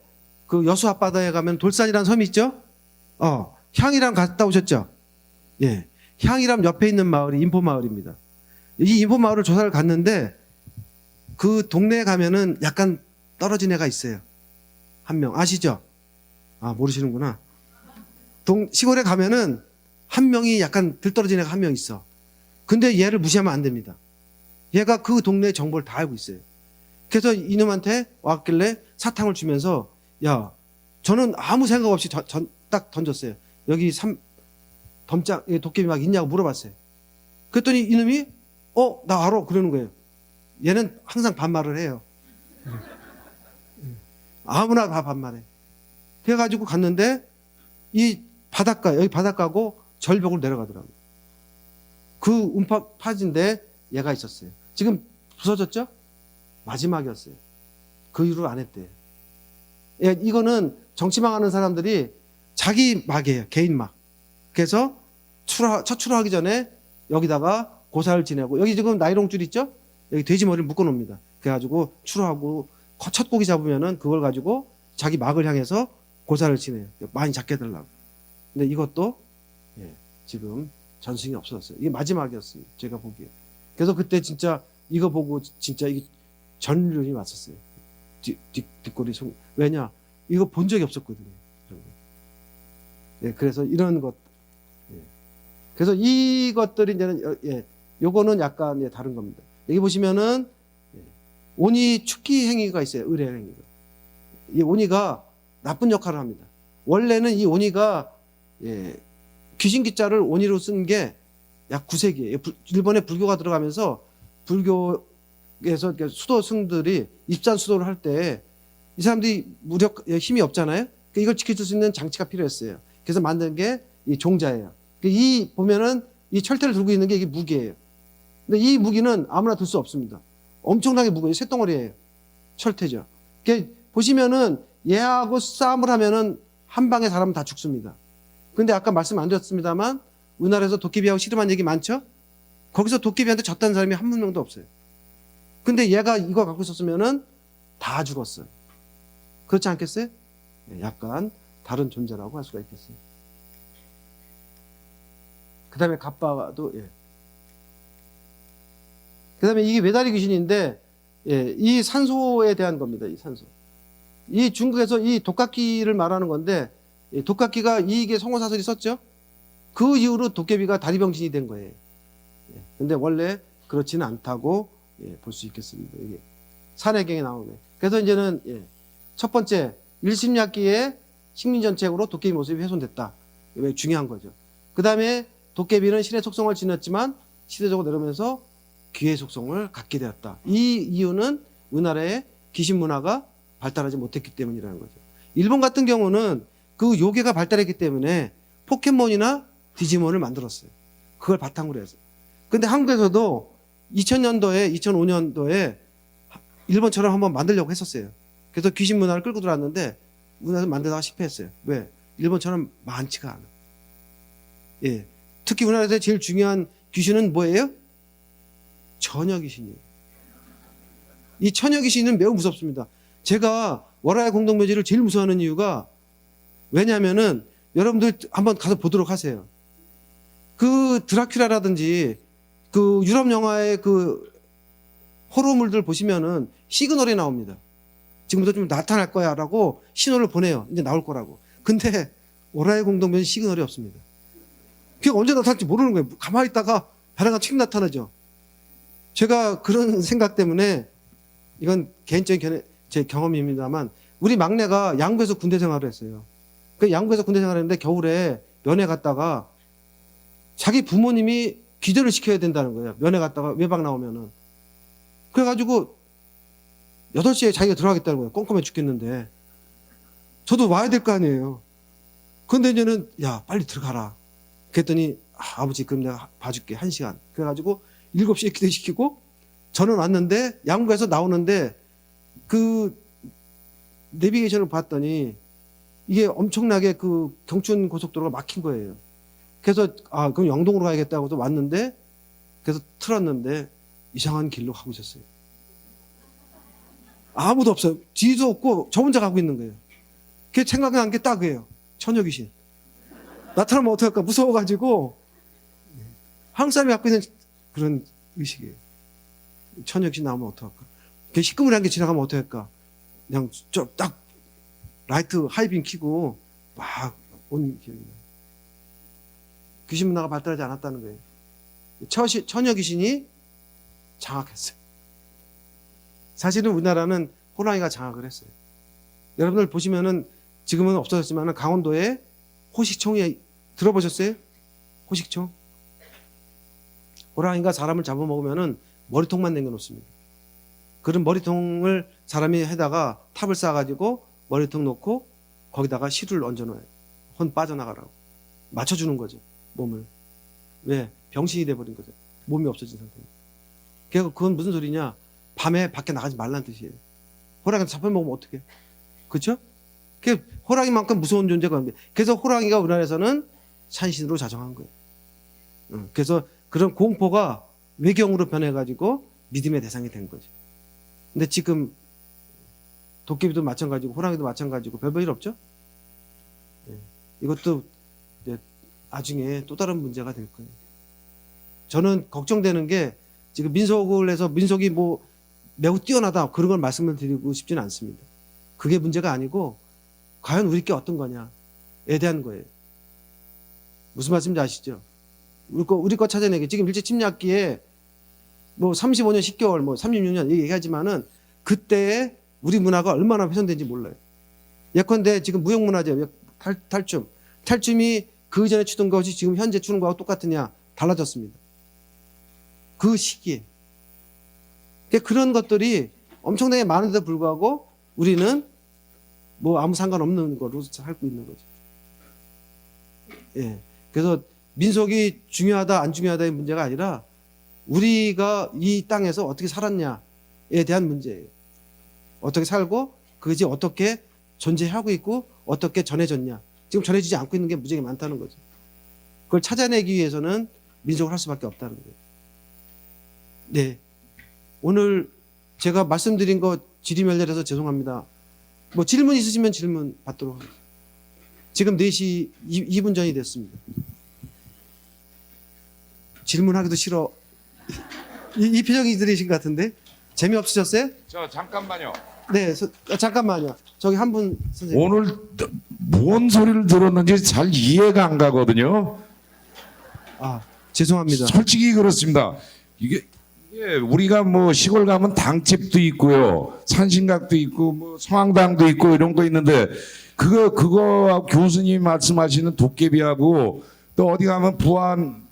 그 여수 앞바다에 가면 돌산이라는 섬이 있죠? 향이람 갔다 오셨죠? 예. 향이람 옆에 있는 마을이 인포마을입니다. 이 인포마을을 조사를 갔는데 그 동네에 가면은 약간 떨어진 애가 있어요. 한 명. 아시죠? 모르시는구나. 시골에 가면은 한 명이 약간 들떨어진 애가 한 명 있어. 근데 얘를 무시하면 안 됩니다. 얘가 그 동네 정보를 다 알고 있어요. 그래서 이놈한테 왔길래 사탕을 주면서 야, 저는 아무 생각 없이 딱 던졌어요. 여기 도깨비 막 있냐고 물어봤어요. 그랬더니 이놈이 나 알아 그러는 거예요. 얘는 항상 반말을 해요. 아무나 다 반말해. 그래가지고 갔는데 이 여기 바닷가고 절벽으로 내려가더라고요. 그 움파 파진데 얘가 있었어요. 지금 부서졌죠? 마지막이었어요. 그 이후로 안 했대요. 예, 이거는 정치망 하는 사람들이 자기 막이에요. 개인 막. 그래서 첫 출하하기 전에 여기다가 고사를 지내고, 여기 지금 나이롱줄 있죠? 여기 돼지 머리를 묶어 놓습니다. 그래가지고 출하하고 첫 고기 잡으면은 그걸 가지고 자기 막을 향해서 고사를 지내요. 많이 잡게 해달라고. 근데 이것도 지금 전승이 없어졌어요. 이게 마지막이었습니다. 제가 보기에. 그래서 그때 진짜 이거 보고 진짜 이게 전율이 왔었어요. 뒷골이 왜냐? 이거 본 적이 없었거든요. 그래서 이런 것. 그래서 이것들이 이제는 요거는 약간 다른 겁니다. 여기 보시면은 오니 축기 행위가 있어요. 의례 행위가. 이 오니가 나쁜 역할을 합니다. 원래는 이 오니가 귀신 기자를 오니로 쓴 게 약 9세기에 일본에 불교가 들어가면서 불교에서 수도승들이 입산 수도를 할 때 이 사람들이 힘이 없잖아요. 이걸 지켜줄 수 있는 장치가 필요했어요. 그래서 만든 게 이 종자예요. 이 보면은 이 철퇴를 들고 있는 게 이게 무기예요. 근데 이 무기는 아무나 들 수 없습니다. 엄청나게 무거워요. 쇳덩어리예요. 철퇴죠. 보시면은 얘하고 싸움을 하면은 한 방에 사람은 다 죽습니다. 근데 아까 말씀 안 드렸습니다만 우리나라에서 도깨비하고 씨름한 얘기 많죠? 거기서 도깨비한테 졌다는 사람이 한 명도 없어요. 근데 얘가 이거 갖고 있었으면은 다 죽었어요. 그렇지 않겠어요? 약간 다른 존재라고 할 수가 있겠어요. 그 다음에 갑바도, 그 다음에 이게 외다리 귀신인데, 이 산소에 대한 겁니다. 이 산소. 이 중국에서 이 독각기를 말하는 건데, 독각기가 이익의 성호사설이 썼죠? 그 이후로 도깨비가 다리병신이 된 거예요. 근데 원래 그렇지는 않다고 볼 수 있겠습니다. 이게 산해경에 나오네. 그래서 이제는 첫 번째, 일심약기의 식민전책으로 도깨비 모습이 훼손됐다. 이게 중요한 거죠. 그 다음에 도깨비는 신의 속성을 지녔지만 시대적으로 내려오면서 귀의 속성을 갖게 되었다. 이 이유는 우리나라의 귀신 문화가 발달하지 못했기 때문이라는 거죠. 일본 같은 경우는 그 요괴가 발달했기 때문에 포켓몬이나 디지몬을 만들었어요. 그걸 바탕으로 해서. 근데 한국에서도 2000년도에, 2005년도에 일본처럼 한번 만들려고 했었어요. 그래서 귀신 문화를 끌고 들어왔는데 우리나라에서 만들다가 실패했어요. 왜? 일본처럼 많지가 않아. 특히 우리나라에서 제일 중요한 귀신은 뭐예요? 처녀 귀신이에요. 이 처녀 귀신은 매우 무섭습니다. 제가 월화의 공동묘지를 제일 무서워하는 이유가 왜냐면은 여러분들 한번 가서 보도록 하세요. 그 드라큘라라든지 그 유럽 영화의 그 호러물들 보시면은 시그널이 나옵니다. 지금부터 좀 나타날 거야 라고 신호를 보내요. 이제 나올 거라고. 근데 월화의 공동묘지 시그널이 없습니다. 그게 언제 나타날지 모르는 거예요. 가만히 있다가 벼랑가 튀김 나타나죠. 제가 그런 생각 때문에 이건 개인적인 제 경험입니다만 우리 막내가 양구에서 군대 생활을 했어요. 그 양구에서 군대 생활을 했는데 겨울에 면회 갔다가 자기 부모님이 기대를 시켜야 된다는 거예요. 면회 갔다가 외박 나오면은. 그래가지고 8시에 자기가 들어가겠다는 거예요. 꼼꼼해 죽겠는데. 저도 와야 될 거 아니에요. 그런데 이제는 야 빨리 들어가라. 그랬더니 아버지 그럼 내가 봐줄게 1시간. 그래가지고 7시에 기대시키고 저는 왔는데 양구에서 나오는데 그 내비게이션을 봤더니 이게 엄청나게 그 경춘 고속도로가 막힌 거예요. 그래서 그럼 영동으로 가야겠다고 왔는데 그래서 틀었는데 이상한 길로 가고 있었어요. 아무도 없어요. 뒤도 없고 저 혼자 가고 있는 거예요. 그게 생각난 게 딱 그예요. 처녀 귀신. 나타나면 어떡할까 무서워가지고 한국 사람이 갖고 있는 그런 의식이에요. 처녀 귀신 나오면 어떡할까. 그 시커먼 게 지나가면 어떡할까. 그냥 딱 라이트 하이빔 켜고 막 온 기억이 나요. 귀신 문화가 발달하지 않았다는 거예요. 처녀 귀신이 장악했어요. 사실은 우리나라는 호랑이가 장악을 했어요. 여러분들 보시면은 지금은 없어졌지만 강원도에 호식총이 들어보셨어요? 호식총? 호랑이가 사람을 잡아먹으면은 머리통만 남겨놓습니다. 그런 머리통을 사람이 해다가 탑을 쌓아가지고 머리통 놓고 거기다가 실을 얹어놓아요. 혼 빠져나가라고. 맞춰주는 거죠. 몸을. 왜? 병신이 돼버린 거죠. 몸이 없어진 상태입니다. 그래서 그건 무슨 소리냐? 밤에 밖에 나가지 말라는 뜻이에요. 호랑이한테 잡혀먹으면 어떡해? 그렇죠? 그 호랑이만큼 무서운 존재가 없는데 그래서 호랑이가 우리나라에서는 산신으로 자정한 거예요. 그래서 그런 공포가 외경으로 변해가지고 믿음의 대상이 된 거죠. 근데 지금 도깨비도 마찬가지고 호랑이도 마찬가지고 별볼 없죠? 이것도 나중에 또 다른 문제가 될 거예요. 저는 걱정되는 게 지금 민속을 해서 민속이 뭐 매우 뛰어나다 그런 걸 말씀을 드리고 싶지는 않습니다. 그게 문제가 아니고 과연 우리 게 어떤 거냐에 대한 거예요. 무슨 말씀인지 아시죠? 우리 거 찾아내기 지금 일제 침략기에 뭐 35년 10개월 뭐 36년 얘기하지만은 그때의 우리 문화가 얼마나 훼손된지 몰라요. 예컨대 지금 무형문화재 탈춤이 그 전에 추던 것이 지금 현재 추는 거하고 똑같으냐? 달라졌습니다. 그 시기에. 그런 것들이 엄청나게 많은데도 불구하고 우리는 뭐 아무 상관없는 거로 살고 있는 거죠. 예. 그래서 민속이 중요하다 안 중요하다의 문제가 아니라 우리가 이 땅에서 어떻게 살았냐에 대한 문제예요. 어떻게 살고 그것이 어떻게 존재하고 있고 어떻게 전해졌냐. 지금 전해지지 않고 있는 게 무지하게 많다는 거죠. 그걸 찾아내기 위해서는 민속을 할 수밖에 없다는 거예요. 네. 오늘 제가 말씀드린 거 지리멸렬해서 죄송합니다. 뭐 질문 있으시면 질문 받도록 하겠습니다. 지금 4시 2분 전이 됐습니다. 질문하기도 싫어. 이 표정이 들으신 것 같은데? 재미없으셨어요? 저 잠깐만요. 네, 잠깐만요. 저기 한 분 선생님. 오늘 뭔 소리를 들었는지 잘 이해가 안 가거든요. 아, 죄송합니다. 솔직히 그렇습니다. 이게 우리가 뭐 시골 가면 당집도 있고요, 산신각도 있고, 뭐 성황당도 있고 이런 거 있는데 그거 교수님 말씀하시는 도깨비하고 또 어디 가면 부안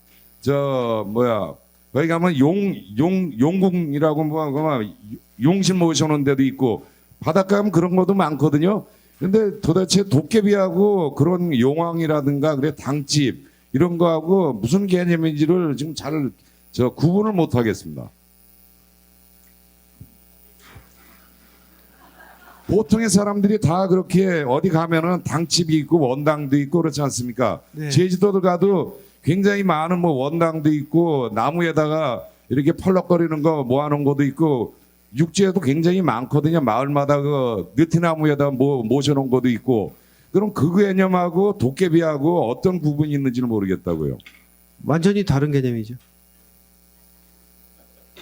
거기 가면 용궁이라고 뭐 용신 모셔놓은 데도 있고 바닷가 가면 그런 것도 많거든요. 근데 도대체 도깨비하고 그런 용왕이라든가 그래 당집 이런 거하고 무슨 개념인지를 지금 잘 구분을 못 하겠습니다. 보통의 사람들이 다 그렇게 어디 가면은 당집이 있고 원당도 있고 그렇지 않습니까? 네. 제주도도 가도 굉장히 많은 뭐 원당도 있고 나무에다가 이렇게 펄럭거리는 거 모아놓은 것도 있고 육지에도 굉장히 많거든요. 마을마다 그 느티나무에다 모셔놓은 것도 있고. 그럼 그 개념하고 도깨비하고 어떤 구분이 있는지는 모르겠다고요. 완전히 다른 개념이죠.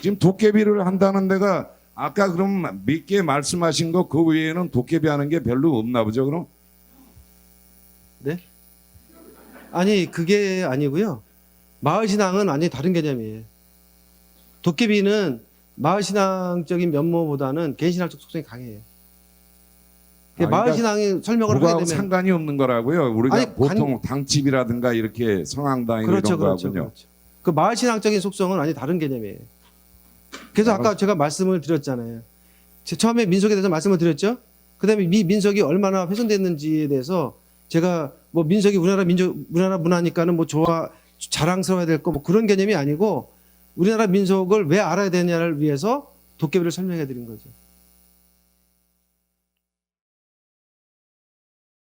지금 도깨비를 한다는 데가 아까 그럼 몇 개 말씀하신 거 그 외에는 도깨비 하는 게 별로 없나 보죠, 그럼? 네? 아니, 그게 아니고요. 마을신앙은 완전히 다른 개념이에요. 도깨비는 마을신앙적인 면모보다는 개신학적 속성이 강해요. 마을신앙이 설명을 하게 되면 상관이 없는 거라고요. 우리가 아니, 보통 당집이라든가 이렇게 성황당 그렇죠, 이런 그렇죠, 거하군요. 그렇죠. 그 마을신앙적인 속성은 완전히 다른 개념이에요. 그래서 아까 제가 말씀을 드렸잖아요. 처음에 민속에 대해서 말씀을 드렸죠. 그다음에 이 민속이 얼마나 훼손됐는지에 대해서 제가 뭐 민속이 우리나라 문화니까는 뭐 자랑스러워야 될 거 뭐 그런 개념이 아니고 우리나라 민속을 왜 알아야 되냐를 위해서 도깨비를 설명해 드린 거죠.